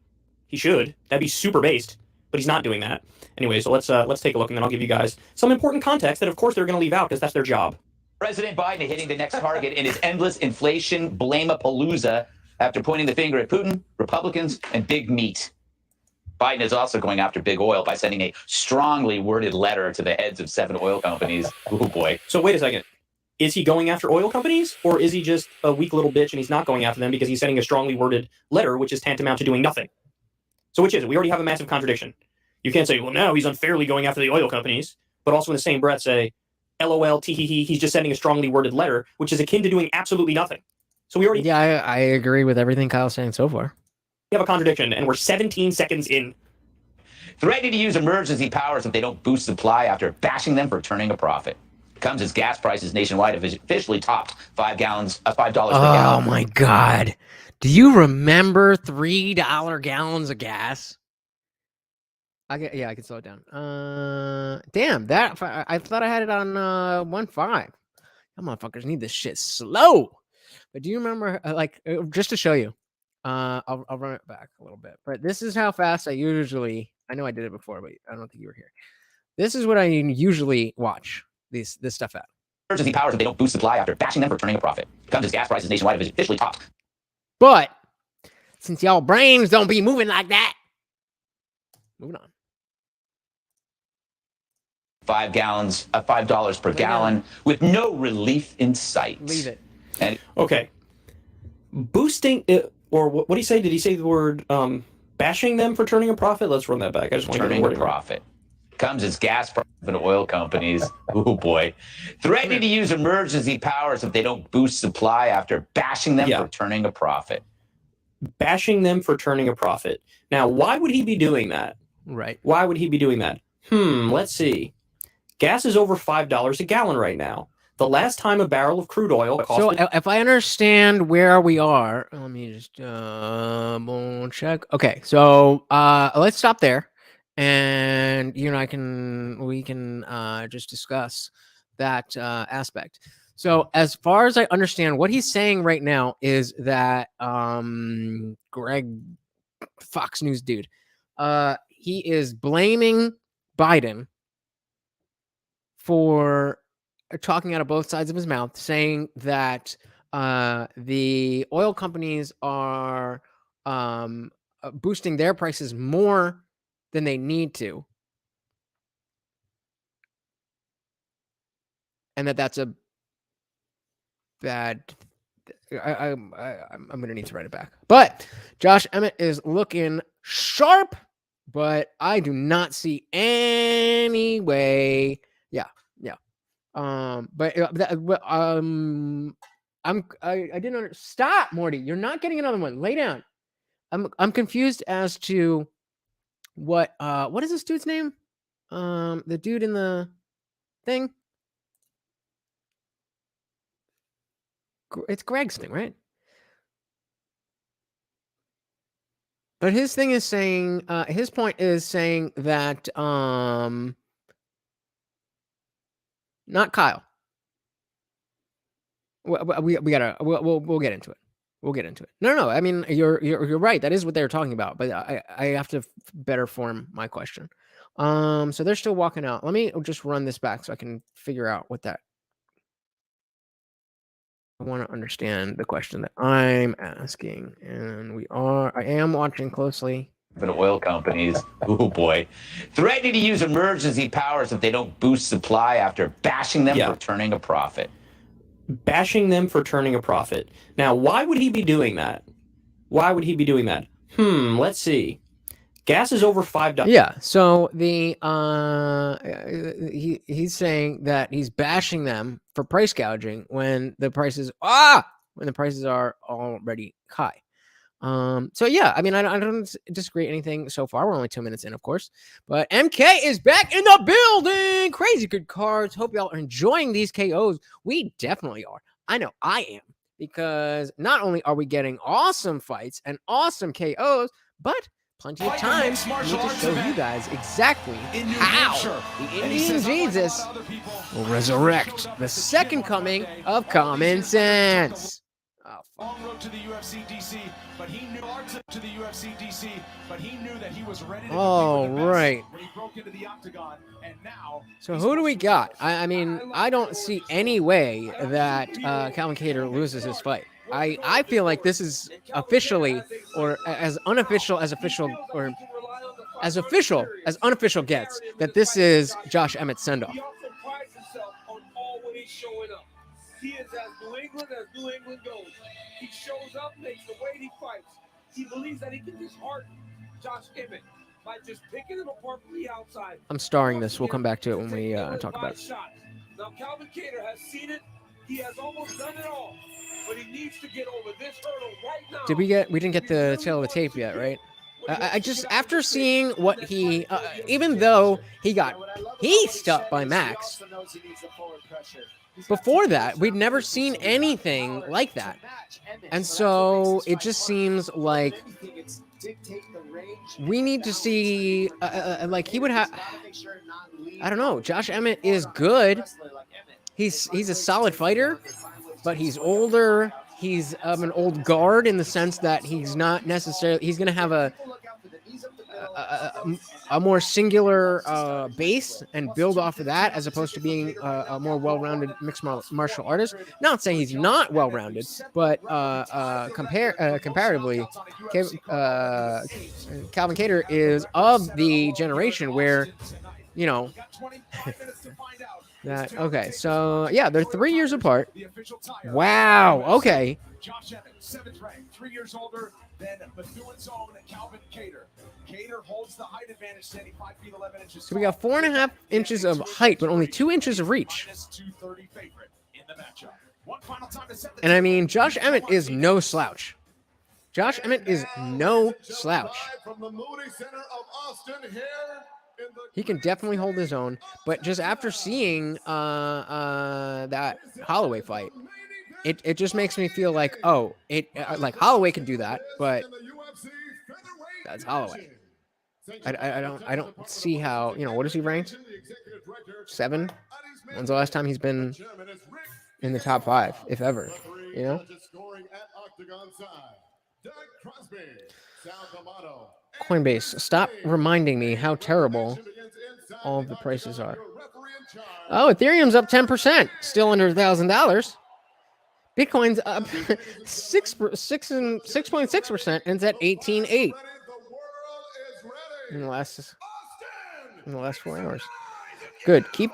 That'd be super based, but he's not doing that. Anyway, so let's take a look, and then I'll give you guys some important context that, of course, they're going to leave out because that's their job. President Biden hitting the next target in his endless inflation blame-a-palooza after pointing the finger at Putin, Republicans, and big meat. Biden is also going after big oil by sending a strongly worded letter to the heads of 7 oil companies. Oh, boy. So wait a second. Is he going after oil companies, or is he just a weak little bitch and he's not going after them because he's sending a strongly worded letter, which is tantamount to doing nothing? So which is it? We already have a massive contradiction. You can't say, well, now he's unfairly going after the oil companies, but also in the same breath say, LOL, tee, he's just sending a strongly worded letter, which is akin to doing absolutely nothing. So we already I agree with everything Kyle's saying so far. We have a contradiction, and we're 17 seconds in. Threatening to use emergency powers if they don't boost supply after bashing them for turning a profit. Comes as gas prices nationwide have officially topped $5 per gallon. Oh my God. Do you remember $3 gallons of gas? I can slow it down. Damn, that I thought I had it on 1.5. You motherfuckers need this shit slow. But do you remember, just to show you, I'll run it back a little bit. But this is how fast I know I did it before, but I don't think you were here. This is what I usually watch this stuff at. Emergency powers if they don't boost supply after bashing them for turning a profit. Comes as gas prices nationwide have officially topped. But since y'all brains don't be moving like that, moving on. $5 per gallon with no relief in sight. Leave it. And okay. Boosting it, or what did he say? Did he say the word bashing them for turning a profit? Let's run that back. I just want to turning a profit. Comes as gas prices and oil companies. Oh boy. Threatening to use emergency powers if they don't boost supply after bashing them for turning a profit. Bashing them for turning a profit. Now, why would he be doing that? Right. Why would he be doing that? Let's see. Gas is over $5 a gallon right now. The last time a barrel of crude oil cost... So if I understand where we are, let me just check. Okay, so let's stop there, and you and we can just discuss that aspect. So as far as I understand, what he's saying right now is that Greg, Fox News dude, he is blaming Biden for talking out of both sides of his mouth, saying that the oil companies are boosting their prices more than they need to, and that's a bad I'm gonna need to write it back. But Josh Emmett is looking sharp, but I do not see any way. Yeah. But I didn't stop, Morty. You're not getting another one. Lay down. I'm confused as to what is this dude's name? The dude in the thing. It's Greg's thing, right? But his thing is saying, his point is saying that, not Kyle. We gotta, we'll get into it. We'll get into it. No. I mean, you're right. That is what they're talking about. But I have to better form my question. So they're still walking out. Let me just run this back so I can figure out what that. I want to understand the question that I'm asking, and I am watching closely. Oil companies, oh boy, threatening to use emergency powers if they don't boost supply after bashing them for turning a profit. Bashing them for turning a profit. Now, why would he be doing that? Let's see. Gas is over $5. Yeah, so he's saying that he's bashing them for price gouging when the prices are already high. So yeah, I mean, I don't disagree anything so far. We're only 2 minutes in, of course, but MK is back in the building. Crazy good cards. Hope y'all are enjoying these KOs. We definitely are. I know I am, because not only are we getting awesome fights and awesome KOs, but plenty of time for me to show you guys exactly how the Indian Jesus will resurrect the second coming of common sense. Long road to the UFC DC, but he knew to the UFC DC, but he knew that he was ready to All right. when he broke into the octagon, and now. So who do we got? I mean, I don't see any way that Calvin Kattar loses his fight. I feel like this is officially, or as unofficial as official, or as official as unofficial gets, that this is Josh Emmett's send-off. He also prides himself on always showing up. He is as New England goes. He shows up, makes the weight, he fights. He believes that he can dishearten Josh Emmett by just picking him apart from the outside. I'm starring this. We'll come back to it when we talk about it. Now, Calvin Kattar has seen it. He has almost done it all, but he needs to get over this hurdle right now. We didn't get the tail of the tape yet, right? I just, after seeing what he, even though he got pieced up by Max, before that, we'd never seen anything like that. And so it just seems like we need to see, like he would have, I don't know, Josh Emmett is good. He's a solid fighter, but he's older. He's an old guard in the sense that he's not necessarily, he's going to have a more singular base and build off of that, as opposed to being a more well-rounded mixed martial artist. Not saying he's not well-rounded, but comparatively, Calvin Kattar is of the generation where, you know, that, okay, so yeah, they're 3 years apart. Wow, okay. Josh Emmett, 7th ranked, 3 years older than Bethuen's own Calvin Kattar. Kattar holds the height advantage, standing 5 feet 11 inches. So we got 4.5 inches of height, but only 2 inches of reach. And I mean, Josh Emmett is no slouch. Josh Emmett is no slouch. He can definitely hold his own, but just after seeing that Holloway fight, it just makes me feel like, oh, like Holloway can do that, but that's Holloway. I don't see how, you know, what is he ranked? 7? When's the last time he's been in the top 5, if ever? You know? Coinbase, stop reminding me how terrible all of the prices are. Oh, Ethereum's up 10%, still under $1,000. Bitcoin's up 6.6%, and it's at 18.8 in the last 4 hours. Good. Keep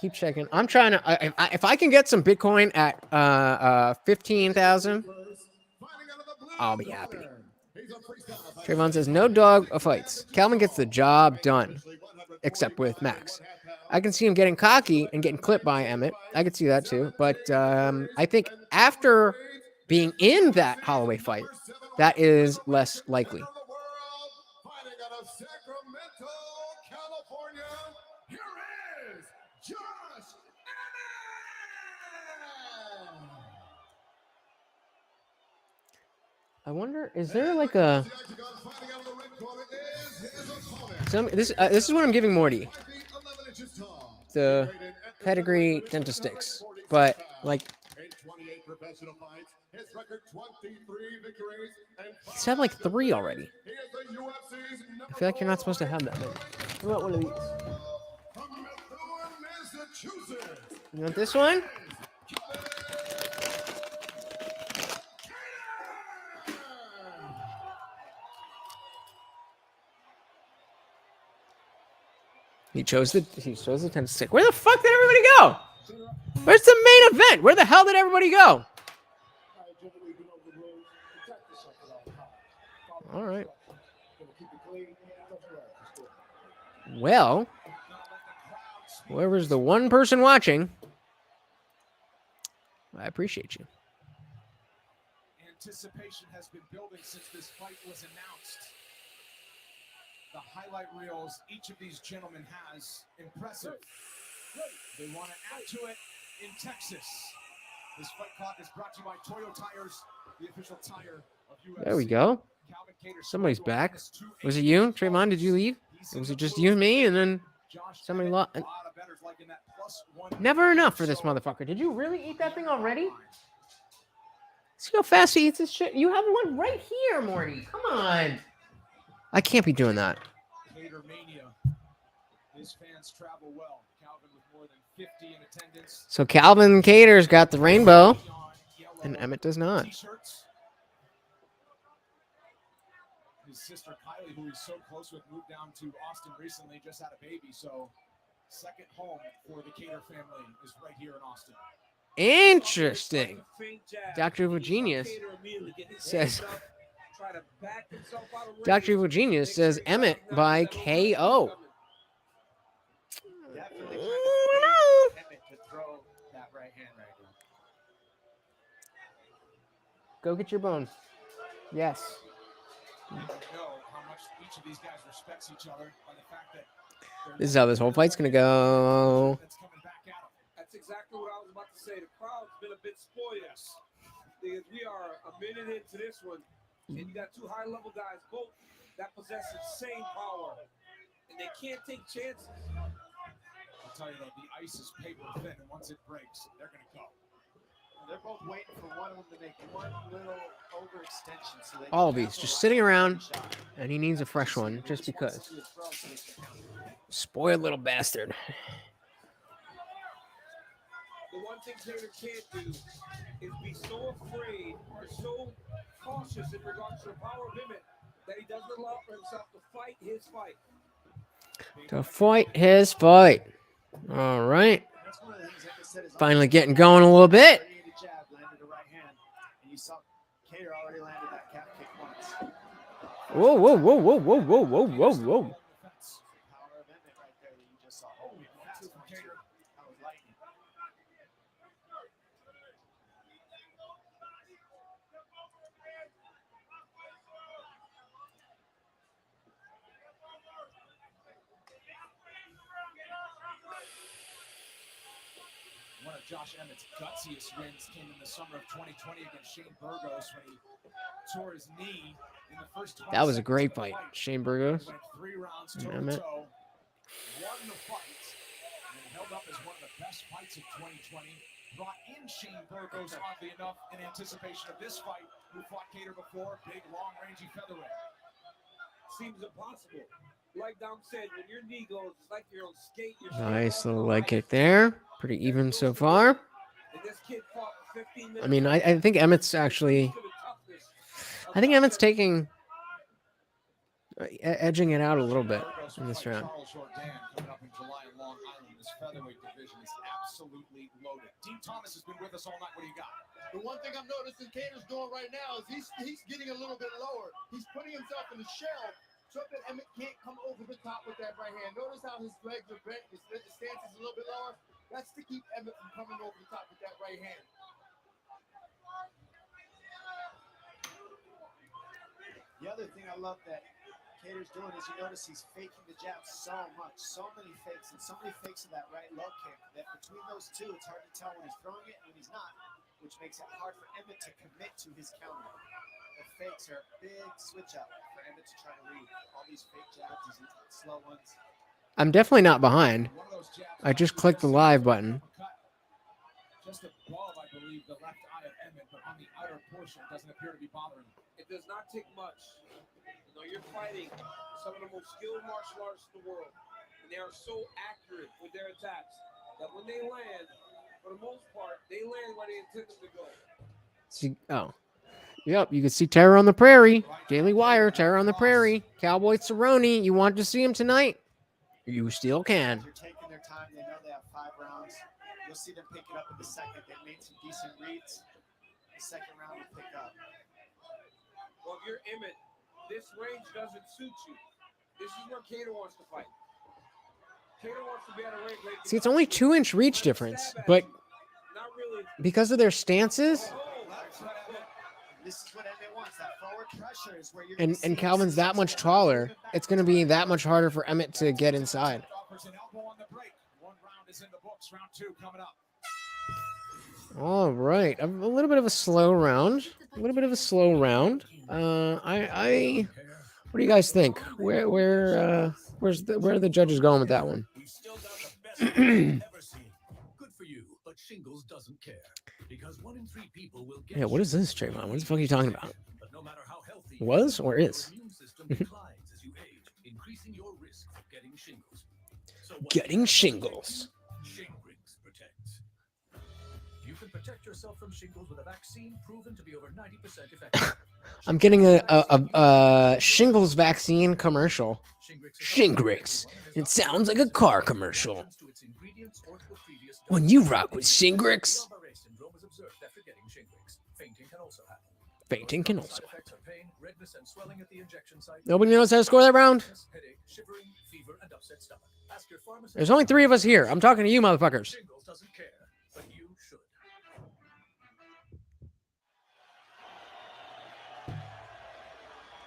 Keep checking. I'm trying to. If I can get some Bitcoin at 15,000, I'll be happy. Trayvon says no dog fights. Calvin gets the job done, except with Max. I can see him getting cocky and getting clipped by Emmett. I could see that too. But I think after being in that Holloway fight, that is less likely. I wonder, is there like a this is what I'm giving Morty, the pedigree dentist sticks, but like he's had like 3 already. I feel like you're not supposed to have that many. What about one of these? You want this one? He chose the tennis stick. Where the fuck did everybody go? Where's the main event? Where the hell did everybody go? All right. Well, whoever's the one person watching, I appreciate you. Anticipation has been building since this fight was announced. The highlight reels each of these gentlemen has, impressive. They want to add to it in Texas. This fight clock is brought to you by Toyo Tires, the official tire of UFC. There we go. Somebody's back. Was it you, Trayvon? Did you leave? Or was it just you and me, and then somebody lost? Never enough for this motherfucker. Did you really eat that thing already? See how fast he eats this shit. You have one right here, Morty. Come on. I can't be doing that. Cater Mania. His fans travel well. Calvin with more than 50 in attendance. So Calvin Cater's got the rainbow, and Emmett does not. T-shirts. His sister Kylie, who he's so close with, moved down to Austin recently, just had a baby. So second home for the Cater family is right here in Austin. Interesting. Dr. Evil Genius says Dr. Evil Genius says Emmett by KO. Go get your bone. Yes. You know how much each of these guys respects each other by the fact that This is how this whole fight's gonna go. That's exactly what I was about to say. The crowd's been a bit spoiled. Yes. Because we are a minute into this one, and you got 2 high-level guys, both that possess insane power, and they can't take chances. I'll tell you though, the ice is paper thin, and once it breaks, they're gonna go. They're both waiting for one of them to make one little overextension. So they All of these just sitting around, and he needs a fresh one just because. Spoiled little bastard. The one thing Taylor can't do is be so afraid or so cautious in regards to the power of Emmett that he doesn't allow for himself to fight his fight. To fight his fight. All right. Finally getting going a little bit. Whoa, whoa, whoa, whoa, whoa, whoa, whoa, whoa, whoa. One of Josh Emmett's gutsiest wins came in the summer of 2020 against Shane Burgos when he tore his knee in the first 20 That was a seconds great of the fight. Shane Burgos. Went 3 rounds And toe to Emmett. toe, won the fight, and held up as one of the best fights of 2020. Brought in Shane Burgos, oddly enough, in anticipation of this fight, who fought Cater before, big, long, rangy featherweight. Seems impossible. Like Dom said, when your knee goes, it's like you're on skate. You're Nice little leg kick there. Pretty even so far. And this kid fought for 15 minutes. I mean, I think Emmett's actually. I think Emmett's taking edging it out a little bit in this round. Charles Jourdain coming up in July in Long Island. This featherweight division is absolutely loaded. Dean Thomas has been with us all night. What do you got? The one thing I'm noticing Cater's doing right now is he's getting a little bit lower. He's putting himself in the shell so that Emmett can't come over the top with that right hand. Notice how his legs are bent, his stance is a little bit lower. That's to keep Emmett from coming over the top with that right hand. The other thing I love that Cater's doing is you notice he's faking the jab so much, so many fakes, and so many fakes of that right low kick that between those two, it's hard to tell when he's throwing it and when he's not, which makes it hard for Emmett to commit to his counter. The fakes are a big switch up for Emmett to try to read. All these fake jabs, these slow ones. I'm definitely not behind. I just clicked the live button. Just above, I believe, the left eye of Emmett, but on the outer portion, it doesn't appear to be bothering him. It does not take much. You know, you're fighting some of the most skilled martial artists in the world, and they are so accurate with their attacks that when they land, for the most part, they land where they intend them to go. See, oh, yep. You can see Terror on the Prairie, Daily Wire, Terror on the Prairie, Cowboy Cerrone. You want to see him tonight? You still can. They're taking their time. They know they have 5 rounds. You'll see them pick it up in the second. They made some decent reads. The second round will pick up. Well, if you're Emmett, this range doesn't suit you. This is where Cater wants to fight. Cater wants to be at a range where See, it's only 2-inch reach difference, but not really. because of their stances, This is what Emmett wants. That forward pressure is where you're and Calvin's that much taller, it's going to be that much harder for Emmett to get inside. Offers an elbow on the break. One round is in the books. Round 2 coming up. All right, a little bit of a slow round. A little bit of a slow round. What do you guys think? Where are the judges going with that one? Good for you, but Shingles doesn't care because 1 in 3 people will get. Yeah, what is this, Trayvon? What the fuck are you talking about? But no matter how healthy Was or is? your immune system declines as you age, increasing your risk of getting shingles. So what Getting shingles. Shingrix protects. You can protect yourself from shingles with a vaccine proven to be over 90% effective. I'm getting a shingles vaccine commercial. Shingrix. It sounds like a car commercial. When you rock with Shingrix, fainting can also happen. Nobody knows how to score that round? There's only 3 of us here. I'm talking to you, motherfuckers.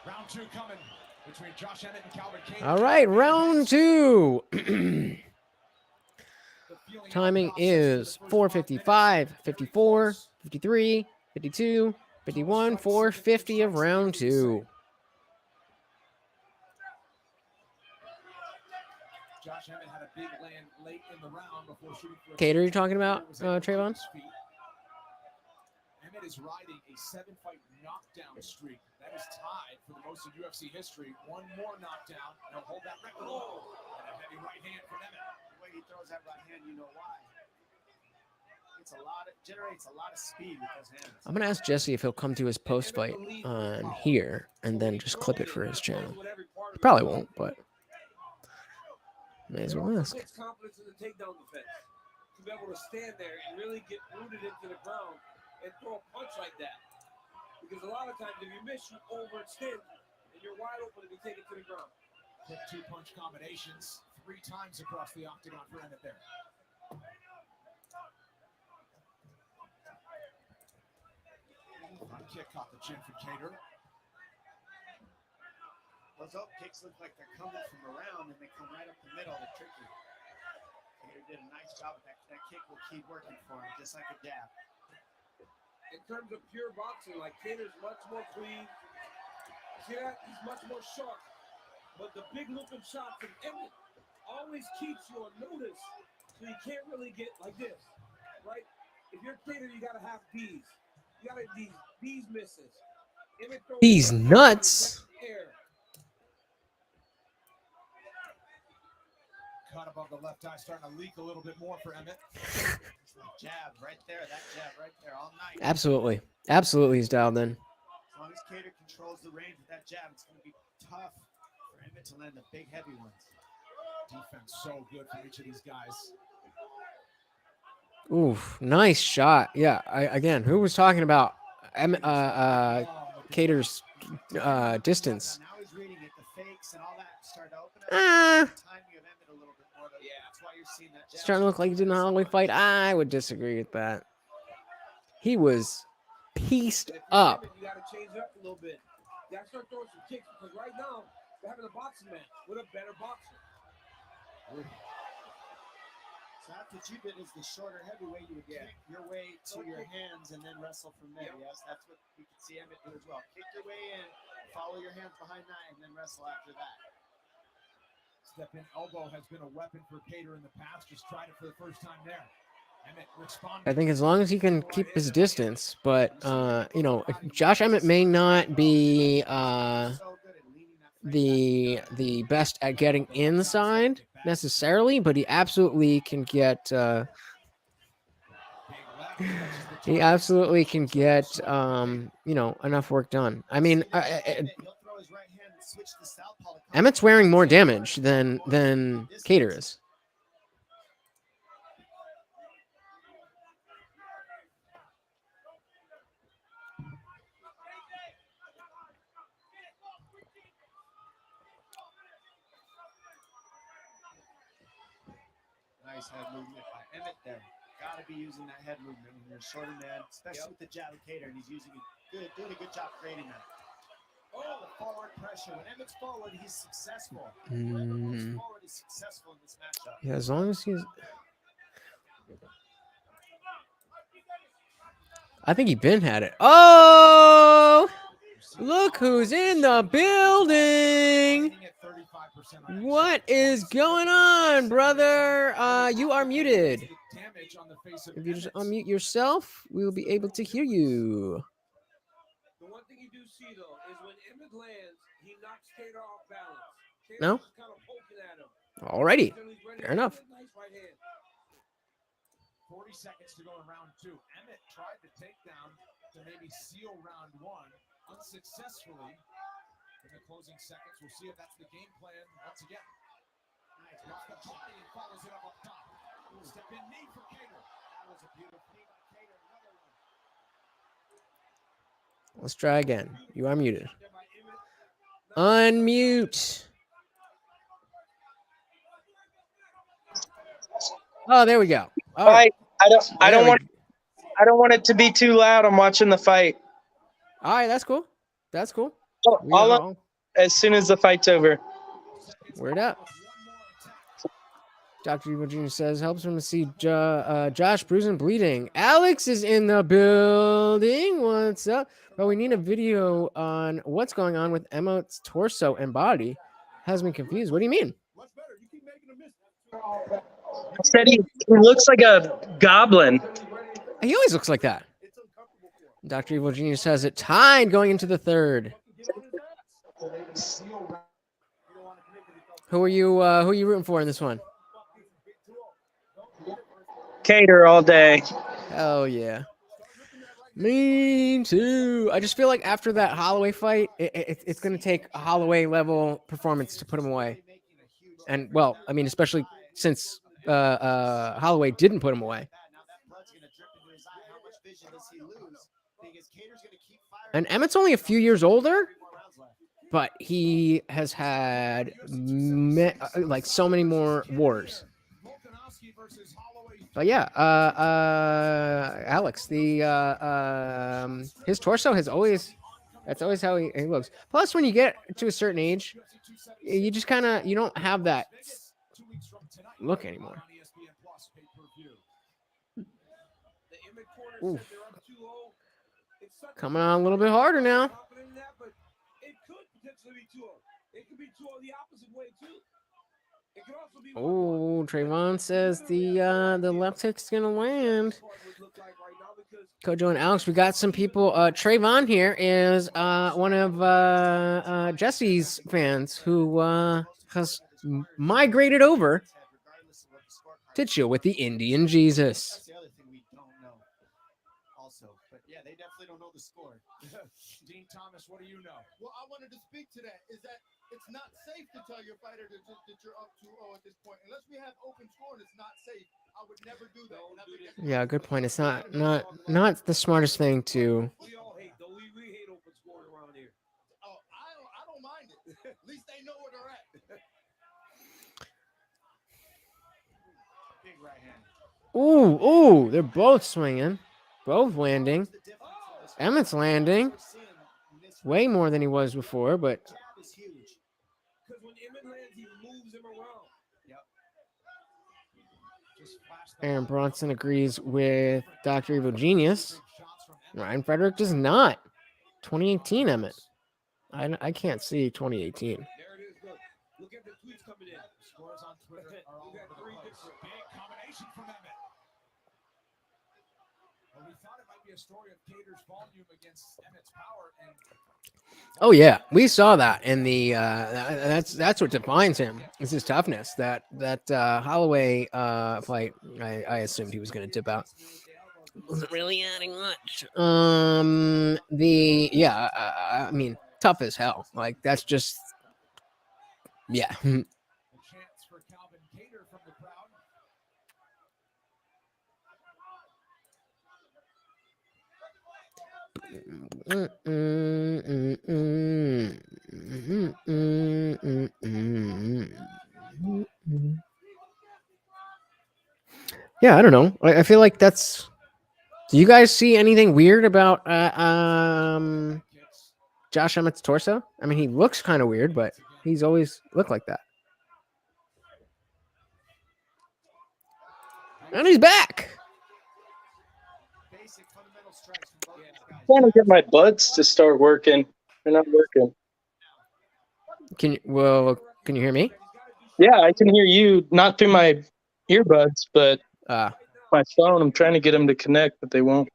Round 2 coming between Josh Emmett and Calvin Cater. All right, round 2. Timing is 4:55, 54, 53, 52, 51, 4:50 of round 2. Josh Emmett had a big land late in the round before shooting for a Cater, you talking about, Trayvon? Emmett is riding a 7-fight knockdown streak. That is tied for the most in UFC history. One more knockdown, and he'll hold that record. And a heavy right hand from Emmett. The way he throws that right hand, you know why. Generates a lot of speed with those hands. I'm going to ask Jesse if he'll come to his post-fight on here and then just clip it for his channel. He probably won't, but may as well ask. Takes confidence in the takedown defense to be able to stand there and really get rooted into the ground and throw a punch like that. Because a lot of times, if you miss, you overextend and you're wide open if you take it to the ground. Quick 2-punch combinations 3 times across the octagon for Emmett there. Front kick off the chin for Cater. Those up kicks look like they're coming from around and they come right up the middle. They're tricky. Cater did a nice job with that. That kick will keep working for him, just like a jab. In terms of pure boxing, like Cater's much more clean. See that? He's much more sharp. But the big looping shot from Emmett always keeps you on notice, so you can't really get like this, right? If you're Cater, you gotta have these. You gotta these misses. Emmett throws These nuts. air. Cut above the left eye, starting to leak a little bit more for Emmett. Jab right there, that jab right there all night. Absolutely. Absolutely, he's dialed in. As long as Cater controls the range with that jab, it's going to be tough Emmett to land the big heavy ones. Defense so good from each of these guys. Oof, nice shot. Yeah, again, who was talking about Cater's distance? Now he's reading it, the fakes and all that started to open up. Timing of Emmett a little bit more. Yeah, that's why you're seeing that. Starting to look like he did in the Holloway fight. I would disagree with that. He was pieced up. You got to change it up a little bit. You got to start throwing some kicks because right now they're having a boxing match with a better boxer. So that's what you did is the shorter heavyweight. You would kick your way to your hands and then wrestle from there. Yes, that's what we can see Emmett do as well. Kick your way in, follow your hands behind that, and then wrestle after that. Step in elbow has been a weapon for Cater in the past. Just tried it for the first time there. Emmett responded. I think as long as he can keep his distance, but you know, Josh Emmett may not be the best at getting inside necessarily, but he absolutely can get you know, enough work done. I mean, Emmett's wearing more damage than Cater is. Nice head movement by Emmett there. Gotta be using that head movement when you're a shorter man, especially with the jab of Cater, and he's using it good, doing a good job creating that. Oh, the forward pressure. When Emmett's forward, he's successful. Whoever moves forward is successful in this matchup. Yeah, as long as he's. I think he been had it. Oh, look who's in the building. What is going on, brother? You are muted. If you just unmute yourself, we will be able to hear you. The one thing you do see though is when Emmett lands, he knocks Cater off balance. No? Cater's kind of poking at him. Alrighty. Fair enough. Nice right hand. 40 seconds to go in round two. Emmett tried the takedown to maybe seal round one unsuccessfully. In the closing seconds, we'll see if that's the game plan once again. Nice. Drops the body and follows it up top. Step in knee for Cater. That was a beautiful knee by Cater. Another one. Let's try again. You are muted. Unmute. Oh, there we go. All right. I don't want it to be too loud. I'm watching the fight. All right, that's cool. That's cool. As soon as the fight's over. Word up. Dr. Evil Jr. says, helps him to see Josh bruising, bleeding. Alex is in the building. What's up? But we need a video on what's going on with Emmett's torso and body. Has me confused. What do you mean? I said he looks like a goblin. He always looks like that. Dr. Evil Genius has it tied going into the third. Who are you rooting for in this one? Cater all day. Hell yeah. Me too. I just feel like after that Holloway fight, it's going to take a Holloway level performance to put him away. And well, I mean, especially since Holloway didn't put him away. And Emmett's only a few years older, but he has had like so many more wars. But yeah, Alex, his torso has always, that's always how he looks. Plus, when you get to a certain age, you just kind of, you don't have that look anymore. Oof. Coming on a little bit harder now. It could potentially be 2-0. It could be 2-0 the opposite way too. It could also be Oh, Trayvon says the left hook's gonna land. Kojo and Alex, we got some people. Trayvon here is one of Jesse's fans who has migrated over to chill with the Indian Jesus. That's the other thing we don't know. Also, but yeah, they definitely don't know the score. Dean Thomas, what do you know? Well, I wanted to speak to that. Is that it's not safe to tell your fighter that you're up 2-0 at this point. Unless we have open score and it's not safe, I would never do that. Yeah, good point. It's not the smartest thing to. We all hate, though. We hate open scoring around here. Oh, I don't mind it. At least they know where they're at. Big right hand. Ooh, they're both swinging, both landing. Emmett's landing way more than he was before, but Is huge. Because when Emmett lands, he moves him around. Yep. Just flash the Aaron Bronson agrees with Dr. Evil Genius. Ryan Frederick does not. 2018 Emmett. I can't see 2018. There it is. Look at the tweets coming in. scores on Twitter are all over the place. Big combination from Emmett. Well, we thought it might be a story of Cater's volume against Emmett's power, and Oh yeah, we saw that in the that's what defines him. It's his toughness. That Holloway fight, I assumed he was going to tip out. Wasn't really adding much. I mean, tough as hell. Like that's just yeah. a chance for Calvin Cater from the crowd. Yeah, I don't know. I feel like that's. Do you guys see anything weird about Josh Emmett's torso? I mean, he looks kind of weird, but he's always looked like that. And he's back. Trying to get my buds to start working. They're not working. Can you hear me? Yeah, I can hear you, not through my earbuds, but my phone. I'm trying to get them to connect, but they won't.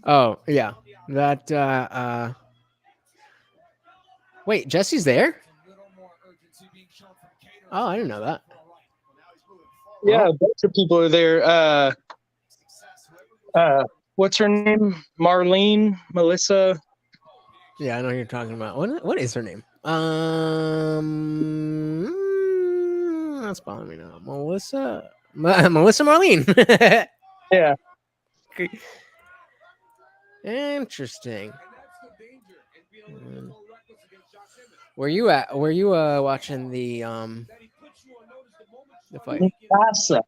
Oh yeah, that. Wait, Jesse's there? Oh, I didn't know that. Yeah, a bunch of people are there. What's her name? Marlene, Melissa. Yeah, I know who you're talking about. What is her name? That's bothering me now. Melissa Marlene. Yeah. Interesting. Were you watching the fight? Awesome.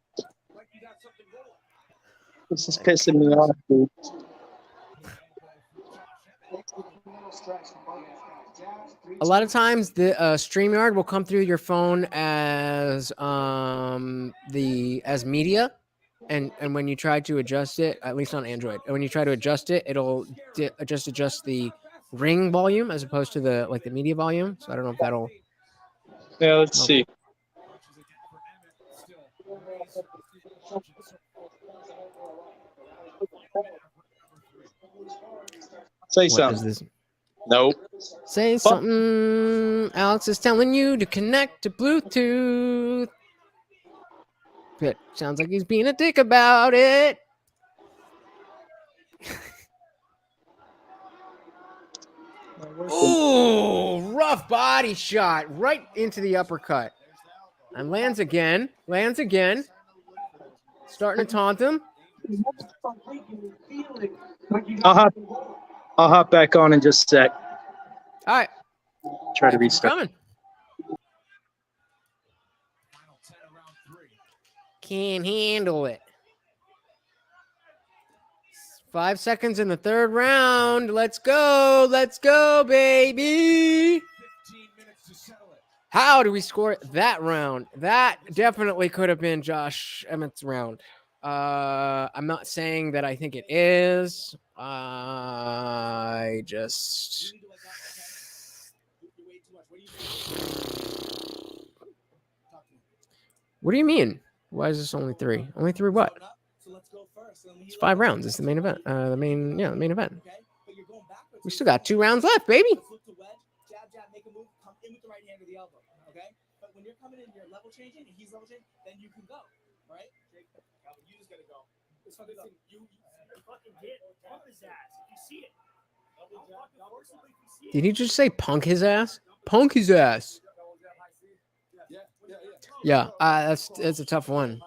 This is pissing me off, dude. A lot of times the StreamYard will come through your phone as media, and when you try to adjust it, at least on Android, when you try to adjust it, it'll adjust the ring volume as opposed to the media volume. So I don't know if that'll. Yeah, let's see. Say something. Nope. Say something. Alex is telling you to connect to Bluetooth. It sounds like he's being a dick about it. Ooh, rough body shot right into the uppercut. And lands again. Starting to taunt him. I'll hop back on in just a sec. All right. Try to restart. Coming. Can't handle it. 5 seconds in the third round. Let's go, baby. How do we score that round? That definitely could have been Josh Emmett's round. I'm not saying that I think it is. I just. What do you mean? Why is this only 3? Only 3 what? It's 5 rounds. It's the main event. The main event. We still got 2 rounds left, baby. Okay? But when you're coming in, you're level changing, and he's level changing, then you can go, right? You just gotta go. You fucking get pump his ass if you see it. Don't fucking force him if you see it. Did he just say punk his ass? Punk his ass. Yeah, that's a tough one.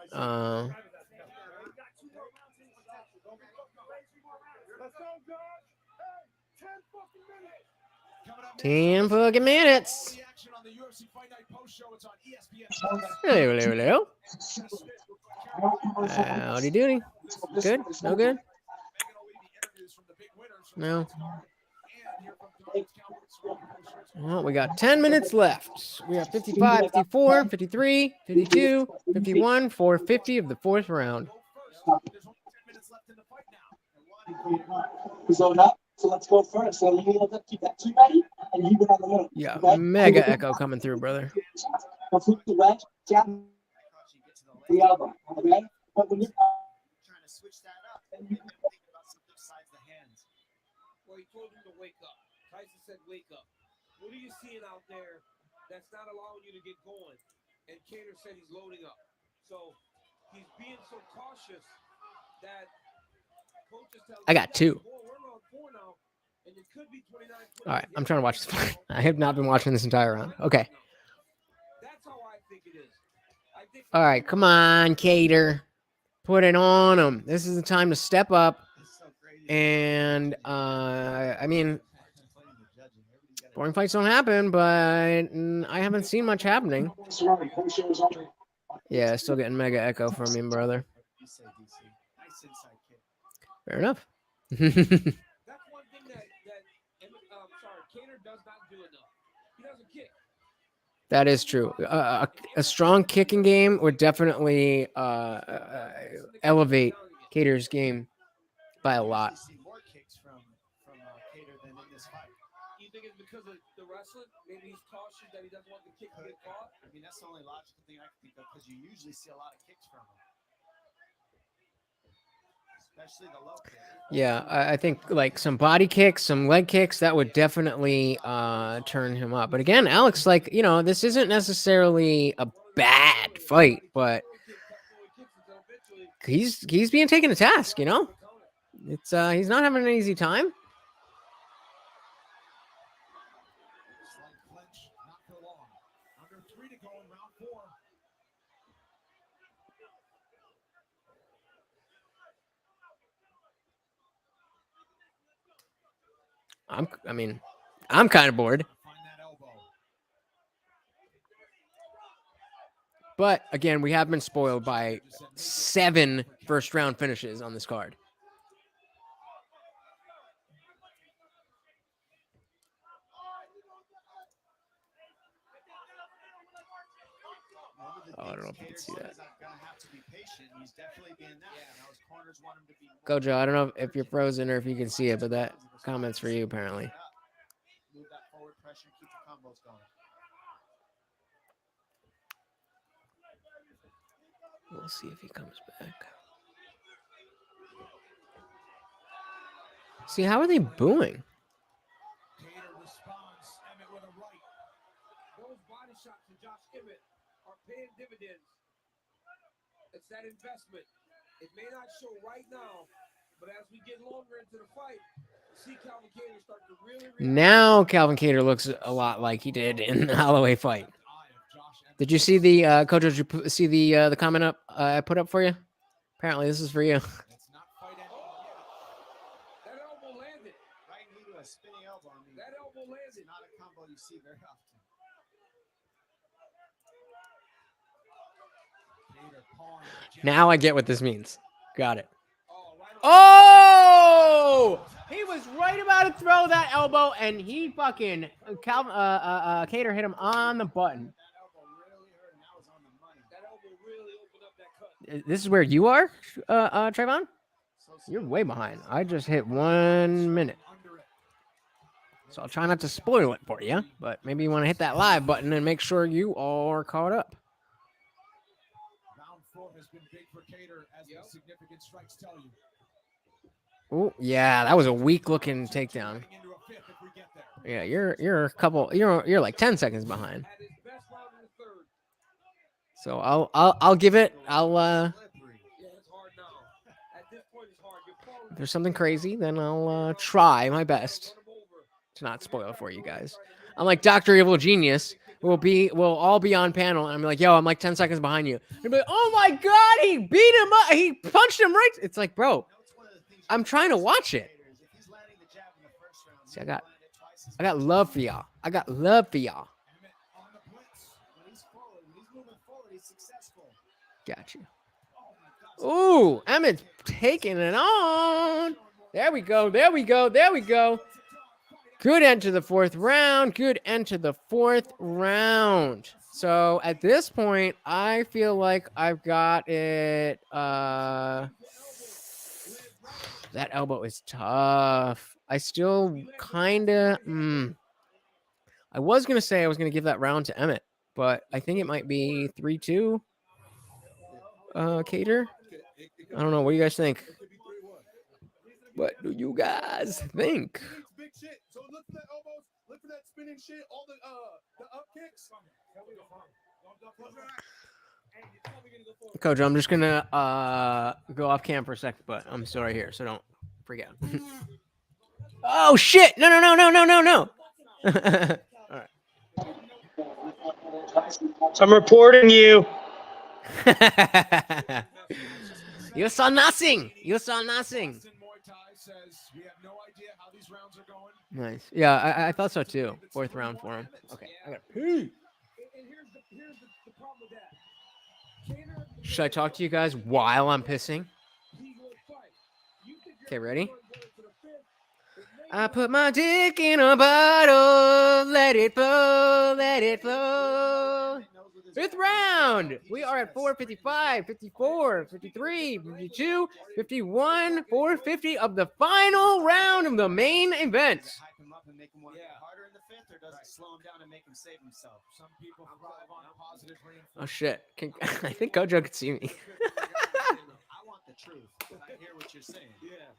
Ten fucking minutes. Hello, hello, hello. Howdy doody. Good? No good? No. Well, we got 10 minutes left. We are 55, 54, 53, 52, 51, 450 of the fourth round. So let's go first. So keep that two ready, and you go on the middle. Yeah, okay? mega echo coming through, brother. Flip the wedge, jab the elbow. Okay? But when you're trying to switch that up, and you're thinking about something besides the hands. Well, he told him to wake up. Tyson said, "Wake up." What are you seeing out there that's not allowing you to get going? And Cater said he's loading up. So he's being so cautious that coaches tell him, I got two. we're on 4 now, and it could be 29. All right, I'm trying to watch this fight. I have not been watching this entire round. Okay. That's how I think it is. All right, come on, Cater. Put it on him. This is the time to step up. And, I mean, boring fights don't happen, but I haven't seen much happening. Yeah, still getting mega echo from him, brother. Fair enough. That's one thing that Cater does not do enough. He doesn't kick. That is true. A strong kicking game would definitely elevate Cater's game by a lot. You think it's because of the wrestling? Maybe he's cautious that he doesn't want the kick to get caught? I mean, that's the only logical thing I can think of because you usually see a lot of kicks from him. Especially the low kick. Yeah, I think like some body kicks, some leg kicks, that would definitely turn him up. But again, Alex, like, you know, this isn't necessarily a bad fight, but he's being taken to task, you know? It's he's not having an easy time. Under 3 to go in round 4. I'm kind of bored. But again, we have been spoiled by 7 first-round finishes on this card. Oh, I don't know if you can see that. Gojo, I don't know if you're frozen or if you can see it, but that comment's for you, apparently. Move that forward pressure, keep the combos going. We'll see if he comes back. See, how are they booing? Cater responds, Emmett with a right. Those body shots to Josh Emmett are paying dividends. It's that investment. It may not show right now, but as we get longer into the fight, see Calvin Cater start to really Now Calvin Cater looks a lot like he did in the Holloway fight. Did you see the Kojo? Did you see the comment up I put up for you? Apparently, this is for you. That elbow landed. Right into a spinning elbow. I mean, that elbow landed. Not a combo you see very often. Now I get what this means. Got it. Oh! He was right about to throw that elbow, and he fucking Cater hit him on the button. This is where you are, Trayvon? You're way behind. I just hit 1 minute. So I'll try not to spoil it for you, but maybe you want to hit that live button and make sure you are caught up. Round 4 has been big for Cater, as the significant strikes tell you. Oh, yeah, that was a weak looking takedown. Yeah, you're a couple, you're like 10 seconds behind. So I'll give it. If there's something crazy, then I'll try my best to not spoil it for you guys. I'm like Dr. Evil Genius. We'll all be on panel, and I'm like, yo, I'm like 10 seconds behind you. And be like, oh my god, he beat him up. He punched him right. It's like, bro, I'm trying to watch it. See, I got love for y'all. I got love for y'all. Got you. Ooh, Emmett's taking it on. There we go. There we go. There we go. Good end to the fourth round. Good end to the fourth round. So at this point, I feel like I've got it. That elbow is tough. I still kind of. I was going to say I was going to give that round to Emmett, but I think it might be 3-2. Cater. I don't know. What do you guys think? What do you guys think? So look for that elbows, look for that spinning shit, all the up kicks. Coach, I'm just gonna go off cam for a sec, but I'm still right here, so don't freak out. Oh shit! No! All right. I'm reporting you. You saw nothing. You saw nothing. Nice. Yeah, I thought so too. Fourth round for him. Okay, I got pee. Should I talk to you guys while I'm pissing? Okay, ready? I put my dick in a bottle, let it flow, let it flow. Fifth round. We are at 4:55, 54, 53, 52, 51, 450 of the final round of the main event. Oh shit! I think Gojo could see me. I want the truth. I hear what you're saying. Yeah.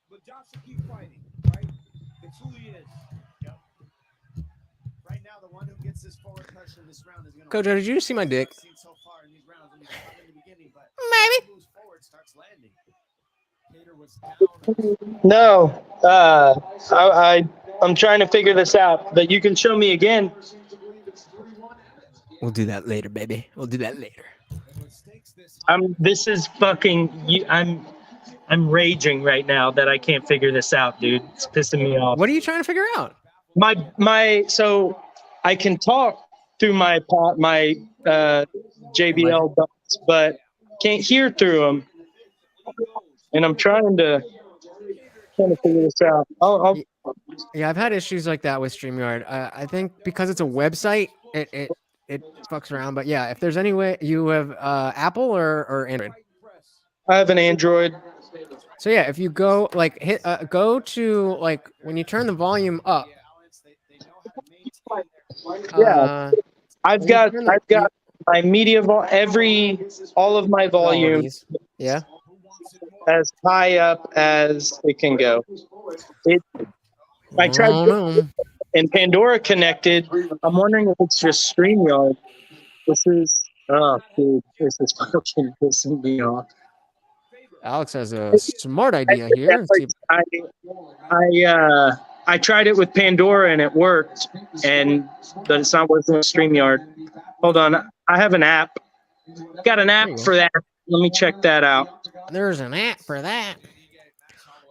But Josh should keep fighting, right? It's who he is. Yep. Right now, the one who gets this forward pressure in this round is going to. Kojo, did you see my dick? So far in these rounds, I mean, not in the beginning, but maybe. Moves forward, starts landing. No, I'm trying to figure this out, but you can show me again. We'll do that later, baby. We'll do that later. This is fucking. I'm raging right now that I can't figure this out, dude. It's pissing me off. What are you trying to figure out? So I can talk through my JBL buds, but can't hear through them. And I'm trying to figure this out. Yeah, I've had issues like that with StreamYard. I think because it's a website, it fucks around. But yeah, if there's any way you have Apple or Android. I have an Android. So yeah, if you go go to when you turn the volume up. Yeah, I've got my media all of my volume. Yeah. As high up as it can go. I tried and Pandora connected. I'm wondering if it's just StreamYard. Dude, this is fucking pissing me off. Alex has a smart idea here. I tried it with Pandora and it worked, but it's not working with StreamYard. Hold on, I have an app. Got an app for that. Let me check that out. There's an app for that.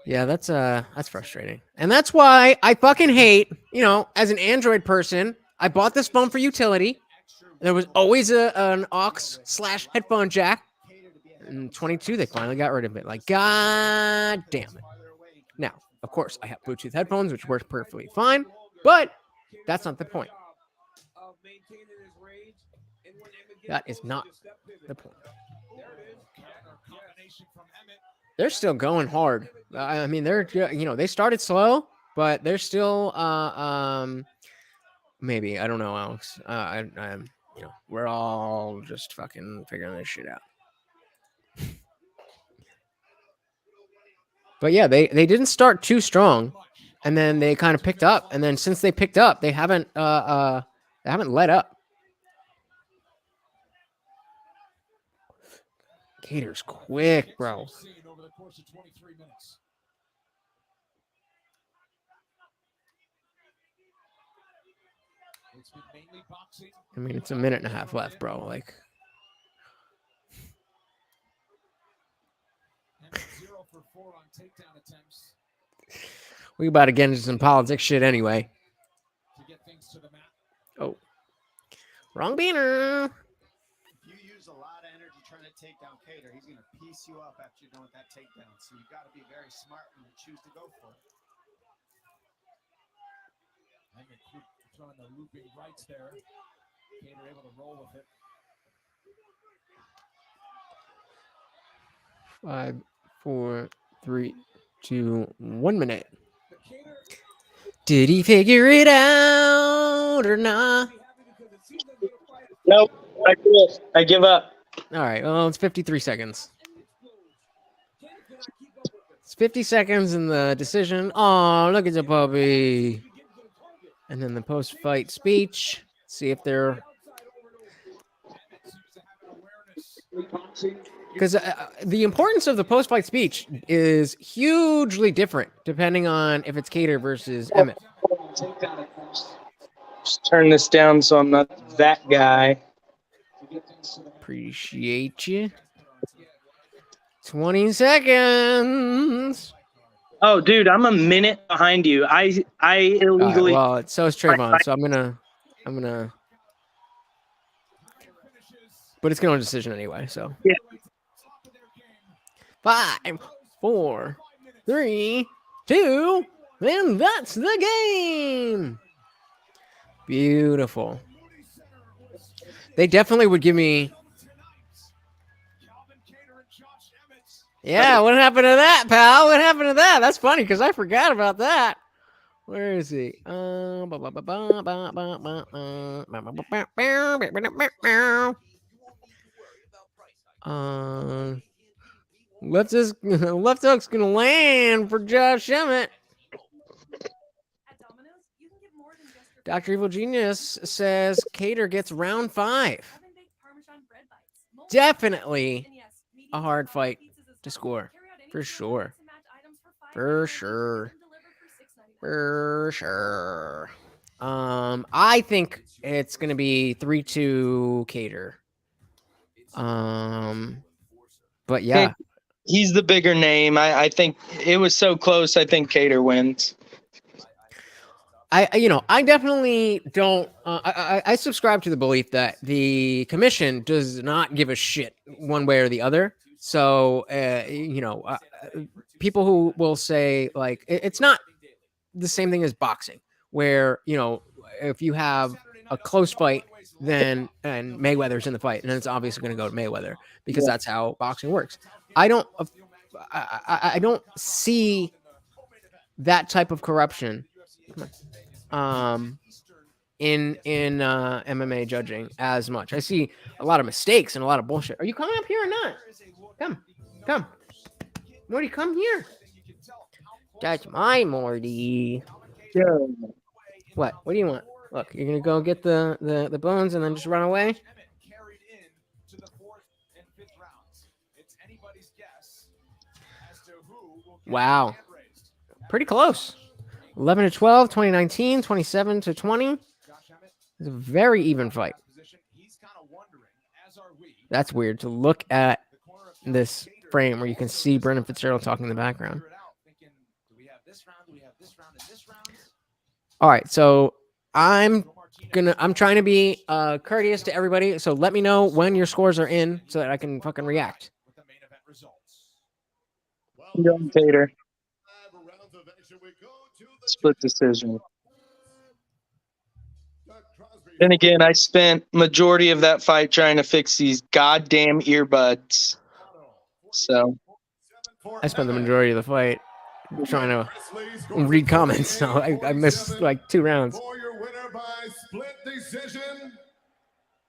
Yeah, that's frustrating. And that's why I fucking hate, as an Android person, I bought this phone for utility. There was always an aux/headphone jack. In 22, they finally got rid of it. Like, god damn it. Now, of course, I have Bluetooth headphones, which work perfectly fine, but that's not the point. That is not the point. They're still going hard. I mean, they're they started slow, but they're still maybe I don't know, Alex. I'm we're all just fucking figuring this shit out. But yeah, they didn't start too strong, and then they kind of picked up, and then since they picked up, they haven't let up. Cater's quick, bro. Over the course of 23 minutes. It's been mainly boxing. I mean, it's a minute and a half left, bro. Like, 0 for 4 on takedown attempts. we about to get into some politics shit anyway. To get things to the mat. Oh, wrong banner. If you use a lot of energy trying to take down Cater, he's going to piece you up after you're done with that takedown. So you got to be very smart when you choose to go for it. Throwing the looping rights there. Cater able to roll with it. 5, 4, 3, 2, 1 minute. Did he figure it out or not? Nope. I give up. All right. Well, it's 53 seconds. It's 50 seconds in the decision. Oh, look at the puppy. And then the post-fight speech. See if they're... Because the importance of the post-fight speech is hugely different depending on if it's Cater versus Emmett. Just turn this down so I'm not that guy. Appreciate you. 20 seconds. Oh, dude, I'm a minute behind you. I illegally. Well, so is Trayvon, so I'm gonna. But it's going to decision anyway, so. Yeah. 5, 4, 3, 2, and that's the game. Beautiful. They definitely would give me. Yeah, what happened to that, pal? What happened to that? That's funny because I forgot about that. Where is he? Left hook's gonna land for Josh Emmett. Dr. Evil Genius says Cater gets round 5. Definitely a hard fight to score. For sure. For sure. For sure. I think it's gonna be 3-2 Cater. But yeah. He's the bigger name. I think it was so close. I think Cater wins. I definitely don't. I subscribe to the belief that the commission does not give a shit one way or the other. So, people who will say like it's not the same thing as boxing, where if you have a close fight, then and Mayweather's in the fight, and then it's obviously going to go to Mayweather because that's how boxing works. I don't see that type of corruption in MMA judging as much. I see a lot of mistakes and a lot of bullshit. Are you coming up here or not? Come, Morty, come here. That's my Morty. Yeah. What do you want? Look, you're gonna go get the bones and then just run away. Wow, pretty close. 11-12, 2019, 27-20. It's a very even fight. That's weird to look at this frame where you can see Brendan Fitzgerald talking in the background. All right, so I'm trying to be courteous to everybody. So let me know when your scores are in so that I can fucking react. Young Cater. Split decision. Then again, I spent majority of that fight trying to fix these goddamn earbuds. So I spent the majority of the fight trying to read comments, so I missed like 2 rounds. For your winner by split decision,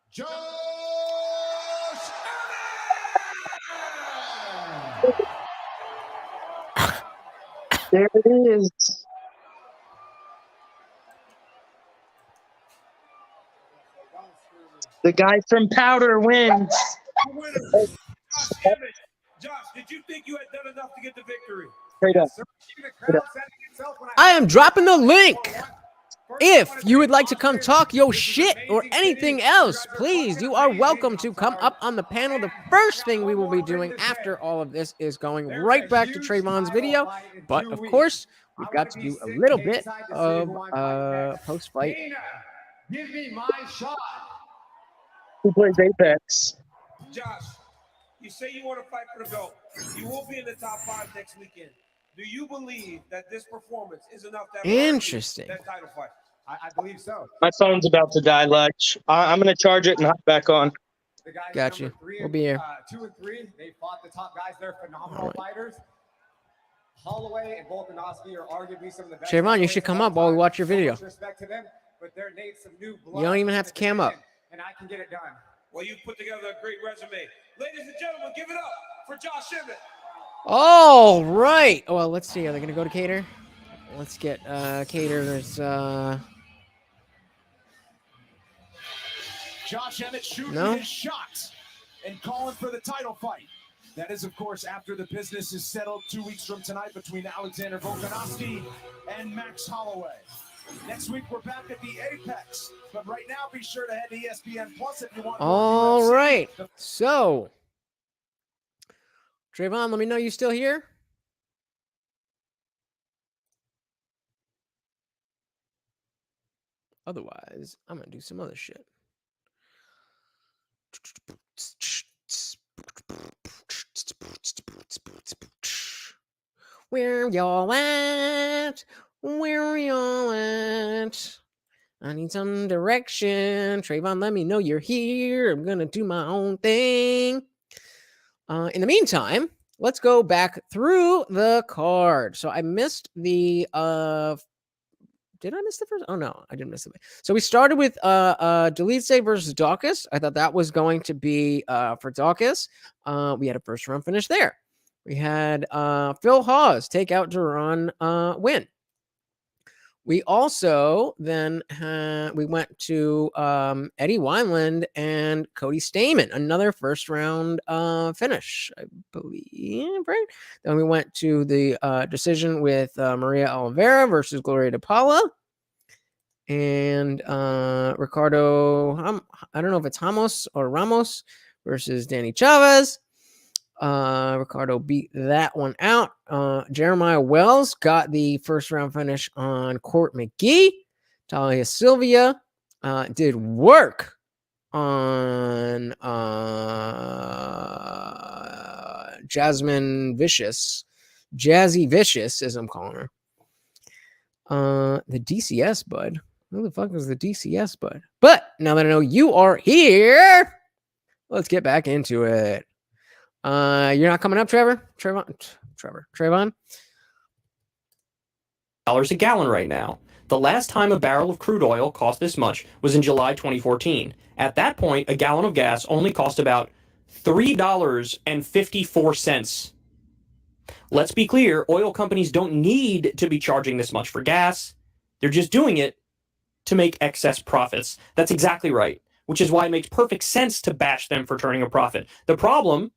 Josh there it is. The guy from Powder wins. Josh, did you think you had done enough to get the victory? Straight up. I am dropping the link. If you would like to come talk your shit or anything else, please, you are welcome to come up on the panel. The first thing we will be doing after all of this is going right back to Trayvon's video. But of course, we've got to do a little bit of post-fight. Give me my shot. Who plays Apex? Josh, you say you want to fight for the belt. You will be in the top 5 next weekend. Do you believe that this performance is enough to have Interesting. that title fight? I believe so. My phone's about to die, Lutch. I'm going to charge it and hop back on. The guys Got you. number 3 We'll be here. 2 and 3, they fought the top guys. They're phenomenal fighters. Holloway and Volkanovski are arguably some of the best. Trayvon, you should come up while we watch your video. Respect to them, but there needs some new blood. You don't even have to cam up. And I can get it done. Well, you've put together a great resume. Ladies and gentlemen, give it up for Josh Emmett. All right. Well, let's see. Are they going to go to Cater? Let's get Cater. There's Josh Emmett shooting No? his shot and calling for the title fight. That is, of course, after the business is settled 2 weeks from tonight between Alexander Volkanovski and Max Holloway. Next week, we're back at the Apex. But right now, be sure to head to ESPN Plus if you want more all UFC. right. So, Trayvon, let me know you still here. Otherwise, I'm going to do some other shit. Where y'all at? Where y'all at? I need some direction. Trayvon, let me know you're here. I'm going to do my own thing. In the meantime, let's go back through the card. So I missed the did I miss the first? Oh no, I didn't miss it. So we started with Delice versus Dawkins. I thought that was going to be for Dawkins. We had a first round finish there. We had Phil Hawes take out Duran win. We also then we went to Eddie Wineland and Cody Stamen, another first round finish, I believe, right? Then we went to the decision with Maria Oliveira versus Gloria DePaula. And Ricardo, I don't know if it's Ramos versus Danny Chavez. Ricardo beat that one out. Jeremiah Wells got the first round finish on Court McGee. Talia Sylvia did work on Jasmine Vicious. Jazzy Vicious, as I'm calling her. The DCS bud. Who the fuck is the DCS bud? But now that I know you are here, let's get back into it. You're not coming up, Trayvon? $3 a gallon right now. The last time a barrel of crude oil cost this much was in July 2014. At that point, a gallon of gas only cost about $3.54. Let's be clear, oil companies don't need to be charging this much for gas. They're just doing it to make excess profits. That's exactly right, which is why it makes perfect sense to bash them for turning a profit. The problem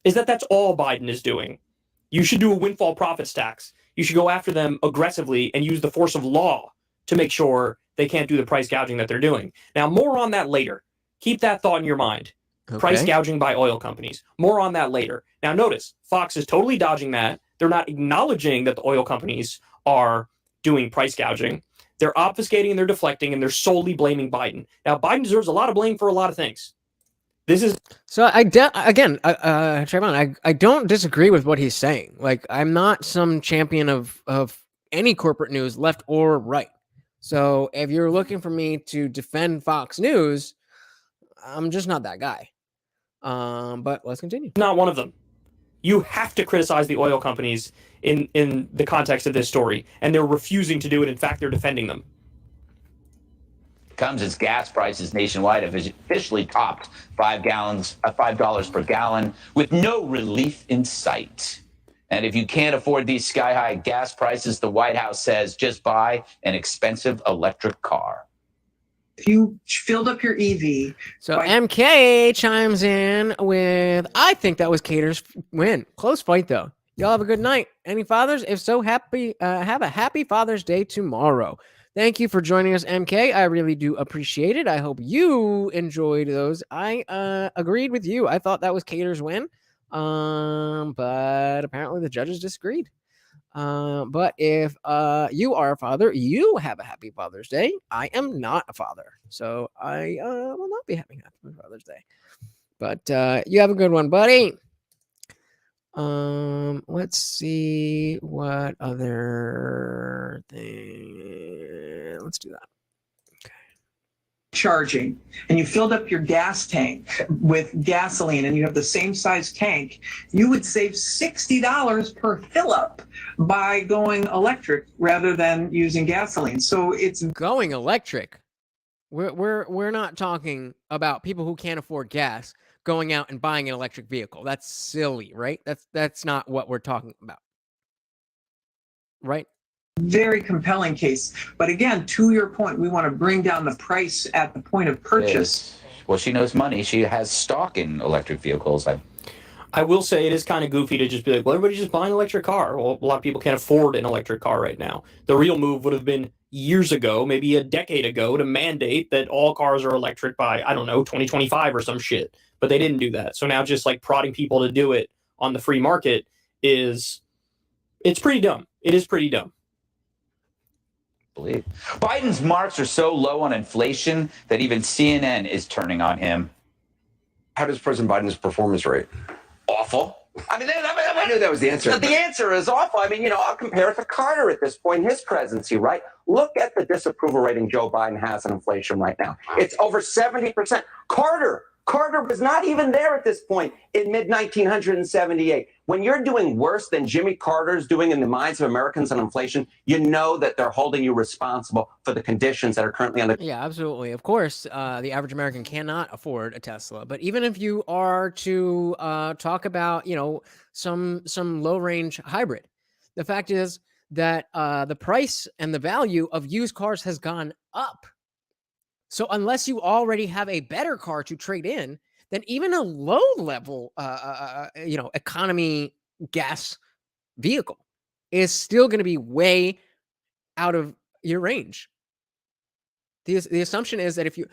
is that that's all Biden is doing. You should do a windfall profits tax. You should go after them aggressively and use the force of law to make sure they can't do the price gouging that they're doing. Now, more on that later. Keep that thought in your mind. Okay. Price gouging by oil companies. More on that later. Now, notice, Fox is totally dodging that. They're not acknowledging that the oil companies are doing price gouging. They're obfuscating and they're deflecting, and they're solely blaming Biden. Now, Biden deserves a lot of blame for a lot of things. This is so. Trayvon, I don't disagree with what he's saying. Like, I'm not some champion of any corporate news, left or right. So if you're looking for me to defend Fox News, I'm just not that guy. But let's continue. Not one of them. You have to criticize the oil companies in the context of this story, and they're refusing to do it. In fact, they're defending them. Comes as gas prices nationwide have officially topped $5 per gallon with no relief in sight. And if you can't afford these sky-high gas prices, the White House says just buy an expensive electric car. If you filled up your EV. So MK chimes in with, I think that was Cater's win. Close fight though. Y'all have a good night. Any fathers? If so, have a happy Father's Day tomorrow. Thank you for joining us, MK. I really do appreciate it. I hope you enjoyed those. I agreed with you. I thought that was Cater's win. But apparently the judges disagreed. But if you are a father, you have a happy Father's Day. I am not a father, so I will not be having a happy Father's Day. But you have a good one, buddy. Let's see what other thing. Let's do that. Charging, and you filled up your gas tank with gasoline, and you have the same size tank, you would save $60 per fill up by going electric rather than using gasoline. So it's going electric. We're not talking about people who can't afford gas going out and buying an electric vehicle. That's silly, right? That's not what we're talking about. Right? very compelling case. But again, to your point, we want to bring down the price at the point of purchase. Well, she knows money. She has stock in electric vehicles. I will say it is kind of goofy to just be like, well, everybody's just buying an electric car. Well, a lot of people can't afford an electric car right now. The real move would have been years ago, maybe a decade ago, to mandate that all cars are electric by, I don't know, 2025 or some shit. But they didn't do that. So now just like prodding people to do it on the free market it's pretty dumb. It is pretty dumb. Biden's marks are so low on inflation that even CNN is turning on him. How does President Biden's performance rate? Awful. I mean, I knew that was the answer. The answer is awful. I mean, I'll compare it to Carter at this point in his presidency, right? Look at the disapproval rating Joe Biden has on inflation right now. It's over 70%. Carter was not even there at this point in mid-1978. When you're doing worse than Jimmy Carter's doing in the minds of Americans on inflation, you know that they're holding you responsible for the conditions that are currently on the... Yeah, absolutely. Of course, the average American cannot afford a Tesla. But even if you are to talk about, some low-range hybrid, the fact is that the price and the value of used cars has gone up. So unless you already have a better car to trade in, then even a low-level, economy gas vehicle is still going to be way out of your range. The assumption is that if you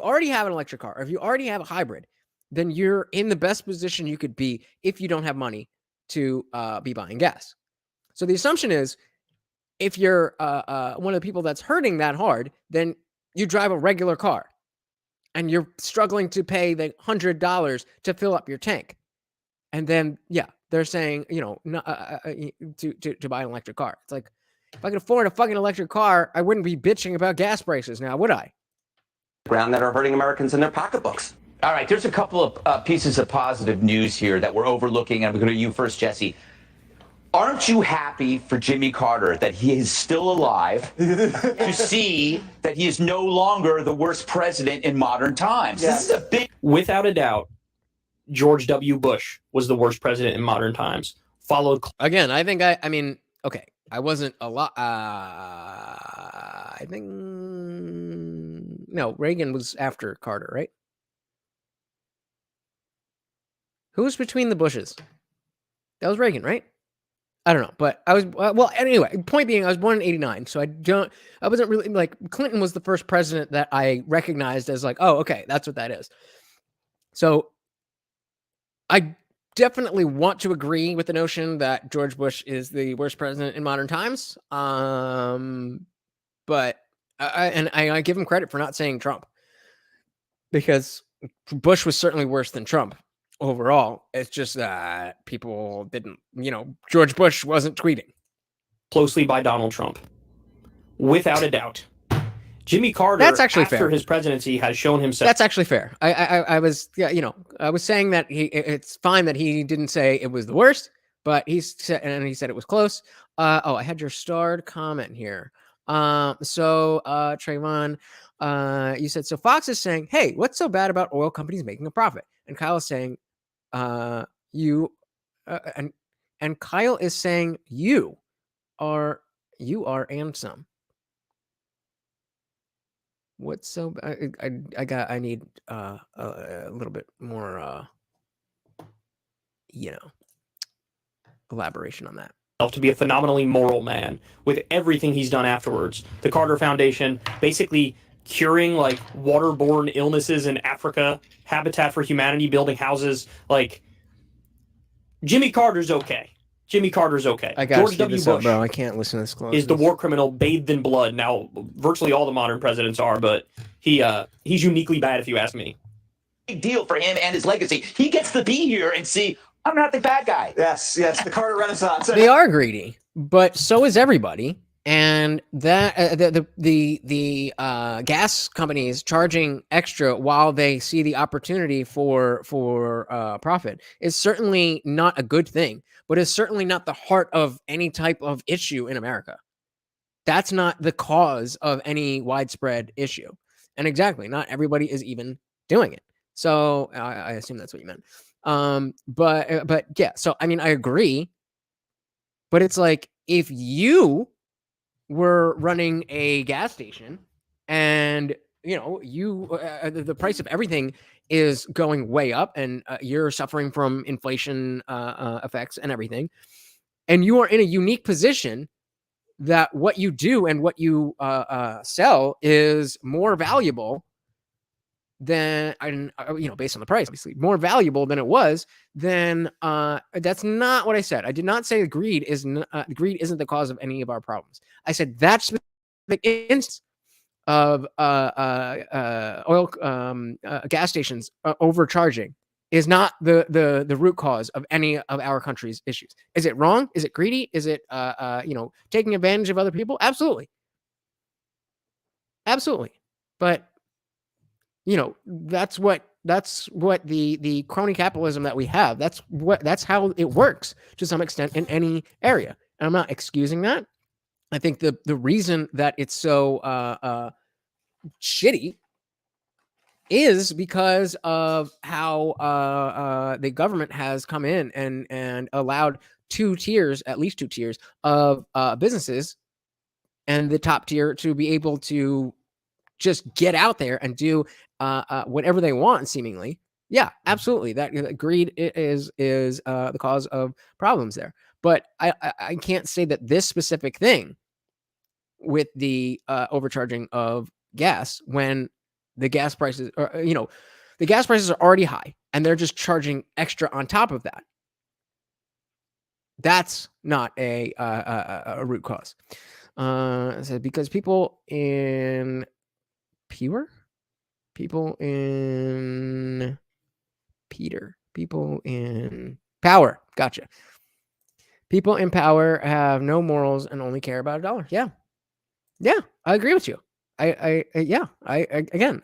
already have an electric car, or if you already have a hybrid, then you're in the best position you could be if you don't have money to be buying gas. So the assumption is, if you're one of the people that's hurting that hard, then you drive a regular car and you're struggling to pay the $100 to fill up your tank. And then, they're saying, to buy an electric car. It's like, if I could afford a fucking electric car, I wouldn't be bitching about gas prices now, would I? ...ground that are hurting Americans in their pocketbooks. All right, there's a couple of pieces of positive news here that we're overlooking. And I'm going to you first, Jesse. Aren't you happy for Jimmy Carter that he is still alive to see that he is no longer the worst president in modern times? Yes. This is a big... Without a doubt, George W. Bush was the worst president in modern times. Followed... Again, I think okay, I wasn't a lot... I think... No, Reagan was after Carter, right? Who was between the Bushes? That was Reagan, right? I don't know, but I was, well, anyway, point being, I was born in 89, so I wasn't really, like, Clinton was the first president that I recognized as like, oh, okay, that's what that is. So I definitely want to agree with the notion that George Bush is the worst president in modern times. But I give him credit for not saying Trump, because Bush was certainly worse than Trump. Overall, it's just that people didn't, George Bush wasn't tweeting. Closely by Donald Trump. Without a doubt. Jimmy Carter, that's actually after fair. His presidency, has shown himself... That's actually fair. I was, I was saying that it's fine that he didn't say it was the worst, but he said it was close. I had your starred comment here. So Trayvon, you said, so Fox is saying, hey, what's so bad about oil companies making a profit? And Kyle is saying, and Kyle is saying you are and some. What's so? I need a little bit more. Elaboration on that. To be a phenomenally moral man with everything he's done afterwards. The Carter Foundation basically curing like waterborne illnesses in Africa, Habitat for Humanity, building houses. Like Jimmy Carter's okay. Jimmy Carter's okay. I got George to W. this up, Bush bro. I can't listen to this close. is the war criminal bathed in blood. Now, virtually all the modern presidents are, but he's uniquely bad if you ask me. Big deal for him and his legacy. He gets to be here and see, I'm not the bad guy. Yes, the Carter Renaissance. They are greedy, but so is everybody. And that the gas companies charging extra while they see the opportunity for profit is certainly not a good thing, but it's certainly not the heart of any type of issue in America. That's not the cause of any widespread issue. And exactly, not everybody is even doing it. So I assume that's what you meant. But yeah, so I mean, I agree, but it's like if you were running a gas station and the price of everything is going way up and you're suffering from inflation effects and everything, and you are in a unique position that what you do and what you sell is more valuable than based on the price, obviously more valuable than it was, then that's not what I said. I did not say greed isn't the cause of any of our problems. I said that's the instance of oil gas stations overcharging is not the root cause of any of our country's issues. Is it wrong? Is it greedy? Is it taking advantage of other people? Absolutely, but that's what the crony capitalism that we have. That's how it works to some extent in any area. And I'm not excusing that. I think the reason that it's so shitty is because of how the government has come in and allowed at least two tiers of businesses, and the top tier to be able to just get out there and do whatever they want, seemingly. Yeah, absolutely. That greed is the cause of problems there. But I can't say that this specific thing with the overcharging of gas, when the gas prices are, the gas prices are already high and they're just charging extra on top of that. That's not a root cause. So because people in power. Gotcha. People in power have no morals and only care about a dollar. Yeah, I agree with you. I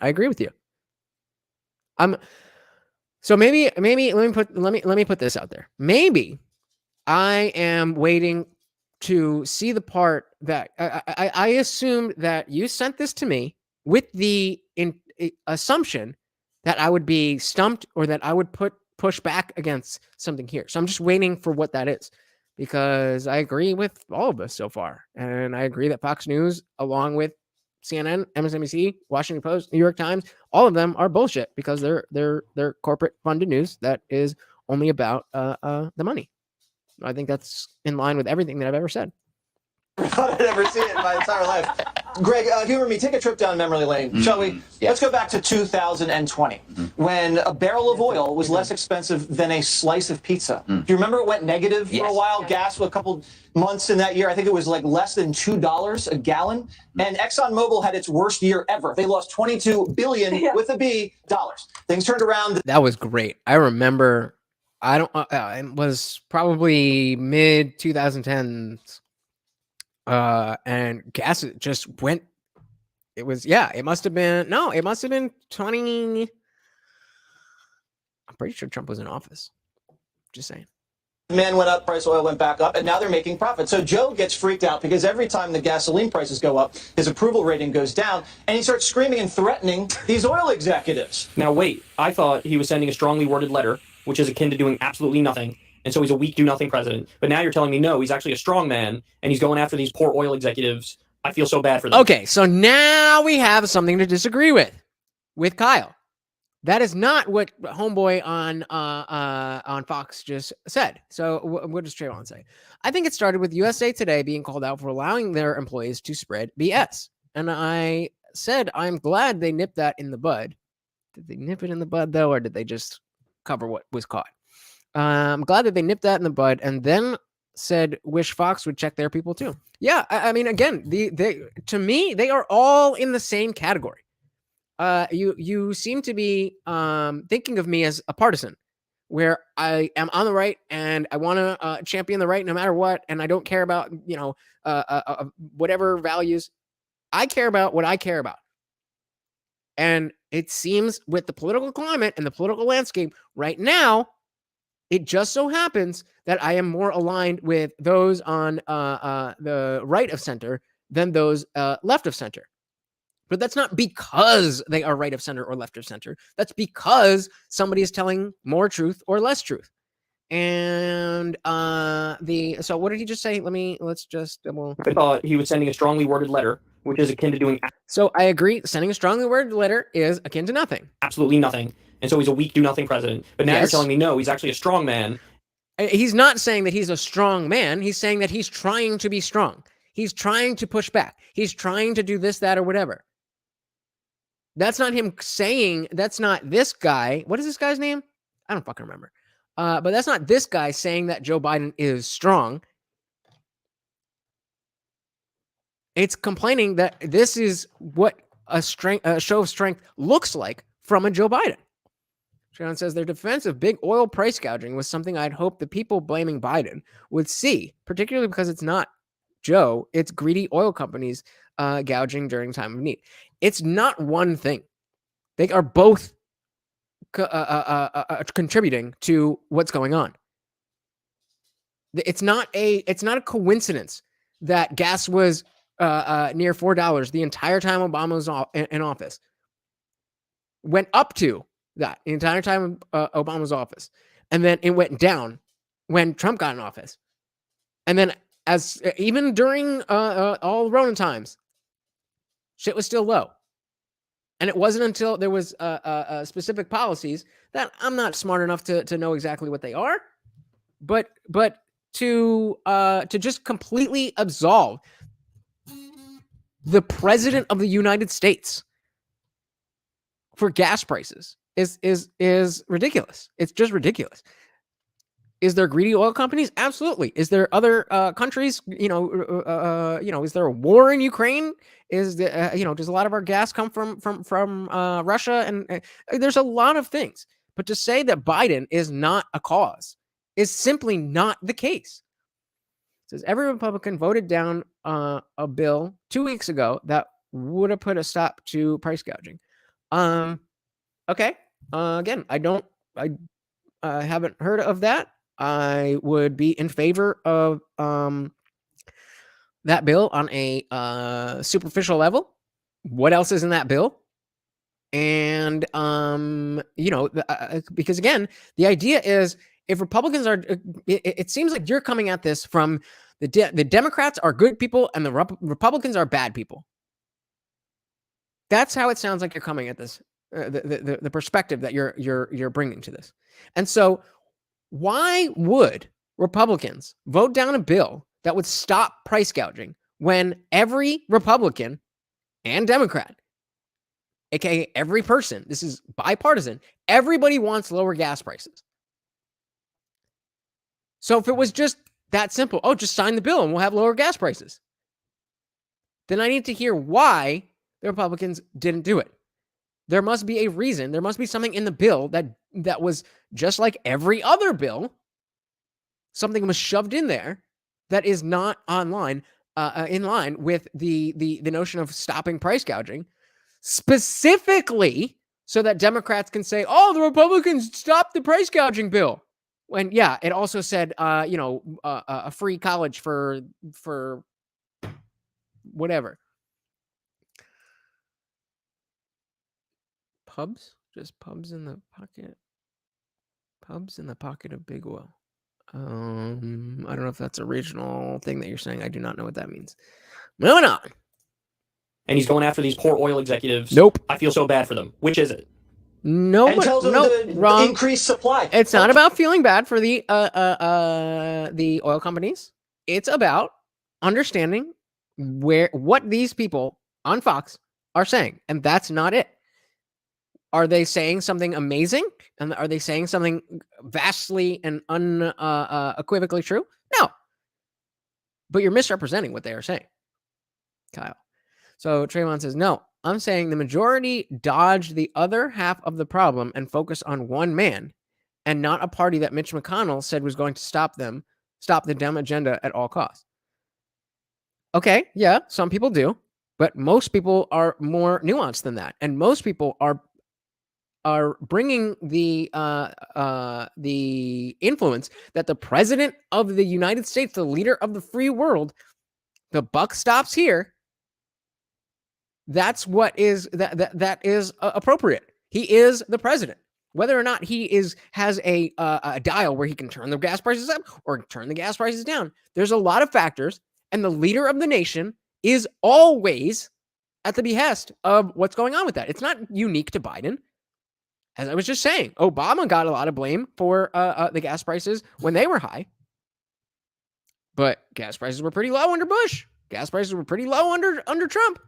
agree with you. So maybe let me put this out there. Maybe I am waiting to see the part that I assumed that you sent this to me with the assumption that I would be stumped or that I would push back against something here. So I'm just waiting for what that is, because I agree with all of us so far. And I agree that Fox News, along with CNN, MSNBC, Washington Post, New York Times, all of them are bullshit because they're corporate funded news that is only about the money. I think that's in line with everything that I've ever said. I thought I'd ever see it in my entire life. Greg, humor me. Take a trip down memory lane, shall we? Yeah. Let's go back to 2020, when a barrel of oil was less expensive than a slice of pizza. Do you remember it went negative for a while? Gas for a couple months in that year. I think it was like less than $2 a gallon. And ExxonMobil had its worst year ever. They lost $22 billion with a B dollars. Things turned around. That was great. I remember. It was probably mid 2010s. And gas just went. It must have been 20. I'm pretty sure Trump was in office. Just saying. Demand went up, price of oil went back up, and now they're making profit. So Joe gets freaked out because every time the gasoline prices go up, his approval rating goes down, and he starts screaming and threatening these oil executives. Now wait, I thought he was sending a strongly worded letter, which is akin to doing absolutely nothing. And so he's a weak do-nothing president. But now you're telling me, no, he's actually a strong man, and he's going after these poor oil executives I feel so bad for them. Okay, so now we have something to disagree with Kyle. That is not what homeboy on Fox just said. So what does Trayvon say? I think it started with USA Today being called out for allowing their employees to spread BS. And I said, I'm glad they nipped that in the bud. Did they nip it in the bud, though, or did they just cover what was caught? I'm glad that they nipped that in the bud and then said, wish Fox would check their people, too. Yeah, I mean, again, to me, they are all in the same category. You seem to be thinking of me as a partisan, where I am on the right and I want to champion the right no matter what, and I don't care about whatever values. I care about what I care about, and it seems with the political climate and the political landscape right now, it just so happens that I am more aligned with those on the right of center than those left of center. But that's not because they are right of center or left of center. That's because somebody is telling more truth or less truth. And so what did he just say? Let's just I thought he was sending a strongly worded letter, which is akin to doing So I agree. Sending a strongly worded letter is akin to nothing. absolutely nothing. And so he's a weak, do nothing president. But now you're telling me no, he's actually a strong man. He's not saying that he's a strong man. He's saying that he's trying to be strong. He's trying to push back. He's trying to do this, that, or whatever. That's not him saying, that's not this guy. What is this guy's name? I don't fucking remember. But that's not this guy saying that Joe Biden is strong. It's complaining that this is what a show of strength looks like from a Joe Biden. Sharon says their defense of big oil price gouging was something I'd hoped the people blaming Biden would see, particularly because it's not Joe, it's greedy oil companies gouging during time of need. It's not one thing. They are both contributing to what's going on. It's not a coincidence that gas was near $4 the entire time Obama was in office. Went up to that the entire time Obama was in office, and then it went down when Trump got in office, and then as even during all Ronan times, shit was still low. And it wasn't until there was specific policies that I'm not smart enough to know exactly what they are, but to just completely absolve the president of the United States for gas prices is ridiculous. It's just ridiculous. Is there greedy oil companies? Absolutely. Is there other countries? Is there a war in Ukraine? Is does a lot of our gas come from Russia? And there's a lot of things. But to say that Biden is not a cause is simply not the case. It says every Republican voted down a bill 2 weeks ago that would have put a stop to price gouging. Okay. Again, I haven't heard of that. I would be in favor of that bill on a superficial level. What else is in that bill? And because again, the idea is if Republicans are, it seems like you're coming at this from the Democrats are good people and the Republicans are bad people. That's how it sounds like you're coming at this. The perspective that you're bringing to this, and so. Why would Republicans vote down a bill that would stop price gouging when every Republican and Democrat, aka every person, this is bipartisan, everybody wants lower gas prices? So if it was just that simple, just sign the bill and we'll have lower gas prices, then I need to hear why the Republicans didn't do it. There must be a reason. There must be something in the bill that was just like every other bill. Something was shoved in there that is not in line with the notion of stopping price gouging, specifically so that Democrats can say, "Oh, the Republicans stopped the price gouging bill." When it also said, a free college for whatever. Pubs? Just pubs in the pocket. Pubs in the pocket of big oil. I don't know if that's a regional thing that you're saying. I do not know what that means. Moving on. and he's going after these poor oil executives. Nope. I feel so bad for them. Which is it? No, And tells them to wrong. increase supply. It's not about feeling bad for the oil companies. It's about understanding what these people on Fox are saying, and that's not it. Are they saying something amazing? And are they saying something vastly and unequivocally true? No. But you're misrepresenting what they are saying, Kyle. So Trayvon says, no, I'm saying the majority dodged the other half of the problem and focused on one man and not a party that Mitch McConnell said was going to stop the Dem agenda at all costs. Okay, yeah, some people do, but most people are more nuanced than that. And most people are bringing the influence that the president of the United States, the leader of the free world, the buck stops here. That's what is that is appropriate. He is the president. Whether or not he has a dial where he can turn the gas prices up or turn the gas prices down, there's a lot of factors, and the leader of the nation is always at the behest of what's going on with that. It's not unique to Biden. As I was just saying, Obama got a lot of blame for the gas prices when they were high, but gas prices were pretty low under Bush. Gas prices were pretty low under Trump.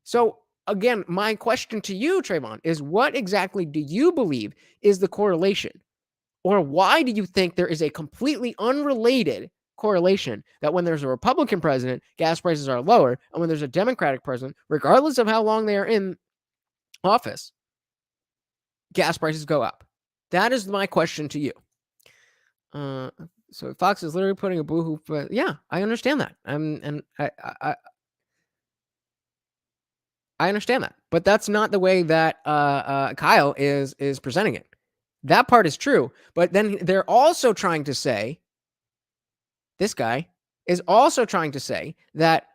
So again, my question to you, Trayvon, is what exactly do you believe is the correlation? Or why do you think there is a completely unrelated correlation that when there's a Republican president, gas prices are lower, and when there's a Democratic president, regardless of how long they are in office, gas prices go up? That is my question to you. So Fox is literally putting a boohoo. But yeah, I understand that. I understand that, but that's not the way that Kyle is presenting it. That part is true, but then they're also trying to say, this guy is also trying to say that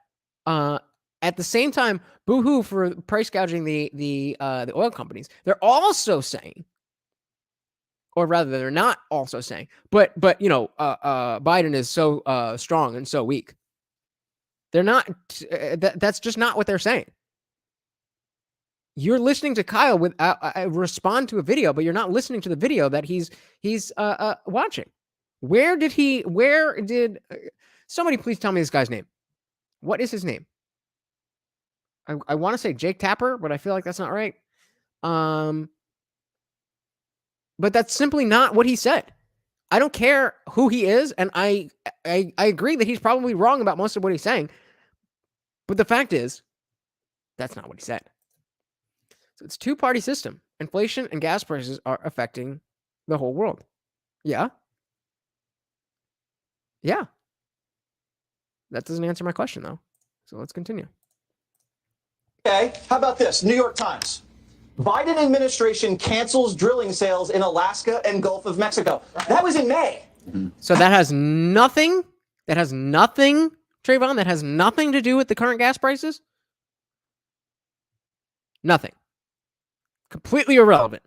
at the same time, boo-hoo for price gouging the oil companies. They're also saying, or rather, they're not also saying, but Biden is so strong and so weak. They're not. That's just not what they're saying. You're listening to Kyle with respond to a video, but you're not listening to the video that he's watching. Where did somebody please tell me this guy's name? What is his name? I want to say Jake Tapper, but I feel like that's not right. But that's simply not what he said. I don't care who he is, and I agree that he's probably wrong about most of what he's saying. But the fact is, that's not what he said. So it's a two-party system. Inflation and gas prices are affecting the whole world. Yeah. Yeah. That doesn't answer my question, though. So let's continue. Okay, how about this? New York Times. Biden administration cancels drilling sales in Alaska and Gulf of Mexico. That was in May. So that has nothing, Trayvon, that has nothing to do with the current gas prices? Nothing. Completely irrelevant.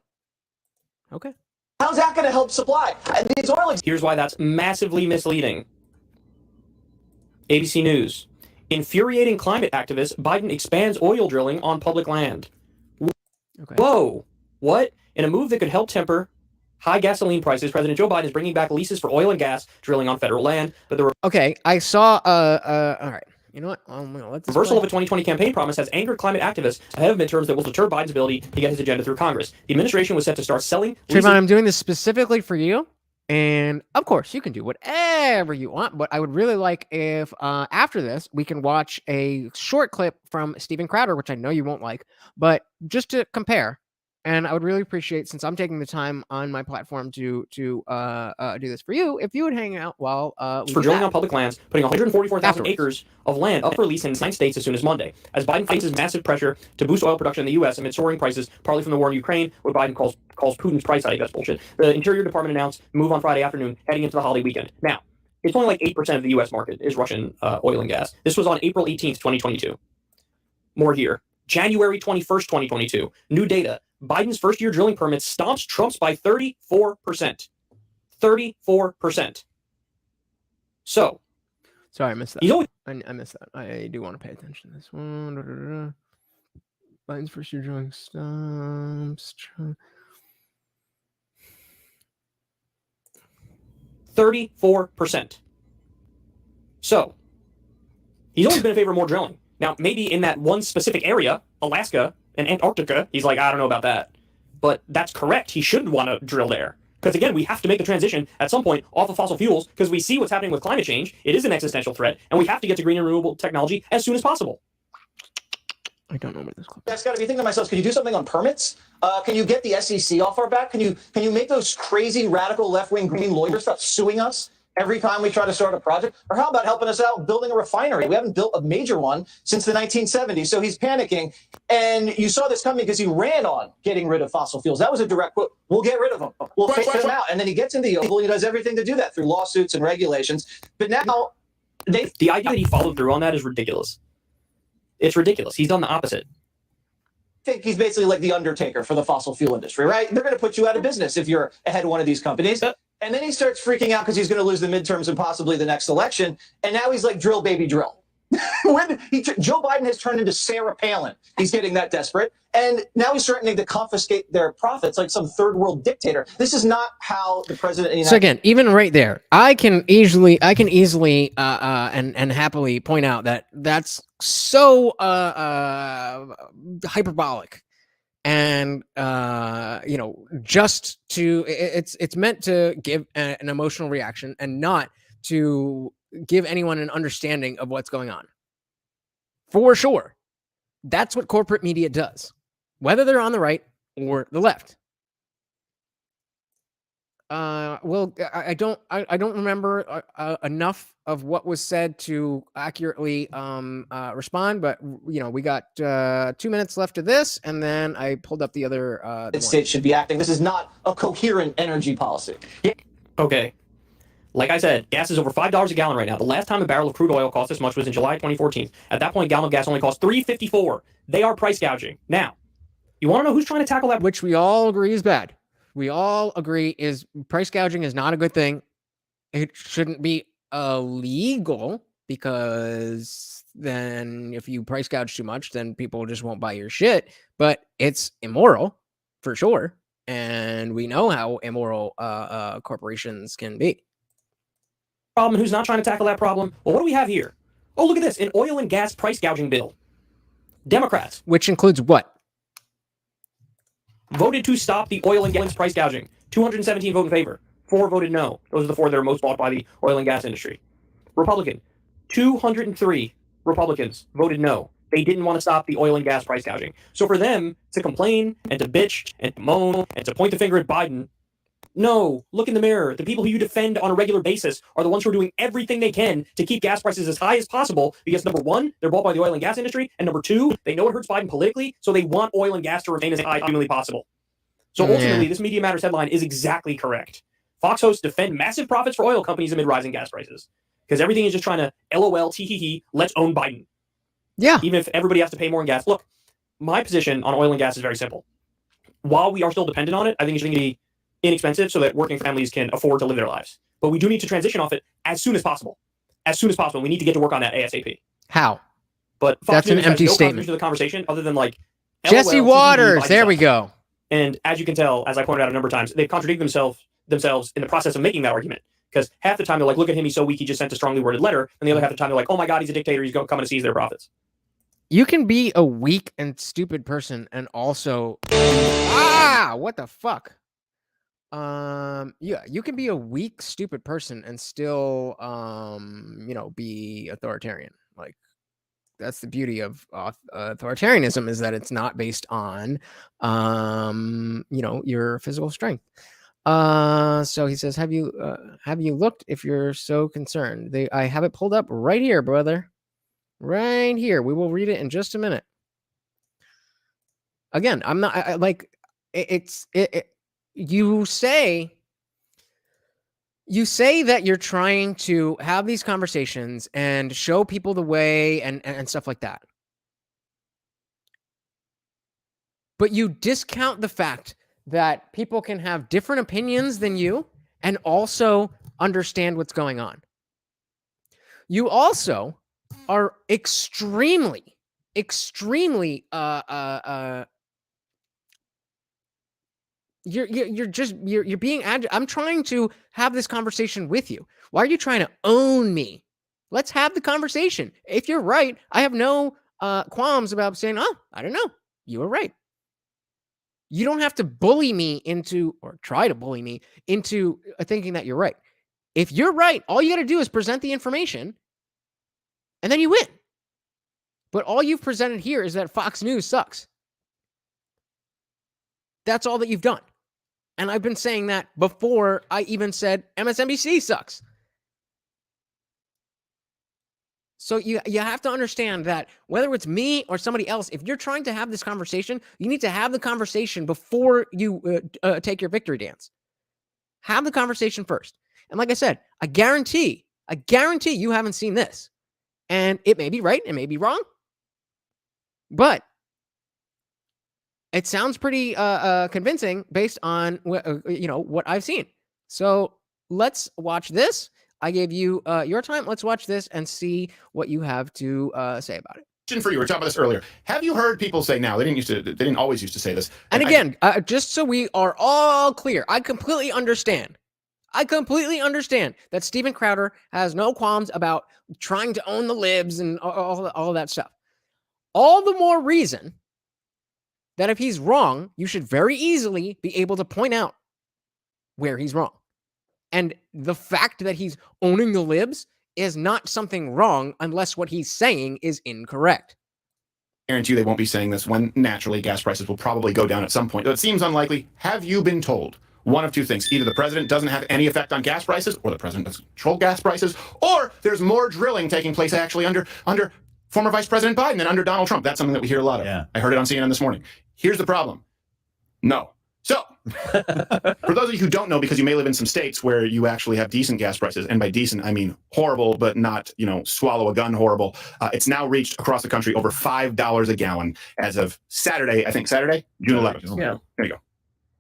Okay. How's that going to help supply? These oil Here's why that's massively misleading. ABC News. Infuriating climate activists, Biden expands oil drilling on public land. Okay. Whoa. What? In a move that could help temper high gasoline prices, President Joe Biden is bringing back leases for oil and gas drilling on federal land. But the Okay, I saw, all right. You know what? reversal of a 2020 campaign promise has angered climate activists ahead of midterms that will deter Biden's ability to get his agenda through Congress. The administration was set to start selling... Trayvon, I'm doing this specifically for you. And, of course, you can do whatever you want. But I would really like if, after this, we can watch a short clip from Steven Crowder, which I know you won't like. But just to compare... And I would really appreciate, since I'm taking the time on my platform to do this for you, if you would hang out while we for do drilling that. on public lands, putting 144,000 Afterwards. acres of land up for lease in 9 states as soon as Monday. As Biden faces massive pressure to boost oil production in the U.S. amid soaring prices, partly from the war in Ukraine, what Biden calls Putin's price hike. That's bullshit. The Interior Department announced move on Friday afternoon, heading into the holiday weekend. Now, it's only like 8% of the U.S. market is Russian oil and gas. This was on April 18th, 2022. More here. January 21st, 2022. New data. Biden's first-year drilling permits stomps Trump's by 34%. 34%. So Sorry, I missed that. He's always I missed that. I do want to pay attention to this one. Lines for your drawing stumps. 34%. So he's always been in favor of more drilling. Now, maybe in that one specific area, Alaska and Antarctica, he's like, I don't know about that. But that's correct. He shouldn't want to drill there. Because again, we have to make the transition at some point off of fossil fuels because we see what's happening with climate change. It is an existential threat, and we have to get to green and renewable technology as soon as possible. I don't know what this clip. That's got to be thinking to myself, can you do something on permits? Can you get the SEC off our back? Can you make those crazy radical left-wing green lawyers stop suing us every time we try to start a project? Or how about helping us out building a refinery? We haven't built a major one since the 1970s, so he's panicking. And you saw this coming because he ran on getting rid of fossil fuels. That was a direct quote. We'll get rid of them. We'll phase them out. And then he gets in the Oval and he does everything to do that through lawsuits and regulations. But now the idea that he followed through on that is ridiculous. It's ridiculous. He's done the opposite. I think he's basically like the Undertaker for the fossil fuel industry, right? They're going to put you out of business if you're ahead of one of these companies. And then he starts freaking out because he's going to lose the midterms and possibly the next election. And now he's like, drill, baby, drill. Joe Biden has turned into Sarah Palin. He's getting that desperate. And now he's threatening to confiscate their profits like some third world dictator. This is not how the president of the United So again, even right there, I can easily and happily point out that that's so hyperbolic. And just to it's meant to give an emotional reaction and not to give anyone an understanding of what's going on. For sure. That's what corporate media does, whether they're on the right or the left. Well, I don't remember enough of what was said to accurately respond, but we got 2 minutes left of this, and then I pulled up the other. United States should be acting. This is not a coherent energy policy. Okay. Like I said, gas is over $5 a gallon right now. The last time a barrel of crude oil cost this much was in July 2014. At that point, a gallon of gas only cost $3.54. They are price gouging. Now, you want to know who's trying to tackle that? Which we all agree is bad. We all agree is price gouging is not a good thing. It shouldn't be illegal because then if you price gouge too much, then people just won't buy your shit. But it's immoral for sure. And we know how immoral corporations can be. Problem, who's not trying to tackle that problem? Well, what do we have here? Oh, look at this, an oil and gas price gouging bill. Democrats. Which includes what? Voted to stop the oil and gas price gouging. 217 voted in favor. 4 voted no. Those are the 4 that are most bought by the oil and gas industry. Republican. 203 Republicans voted no. They didn't want to stop the oil and gas price gouging. So for them to complain and to bitch and to moan and to point the finger at Biden, no, look in the mirror. The people who you defend on a regular basis are the ones who are doing everything they can to keep gas prices as high as possible because, number one, they're bought by the oil and gas industry, and number two, they know it hurts Biden politically, so they want oil and gas to remain as high as humanly possible. So ultimately, this Media Matters headline is exactly correct. Fox hosts defend massive profits for oil companies amid rising gas prices because everything is just trying to LOL, tee, let's own Biden. Yeah. Even if everybody has to pay more in gas. Look, my position on oil and gas is very simple. While we are still dependent on it, I think it should be inexpensive so that working families can afford to live their lives. But we do need to transition off it as soon as possible. As soon as possible. We need to get to work on that ASAP. How? But Fox that's an News has empty no statement. contribution to the conversation other than like Jesse LOL, Waters. Biden There we stuff. go. And as you can tell, as I pointed out a number of times, they've contradicted themselves in the process of making that argument. Because half the time they're like, look at him, he's so weak, he just sent a strongly worded letter. And the other half the time they're like, oh my God, he's a dictator, he's going to come and seize their profits. You can be a weak and stupid person and also what the fuck? Yeah, you can be a weak, stupid person and still be authoritarian. Like that's the beauty of authoritarianism is that it's not based on your physical strength. So he says, have you looked if you're so concerned? I have it pulled up right here, brother. Right here. We will read it in just a minute. Again, I'm not you say that you're trying to have these conversations and show people the way and stuff like that. But you discount the fact that people can have different opinions than you and also understand what's going on. You also are extremely you're being I'm trying to have this conversation with you. Why are you trying to own me? Let's have the conversation. If you're right, I have no qualms about saying, oh, I don't know, you were right. You don't have to bully me into, or try to bully me into thinking that you're right. If you're right, all you got to do is present the information and then you win. But all you've presented here is that Fox News sucks. That's all that you've done. And I've been saying that before I even said MSNBC sucks. So you have to understand that whether it's me or somebody else, if you're trying to have this conversation, you need to have the conversation before you take your victory dance. Have the conversation first. And like I said, I guarantee you haven't seen this. And it may be right, it may be wrong, but it sounds pretty convincing based on what I've seen. So let's watch this. I gave you your time. Let's watch this and see what you have to say about it. Question for you. We were talking about this earlier. Have you heard people say now? They didn't always used to say this. And again, just so we are all clear, I completely understand that Steven Crowder has no qualms about trying to own the libs and all of that stuff. All the more reason that if he's wrong, you should very easily be able to point out where he's wrong. And the fact that he's owning the libs is not something wrong unless what he's saying is incorrect. I guarantee you they won't be saying this when naturally gas prices will probably go down at some point. Though it seems unlikely. Have you been told one of two things? Either the president doesn't have any effect on gas prices, or the president doesn't control gas prices, or there's more drilling taking place actually under former Vice President Biden than under Donald Trump. That's something that we hear a lot of. Yeah. I heard it on CNN this morning. Here's the problem. No. So, for those of you who don't know, because you may live in some states where you actually have decent gas prices, and by decent, I mean horrible, but not, swallow a gun horrible. It's now reached across the country over $5 a gallon as of Saturday, June 11th. Yeah. There you go.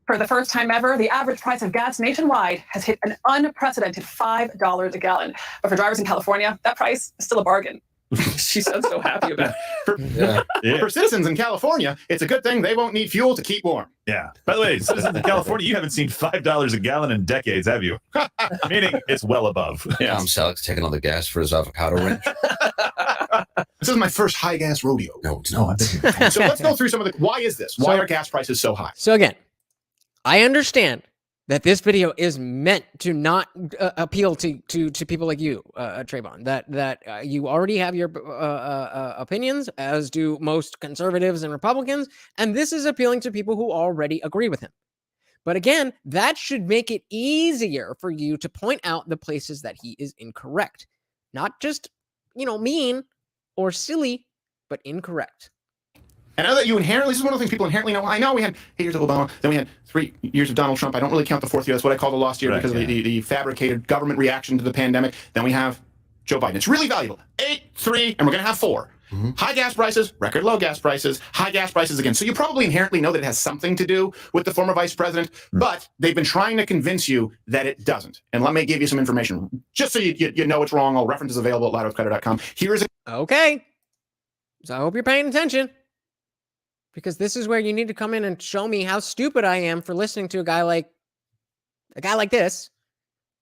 For the first time ever, the average price of gas nationwide has hit an unprecedented $5 a gallon. But for drivers in California, that price is still a bargain. She sounds so happy about it. For citizens in California, it's a good thing they won't need fuel to keep warm. Yeah. By the way, citizens in California, you haven't seen $5 a gallon in decades, have you? Meaning it's well above. Yeah. I'm taking all the gas for his avocado ranch. This is my first high gas rodeo. No, it's not. So let's go through some of why is this? Why are gas prices so high? So again, I understand that this video is meant to not appeal to people like you, Trayvon, that you already have your opinions, as do most conservatives and Republicans, and this is appealing to people who already agree with him. But again, that should make it easier for you to point out the places that he is incorrect. Not just, mean or silly, but incorrect. And I know that this is one of the things people inherently know. I know we had 8 years of Obama, then we had 3 years of Donald Trump. I don't really count the 4th year. That's what I call the lost year because of the fabricated government reaction to the pandemic. Then we have Joe Biden. It's really valuable. 8, 3, and we're going to have 4. Mm-hmm. High gas prices, record low gas prices, high gas prices again. So you probably inherently know that it has something to do with the former vice president, but they've been trying to convince you that it doesn't. And let me give you some information, just so you know it's wrong. All references available at louderwithcreditor.com. Here's Okay. So I hope you're paying attention, because this is where you need to come in and show me how stupid I am for listening to a guy like this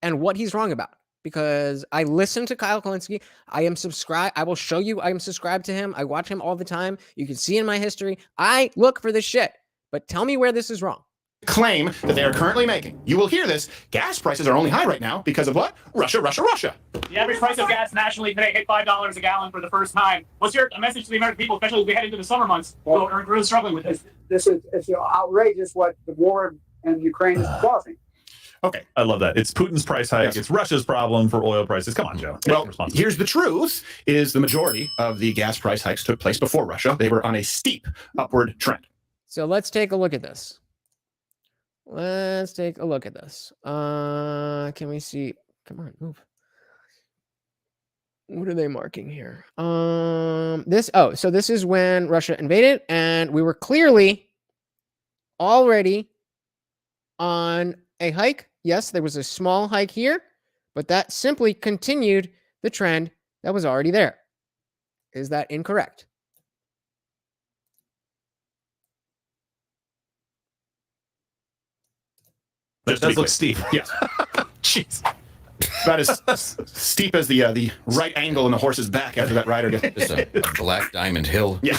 and what he's wrong about. Because I listen to Kyle Kulinski. I am subscribed. I will show you I am subscribed to him. I watch him all the time. You can see in my history. I look for this shit. But tell me where this is wrong. Claim that they are currently making. You will hear this. Gas prices are only high right now because of what? Russia. The average price of gas nationally today hit $5 a gallon for the first time. What's your message to the American people, especially as we head into the summer months? We're really struggling with this. This is outrageous what the war in Ukraine is causing. Okay. I love that. It's Putin's price hike. Yes. It's Russia's problem for oil prices. Come on, Joe. Well, here's the truth, is the majority of the gas price hikes took place before Russia. They were on a steep upward trend. So let's take a look at this. Can we see? Come on, move. What are they marking here? So this is when Russia invaded, and we were clearly already on a hike. Yes, there was a small hike here, but that simply continued the trend that was already there. Is that incorrect? It does look steep. Yes. Jeez. About as steep as the right angle in the horse's back after that rider gets. Just a black diamond hill. Yeah.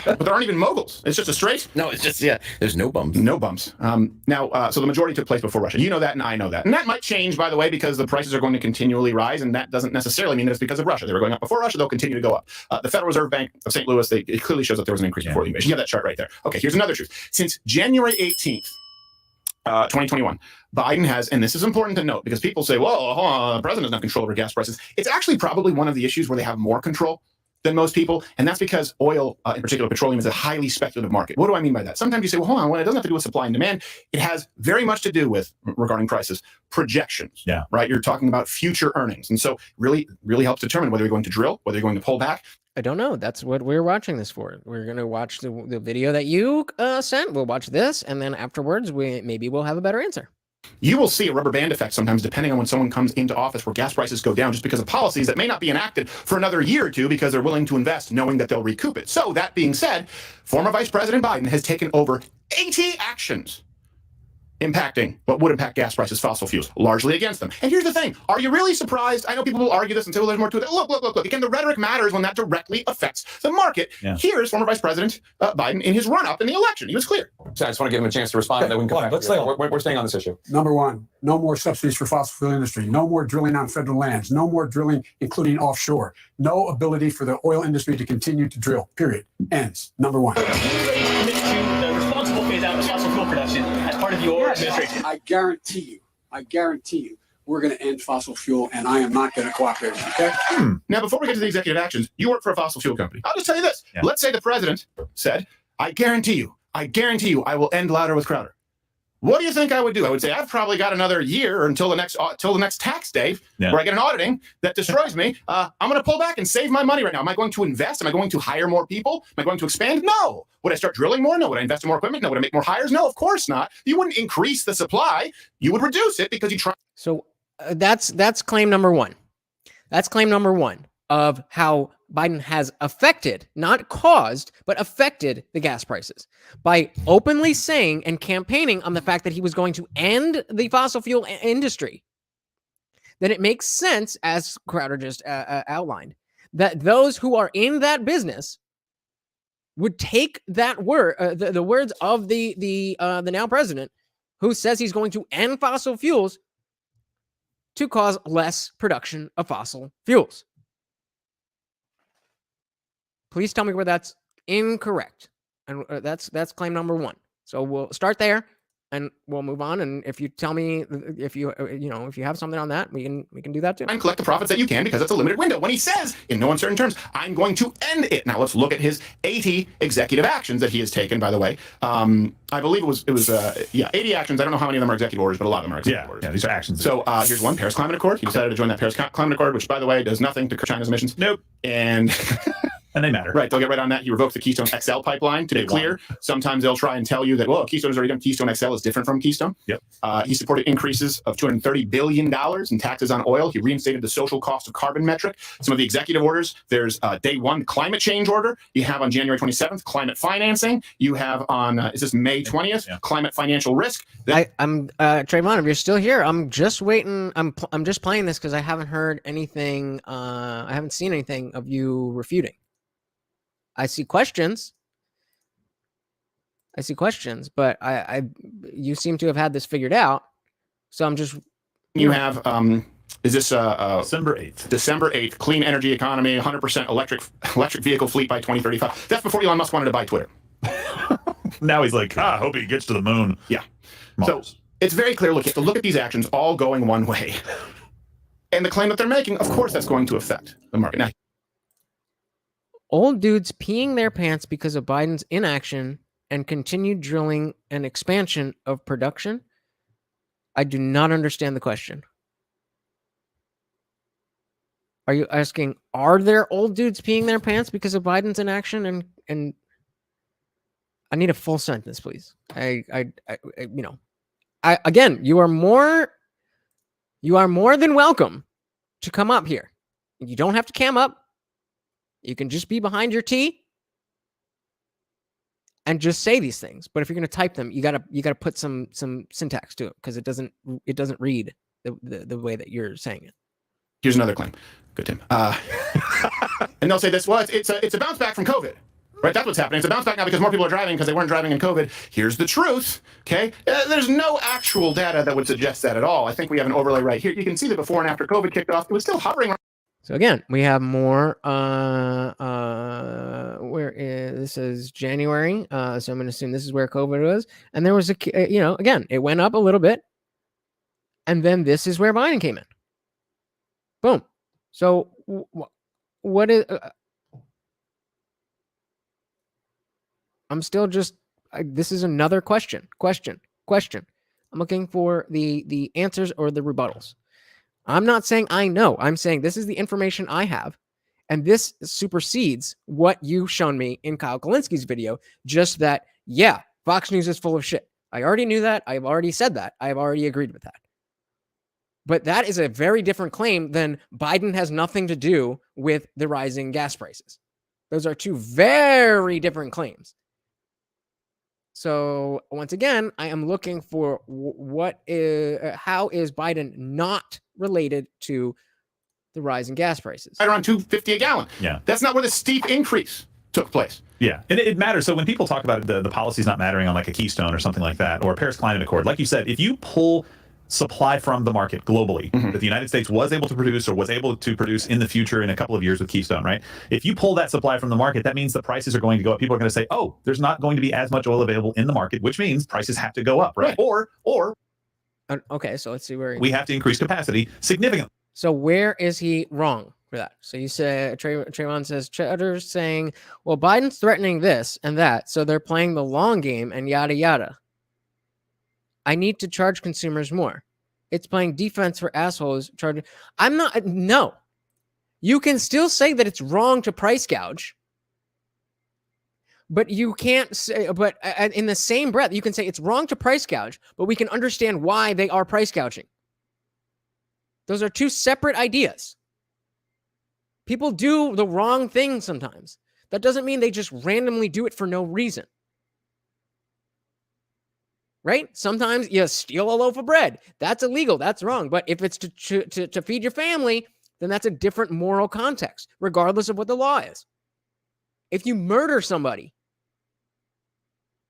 But there aren't even moguls. It's just a straight. No, it's just, there's no bumps. No bumps. So the majority took place before Russia. You know that, and I know that. And that might change, by the way, because the prices are going to continually rise, and that doesn't necessarily mean that it's because of Russia. They were going up before Russia. They'll continue to go up. The Federal Reserve Bank of St. Louis, it clearly shows that there was an increase before the invasion. You have that chart right there. Okay, here's another truth. Since January 18th, 2021, Biden has, and this is important to note because people say, well, the president doesn't have control over gas prices. It's actually probably one of the issues where they have more control than most people, and that's because oil, in particular petroleum, is a highly speculative market. What do I mean by that? Sometimes you say, well, hold on, well, it doesn't have to do with supply and demand. It has very much to do with, regarding prices, projections. Yeah. Right? You're talking about future earnings. And so really helps determine whether you're going to drill, whether you're going to pull back. I don't know. That's what we're watching this for. We're going to watch the video that you sent. We'll watch this, and then afterwards, maybe we'll have a better answer. You will see a rubber band effect sometimes depending on when someone comes into office where gas prices go down just because of policies that may not be enacted for another year or two because they're willing to invest knowing that they'll recoup it. So that being said, former Vice President Biden has taken over 80 actions impacting what would impact gas prices, fossil fuels, largely against them. And here's the thing. Are you really surprised? I know people will argue this and say, well, there's more to it. Look. Again, the rhetoric matters when that directly affects the market. Yeah. Here's former Vice President Biden in his run-up in the election. He was clear. So I just want to give him a chance to respond. And then we can come back. We're staying on this issue. Number one, no more subsidies for fossil fuel industry. No more drilling on federal lands. No more drilling, including offshore. No ability for the oil industry to continue to drill. Period. Ends. Number one. The responsible phase out of fossil fuel production as part of your administration. I guarantee you, we're going to end fossil fuel, and I am not going to cooperate. Okay? Now, before we get to the executive actions, you work for a fossil fuel company. I'll just tell you this. Yeah. Let's say the president said, I guarantee you, I will end Louder with Crowder. What do you think I would do? I would say I've probably got another year until the next tax day where I get an auditing that destroys me. I'm going to pull back and save my money right now. Am I going to invest? Am I going to hire more people? Am I going to expand? No. Would I start drilling more? No. Would I invest in more equipment? No. Would I make more hires? No, of course not. You wouldn't increase the supply. You would reduce it because you try. So that's claim number one. That's claim number one of how Biden has affected, not caused, but affected the gas prices by openly saying and campaigning on the fact that he was going to end the fossil fuel industry. Then it makes sense, as Crowder just outlined, that those who are in that business would take that word, the words of the now president, who says he's going to end fossil fuels, to cause less production of fossil fuels. Please tell me where that's incorrect. And that's claim number one. So we'll start there and we'll move on. And if you tell me if you have something on that, we can do that too. And collect the profits that you can because it's a limited window. When he says in no uncertain terms, I'm going to end it. Now let's look at his 80 executive actions that he has taken, by the way. I believe it was 80 actions. I don't know how many of them are executive orders, but a lot of them are executive orders. Yeah, these are actions. So here's one, Paris Climate Accord. He decided to join that Paris Climate Accord, which, by the way, does nothing to curb China's emissions. Nope. And and they matter. Right, they'll get right on that. He revoked the Keystone XL pipeline. To be clear, sometimes they'll try and tell you that, well, Keystone is already done. Keystone XL is different from Keystone. Yep. He supported increases of $230 billion in taxes on oil. He reinstated the social cost of carbon metric. Some of the executive orders, there's day one, climate change order. You have on January 27th, climate financing. You have on, is this May 20th, climate financial risk. I'm Trayvon, if you're still here, I'm just waiting. I'm just playing this because I haven't heard anything. I haven't seen anything of you refuting. I see questions, but you seem to have had this figured out. So I'm just. You have is this December 8th? December 8th, clean energy economy, 100% electric vehicle fleet by 2035. That's before Elon Musk wanted to buy Twitter. Now he's like, I hope he gets to the moon. Yeah. Mars. So it's very clear. Look at these actions all going one way. And the claim that they're making, of course, that's going to affect the market. Now, old dudes peeing their pants because of Biden's inaction and continued drilling and expansion of production. I do not understand the question. Are you asking, are there old dudes peeing their pants because of Biden's inaction? And I need a full sentence, please. Again, you are more than welcome to come up here. You don't have to cam up. You can just be behind your T and just say these things. But if you're going to type them, you gotta put some syntax to it because it doesn't read the way that you're saying it. Here's another claim. Good, Tim. And they'll say this, well, it's a bounce back from COVID. Right, that's what's happening. It's a bounce back now because more people are driving because they weren't driving in COVID. Here's the truth, okay? There's no actual data that would suggest that at all. I think we have an overlay right here. You can see that before and after COVID kicked off, it was still hovering. So again, we have more. Where is this? Is January? So I'm going to assume this is where COVID was. And there was again, it went up a little bit, and then this is where Biden came in. Boom. So what is? I'm still just. This is another question. I'm looking for the answers or the rebuttals. I'm not saying I know. I'm saying this is the information I have, and this supersedes what you've shown me in Kyle Kulinski's video. Just that, yeah, Fox News is full of shit. I already knew that. I've already said that. I've already agreed with that. But that is a very different claim than Biden has nothing to do with the rising gas prices. Those are two very different claims. So once again, I am looking for how is Biden not related to the rise in gas prices? Right around $2.50 a gallon. Yeah. That's not where the steep increase took place. Yeah, and it matters. So when people talk about the policies not mattering on like a Keystone or something like that, or a Paris Climate Accord, like you said, if you pull supply from the market globally that the United States was able to produce or was able to produce in the future in a couple of years with Keystone, right? If you pull that supply from the market, that means the prices are going to go up. People are going to say, oh, there's not going to be as much oil available in the market, which means prices have to go up, right? Or okay, so let's see where we have to increase capacity significantly. So where is he wrong for that? So you say Trayvon says Cheddar's saying, well, Biden's threatening this and that, so they're playing the long game and yada yada. I need to charge consumers more. It's playing defense for assholes. I'm not. No, you can still say that it's wrong to price gouge, but you can't say. But in the same breath, you can say it's wrong to price gouge, but we can understand why they are price gouging. Those are two separate ideas. People do the wrong thing sometimes. That doesn't mean they just randomly do it for no reason. Right? Sometimes you steal a loaf of bread. That's illegal. That's wrong. But if it's to feed your family, then that's a different moral context, regardless of what the law is. If you murder somebody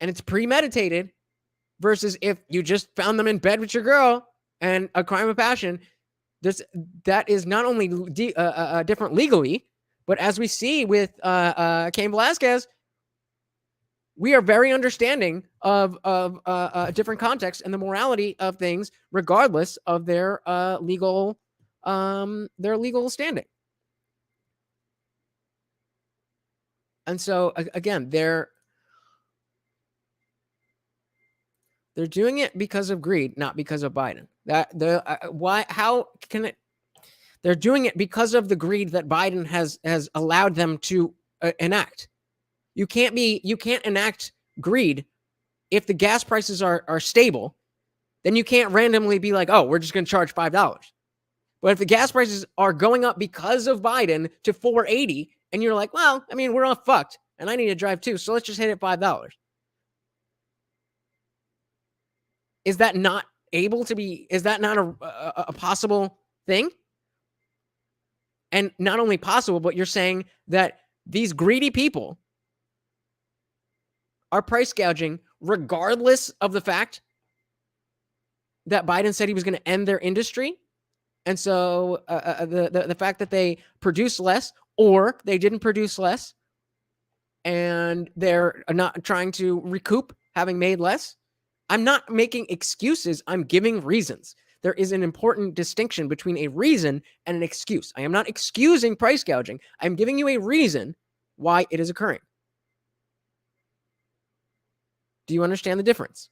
and it's premeditated versus if you just found them in bed with your girl and a crime of passion, that is not only different legally, but as we see with Cain Velasquez, we are very understanding of different contexts and the morality of things, regardless of their legal standing. And so again, they're doing it because of greed, not because of Biden. How can it? They're doing it because of the greed that Biden has allowed them to enact. You can't enact greed if the gas prices are stable. Then you can't randomly be like, oh, we're just going to charge $5. But if the gas prices are going up because of Biden to $4.80, and you're like, well, I mean, we're all fucked, and I need to drive too, so let's just hit it $5. Is that not able to be? Is that not a possible thing? And not only possible, but you're saying that these greedy people are price gouging regardless of the fact that Biden said he was going to end their industry. And so the fact that they produce less or they didn't produce less and they're not trying to recoup having made less. I'm not making excuses. I'm giving reasons. There is an important distinction between a reason and an excuse. I am not excusing price gouging. I'm giving you a reason why it is occurring. Do you understand the difference?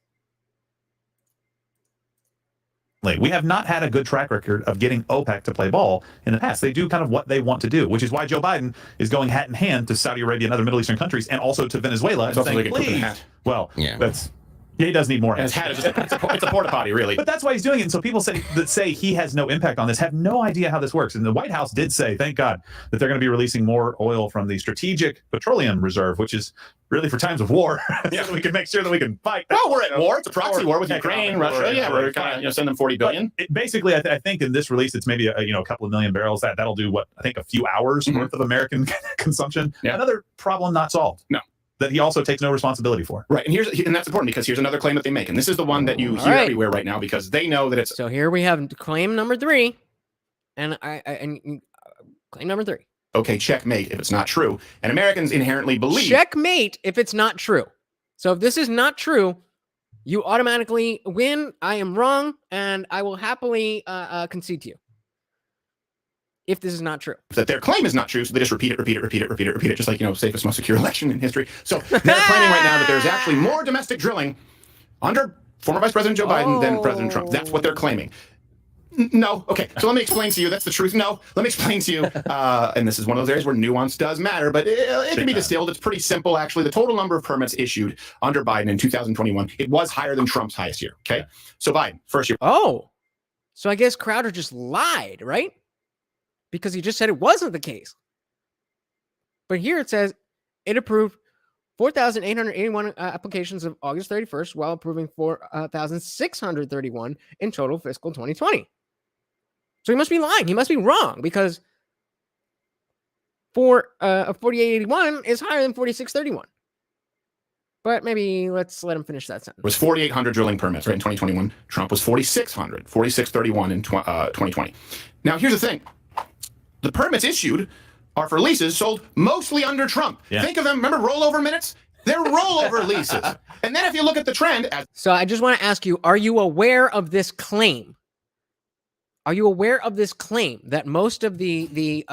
We have not had a good track record of getting OPEC to play ball in the past. They do kind of what they want to do, which is why Joe Biden is going hat in hand to Saudi Arabia and other Middle Eastern countries and also to Venezuela. It's also like a cook in a hat. Well, yeah. That's Yeah, he does need more. And his hat is just, it's a porta potty, really. But that's why he's doing it. And so people that say he has no impact on this have no idea how this works. And the White House did say, thank God, that they're going to be releasing more oil from the Strategic Petroleum Reserve, which is really for times of war, so that we can make sure that we can fight. Well, we're at war. It's a proxy war with Ukraine, Russia. Yeah, we're going to send them $40 billion. Basically, I think in this release, it's maybe a couple of million barrels. That'll do what I think a few hours worth of American consumption. Yeah. Another problem not solved. No. That he also takes no responsibility for. Right, and that's important because here's another claim that they make, and this is the one that you hear everywhere right now because they know that it's. So here we have claim number 3, and claim number 3. Okay, checkmate if it's not true, and Americans inherently believe. Checkmate if it's not true. So if this is not true, you automatically win. I am wrong, and I will happily concede to you. If this is not true. That their claim is not true, so they just repeat it, just like, safest, most secure election in history. So they're claiming right now that there's actually more domestic drilling under former Vice President Joe Biden than President Trump. That's what they're claiming. No. Okay, so let me explain to you. That's the truth. No, let me explain to you. And this is one of those areas where nuance does matter, but it can be distilled. It's pretty simple, actually. The total number of permits issued under Biden in 2021, it was higher than Trump's highest year, okay? So Biden, first year. Oh, so I guess Crowder just lied, right? Because he just said it wasn't the case. But here it says it approved 4,881 applications of August 31st while approving 4,631 in total fiscal 2020. So he must be lying. He must be wrong because 4,881 is higher than 4,631. But maybe let's let him finish that sentence. It was 4,800 drilling permits, right, in 2021. Trump was 4,600, 4,631 in 2020. Now, here's the thing. The permits issued are for leases sold mostly under Trump. Yeah. Think of them, remember rollover minutes? They're rollover leases. And then if you look at the trend... So I just want to ask you, are you aware of this claim? Are you aware of this claim that most of the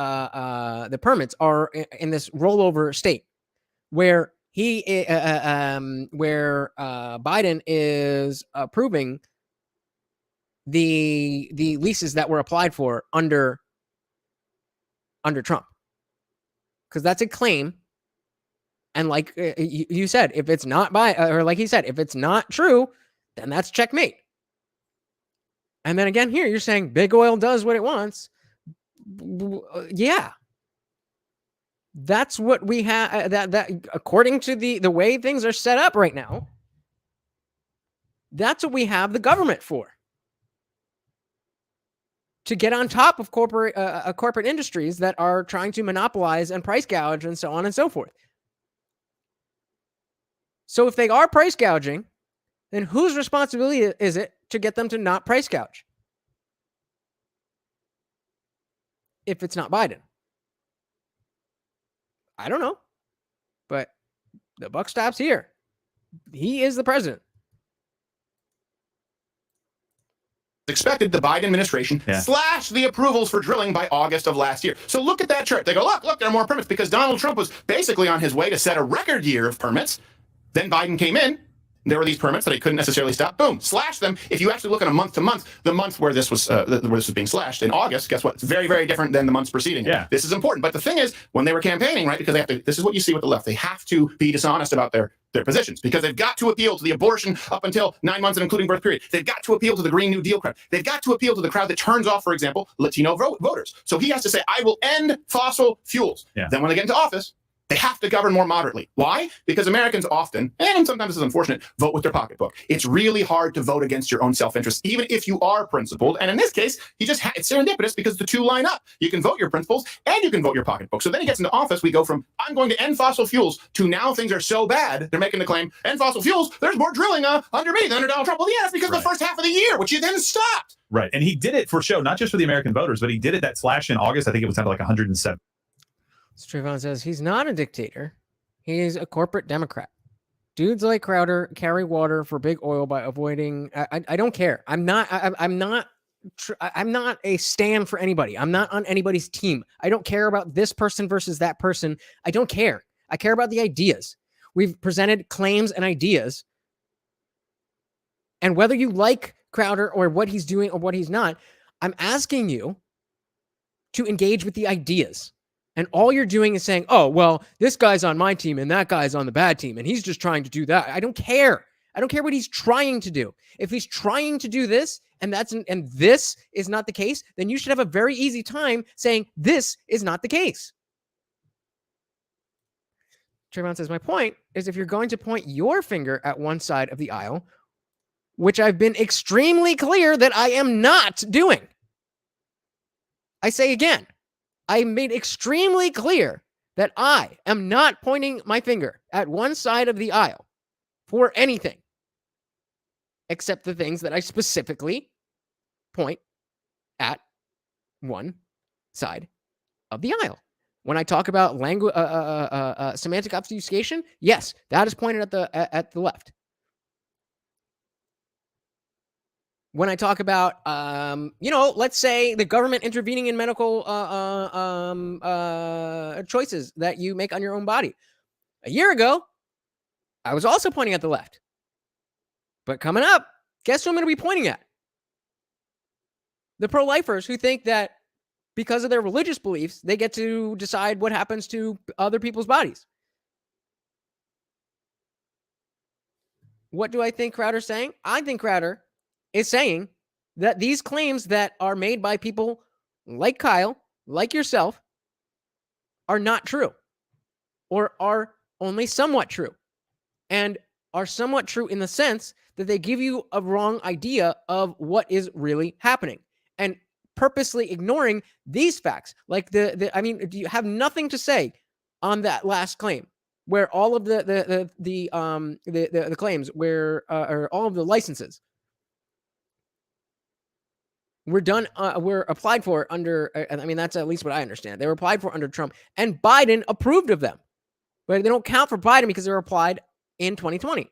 permits are in this rollover state where Biden is approving the leases that were applied for under Trump? Because that's a claim, and like you said, if it's not like he said, if it's not true, then that's checkmate. And then again, here you're saying big oil does what it wants. Yeah, that's what we have. That according to the way things are set up right now, that's what we have the government for. To get on top of corporate industries that are trying to monopolize and price gouge and so on and so forth. So if they are price gouging, then whose responsibility is it to get them to not price gouge? If it's not Biden. I don't know. But the buck stops here. He is the president. Expected the Biden administration slash the approvals for drilling by August of last year. So look at that chart. They go, look, there are more permits because Donald Trump was basically on his way to set a record year of permits. Then Biden came in. There were these permits that he couldn't necessarily stop. Boom, slash them. If you actually look at a month to month, the month where this was being slashed in August, guess what? It's very, very different than the months preceding. Yeah. This is important. But the thing is, when they were campaigning, right, because they have to, this is what you see with the left. They have to be dishonest about their positions because they've got to appeal to the abortion up until 9 months and including birth period. They've got to appeal to the Green New Deal crowd. They've got to appeal to the crowd that turns off, for example, Latino voters. So he has to say, I will end fossil fuels. Yeah. Then when they get into office, they have to govern more moderately. Why? Because Americans often, and sometimes this is unfortunate, vote with their pocketbook. It's really hard to vote against your own self-interest, even if you are principled. And in this case, it's serendipitous because the two line up. You can vote your principles and you can vote your pocketbook. So then he gets into office. We go from, I'm going to end fossil fuels to now things are so bad, they're making the claim, end fossil fuels, there's more drilling under me than under Donald Trump. Well, yeah, that's because of the first half of the year, which you then stopped. Right. And he did it for show, not just for the American voters, but he did it that slash in August. I think it was down to like 107. So Trayvon says he's not a dictator. He's a corporate Democrat. Dudes like Crowder carry water for big oil by avoiding. I don't care. I'm not a stand for anybody. I'm not on anybody's team. I don't care about this person versus that person. I don't care. I care about the ideas. We've presented claims and ideas. And whether you like Crowder or what he's doing or what he's not, I'm asking you to engage with the ideas. And all you're doing is saying, oh, well, this guy's on my team and that guy's on the bad team. And he's just trying to do that. I don't care. I don't care what he's trying to do. If he's trying to do this and this is not the case, then you should have a very easy time saying this is not the case. Trayvon says, my point is if you're going to point your finger at one side of the aisle, which I've been extremely clear that I am not doing. I say again, I made extremely clear that I am not pointing my finger at one side of the aisle for anything except the things that I specifically point at one side of the aisle. When I talk about language, semantic obfuscation, yes, that is pointed at the left. When I talk about, let's say the government intervening in medical choices that you make on your own body. A year ago, I was also pointing at the left. But coming up, guess who I'm going to be pointing at? The pro-lifers who think that because of their religious beliefs, they get to decide what happens to other people's bodies. What do I think Crowder's saying? I think Crowder is saying that these claims that are made by people like Kyle, like yourself, are not true or are only somewhat true, and are somewhat true in the sense that they give you a wrong idea of what is really happening and purposely ignoring these facts. Like do you have nothing to say on that last claim where all of the claims where or all of the licenses were done, were applied for under, that's at least what I understand. They were applied for under Trump, and Biden approved of them. But they don't count for Biden because they were applied in 2020.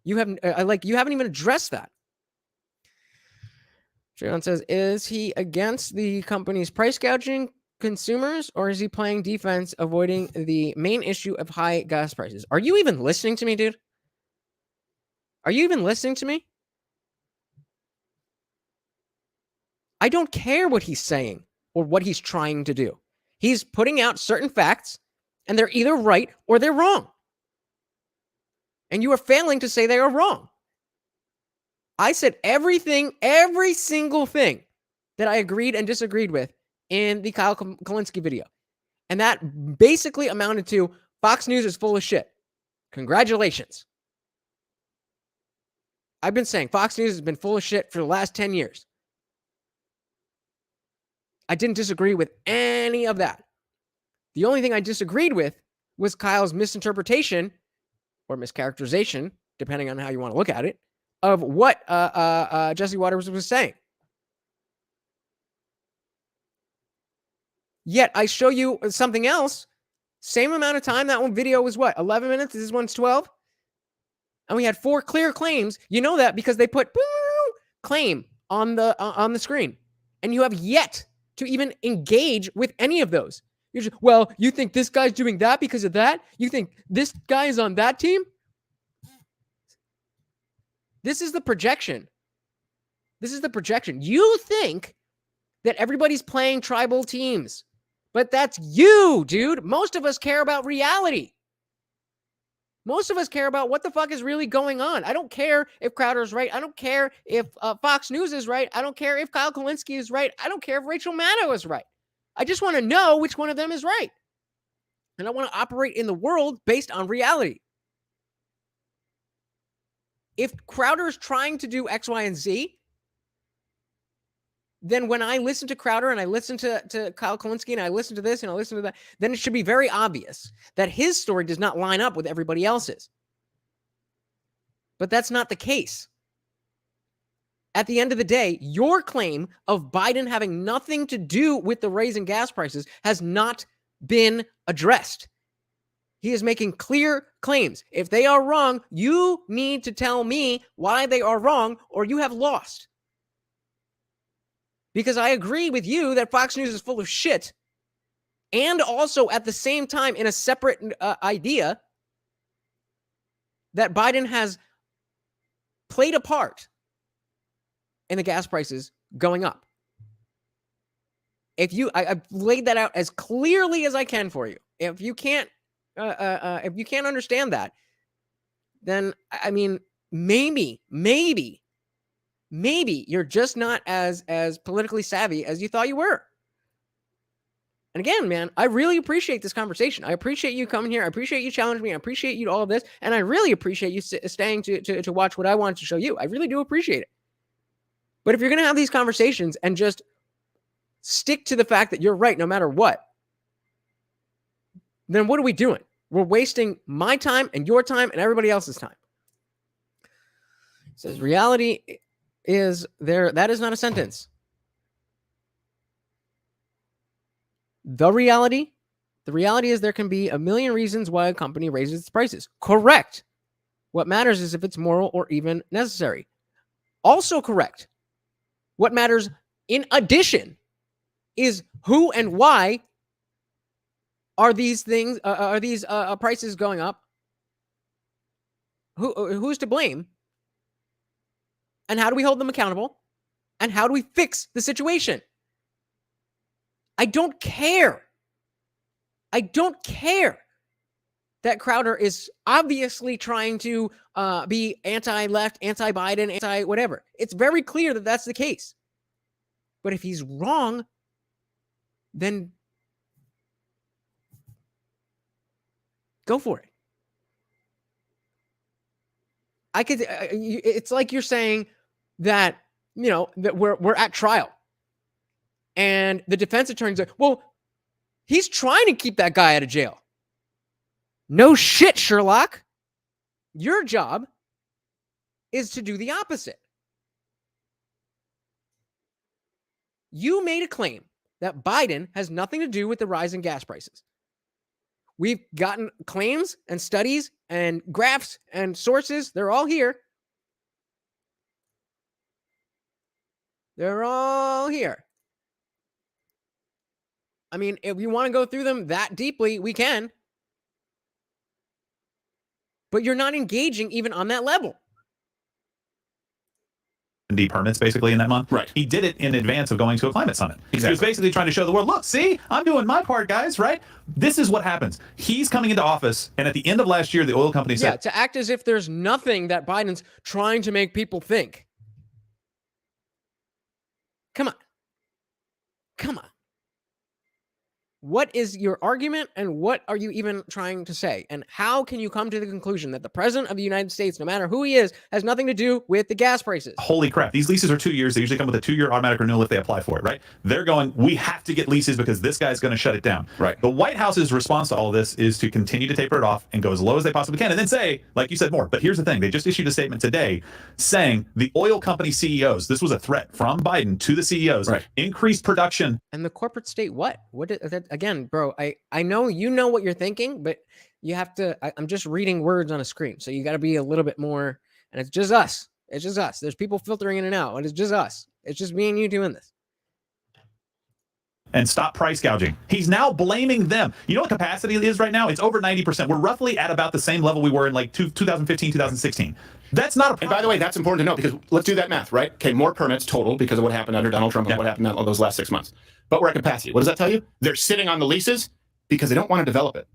You haven't even addressed that. John says, is he against the company's price gouging consumers, or is he playing defense, avoiding the main issue of high gas prices? Are you even listening to me, dude? Are you even listening to me? I don't care what he's saying or what he's trying to do. He's putting out certain facts, and they're either right or they're wrong. And you are failing to say they are wrong. I said every single thing that I agreed and disagreed with in the Kyle Kulinski video. And that basically amounted to Fox News is full of shit. Congratulations. I've been saying Fox News has been full of shit for the last 10 years. I didn't disagree with any of that. The only thing I disagreed with was Kyle's misinterpretation or mischaracterization, depending on how you want to look at it, of what Jesse Waters was saying. Yet I show you something else, same amount of time. That one video was what, 11 minutes? This one's 12. And we had 4 clear claims. You know that because they put claim on the screen. And you have yet to even engage with any of those. You're just, well, you think this guy's doing that because of that? You think this guy is on that team? This is the projection. This is the projection. You think that everybody's playing tribal teams, but that's you, dude. Most of us care about reality. Most of us care about what the fuck is really going on. I don't care if Crowder's right. I don't care if Fox News is right. I don't care if Kyle Kulinski is right. I don't care if Rachel Maddow is right. I just want to know which one of them is right. And I want to operate in the world based on reality. If Crowder is trying to do X, Y, and Z, then when I listen to Crowder and I listen to Kyle Kulinski and I listen to this and I listen to that, then it should be very obvious that his story does not line up with everybody else's. But that's not the case. At the end of the day, your claim of Biden having nothing to do with the raise in gas prices has not been addressed. He is making clear claims. If they are wrong, you need to tell me why they are wrong, or you have lost. Because I agree with you that Fox News is full of shit. And also at the same time, in a separate idea, that Biden has played a part in the gas prices going up. I've laid that out as clearly as I can for you. If you can't understand that, then I mean, maybe you're just not as politically savvy as you thought you were. And again, man, I really appreciate this conversation. I appreciate you coming here. I appreciate you challenging me. I appreciate you all of this. And I really appreciate you staying to watch what I wanted to show you. I really do appreciate it. But if you're going to have these conversations and just stick to the fact that you're right no matter what, then what are we doing? We're wasting my time and your time and everybody else's time. It says reality is there. That is not a sentence. The reality is there can be a million reasons why a company raises its prices. Correct. What matters is if it's moral or even necessary. Also correct. What matters in addition is who and why are these things, are these prices going up? Who's to blame? And how do we hold them accountable? And how do we fix the situation? I don't care. I don't care that Crowder is obviously trying to be anti-left, anti-Biden, anti-whatever. It's very clear that that's the case. But if he's wrong, then go for it. It's like you're saying that, that we're at trial. And the defense attorney's like, well, he's trying to keep that guy out of jail. No shit, Sherlock. Your job is to do the opposite. You made a claim that Biden has nothing to do with the rise in gas prices. We've gotten claims and studies and graphs and sources. They're all here. They're all here. I mean, if you want to go through them that deeply, we can. But you're not engaging even on that level. Permits basically in that month. Right. He did it in advance of going to a climate summit. Exactly. He was basically trying to show the world, look, see, I'm doing my part, guys, right? This is what happens. He's coming into office, and at the end of last year, the oil company said... Yeah, to act as if there's nothing that Biden's trying to make people think. Come on. Come on. What is your argument, and what are you even trying to say? And how can you come to the conclusion that the president of the United States, no matter who he is, has nothing to do with the gas prices? Holy crap. These leases are 2 years. They usually come with a 2-year automatic renewal if they apply for it, right? They're going, we have to get leases because this guy's going to shut it down. Right. The White House's response to all of this is to continue to taper it off and go as low as they possibly can and then say, like you said, more. But here's the thing. They just issued a statement today saying the oil company CEOs, this was a threat from Biden to the CEOs, right, increased production. And the corporate state, what? What is that? Again, bro, I know you know what you're thinking, but you have to, I'm just reading words on a screen. So you got to be a little bit more, and it's just us. It's just us. There's people filtering in and out, and it's just us. It's just me and you doing this. And stop price gouging. He's now blaming them. You know what capacity is right now? It's over 90%. We're roughly at about the same level we were in like 2015, 2016. That's not a problem. And by the way, that's important to know because let's do that math, right? Okay, more permits total because of what happened under Donald Trump and what happened in all those last 6 months. But we're at capacity. What does that tell you? They're sitting on the leases because they don't want to develop it.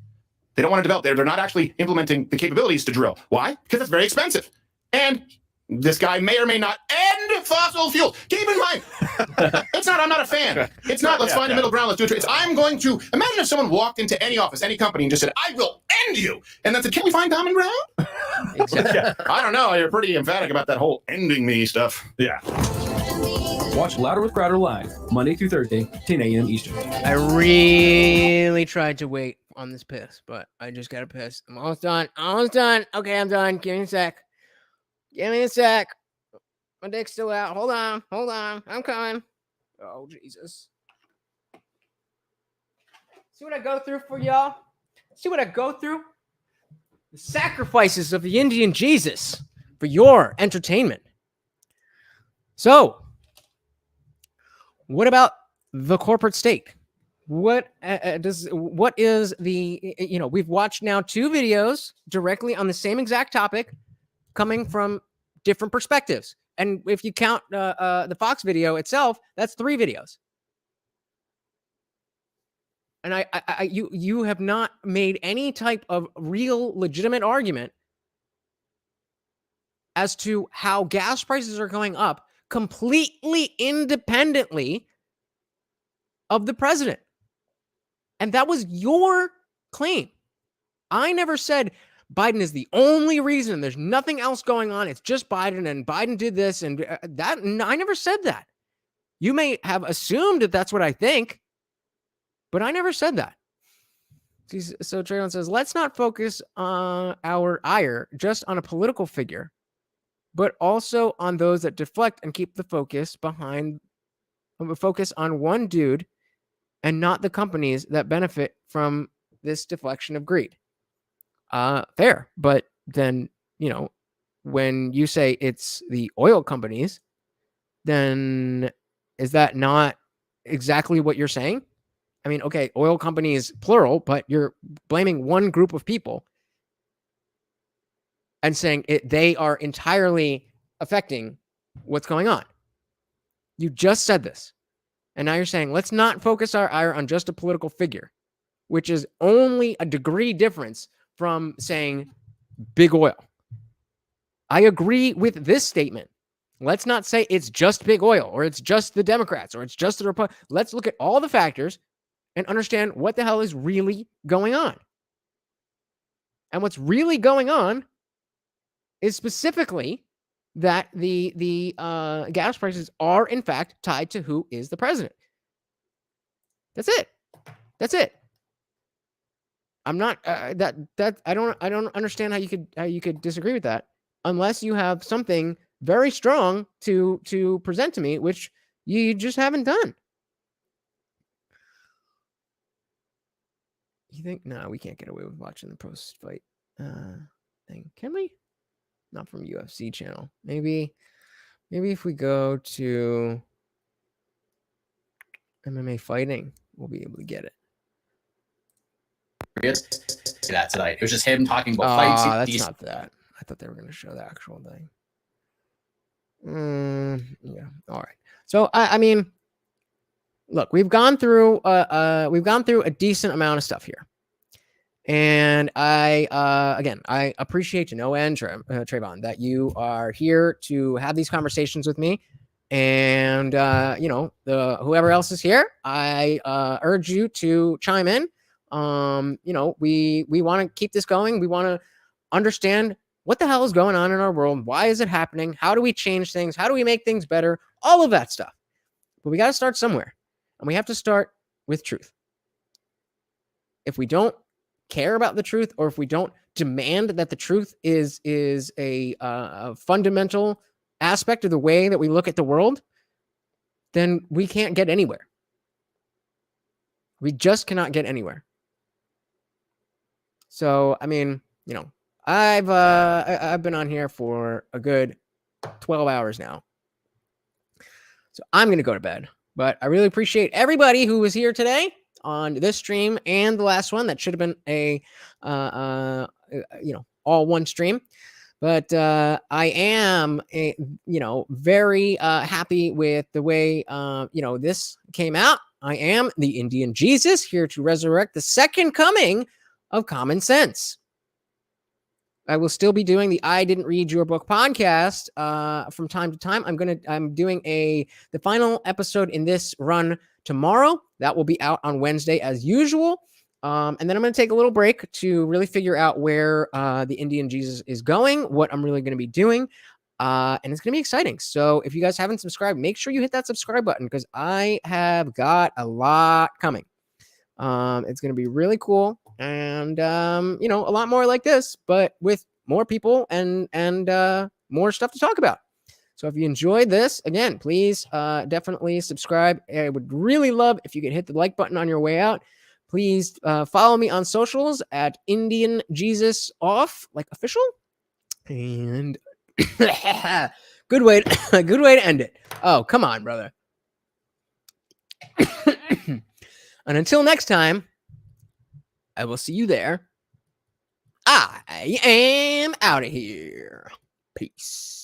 They don't want to develop it. They're not actually implementing the capabilities to drill. Why? Because it's very expensive. And this guy may or may not end fossil fuels. Keep in mind, it's not, I'm not a fan. It's not, let's find a middle ground, let's do it. It's, I'm going to, imagine if someone walked into any office, any company and just said, I will end you. And then said, can we find common ground? Exactly. I don't know. You're pretty emphatic about that whole ending me stuff. Yeah. Watch Louder with Crowder live, Monday through Thursday, 10 a.m. Eastern. I really tried to wait on this piss, but I just got to piss. I'm almost done. Almost done. Okay, I'm done. Give me a sec. Give me a sec. My dick's still out. Hold on. Hold on. I'm coming. Oh, Jesus. See what I go through for y'all? See what I go through? The sacrifices of the Indian Jesus for your entertainment. So, what about the corporate state? What is the, we've watched now 2 videos directly on the same exact topic coming from different perspectives. And if you count the Fox video itself, that's 3 videos. And you have not made any type of real legitimate argument as to how gas prices are going up completely independently of the president. And that was your claim. I never said Biden is the only reason. There's nothing else going on. It's just Biden, and Biden did this and that. I never said that. You may have assumed that that's what I think, but I never said that. So Traylon says, let's not focus on our ire just on a political figure, but also on those that deflect and keep the focus on one dude and not the companies that benefit from this deflection of greed. Fair. But then, when you say it's the oil companies, then is that not exactly what you're saying? I mean, okay, oil companies plural, but you're blaming one group of people and saying they are entirely affecting what's going on. You just said this. And now you're saying, let's not focus our ire on just a political figure, which is only a degree difference from saying big oil. I agree with this statement. Let's not say it's just big oil or it's just the Democrats or it's just the Republicans. Let's look at all the factors and understand what the hell is really going on. And what's really going on is specifically that the gas prices are in fact tied to who is the president. That's it. That's it. I'm not I don't understand how you could disagree with that unless you have something very strong to present to me, which you just haven't done. You think, no, we can't get away with watching the post-fight thing. Can we? Not from UFC channel. Maybe if we go to MMA fighting, we'll be able to get it. That tonight. It was just him talking about fights. That's not that. I thought they were going to show the actual thing. Yeah. All right. So I mean, look, we've gone through a decent amount of stuff here, and I appreciate to no end, Trayvon, that you are here to have these conversations with me, and whoever else is here, I urge you to chime in. We want to keep this going. We want to understand what the hell is going on in our world. Why is it happening? How do we change things? How do we make things better? All of that stuff. But we got to start somewhere, and we have to start with truth. If we don't care about the truth, or if we don't demand that the truth is a fundamental aspect of the way that we look at the world, then we can't get anywhere. We just cannot get anywhere. So, I mean, I've been on here for a good 12 hours now. So I'm going to go to bed, but I really appreciate everybody who was here today on this stream and the last one. That should have been a, all one stream, but I am, very happy with the way, this came out. I am the Indian Jesus, here to resurrect the second coming of common sense. I will still be doing the I Didn't Read Your Book podcast from time to time. I'm doing the final episode in this run tomorrow. That will be out on Wednesday as usual. And then I'm going to take a little break to really figure out where the Indian Jesus is going, what I'm really going to be doing. And it's going to be exciting. So if you guys haven't subscribed, make sure you hit that subscribe button, because I have got a lot coming. It's going to be really cool. And, a lot more like this, but with more people and more stuff to talk about. So if you enjoyed this, again, please definitely subscribe. I would really love if you could hit the like button on your way out. Please follow me on socials at Indian Jesus Off, like official. And good way to end it. Oh, come on, brother. And until next time, I will see you there. I am out of here. Peace.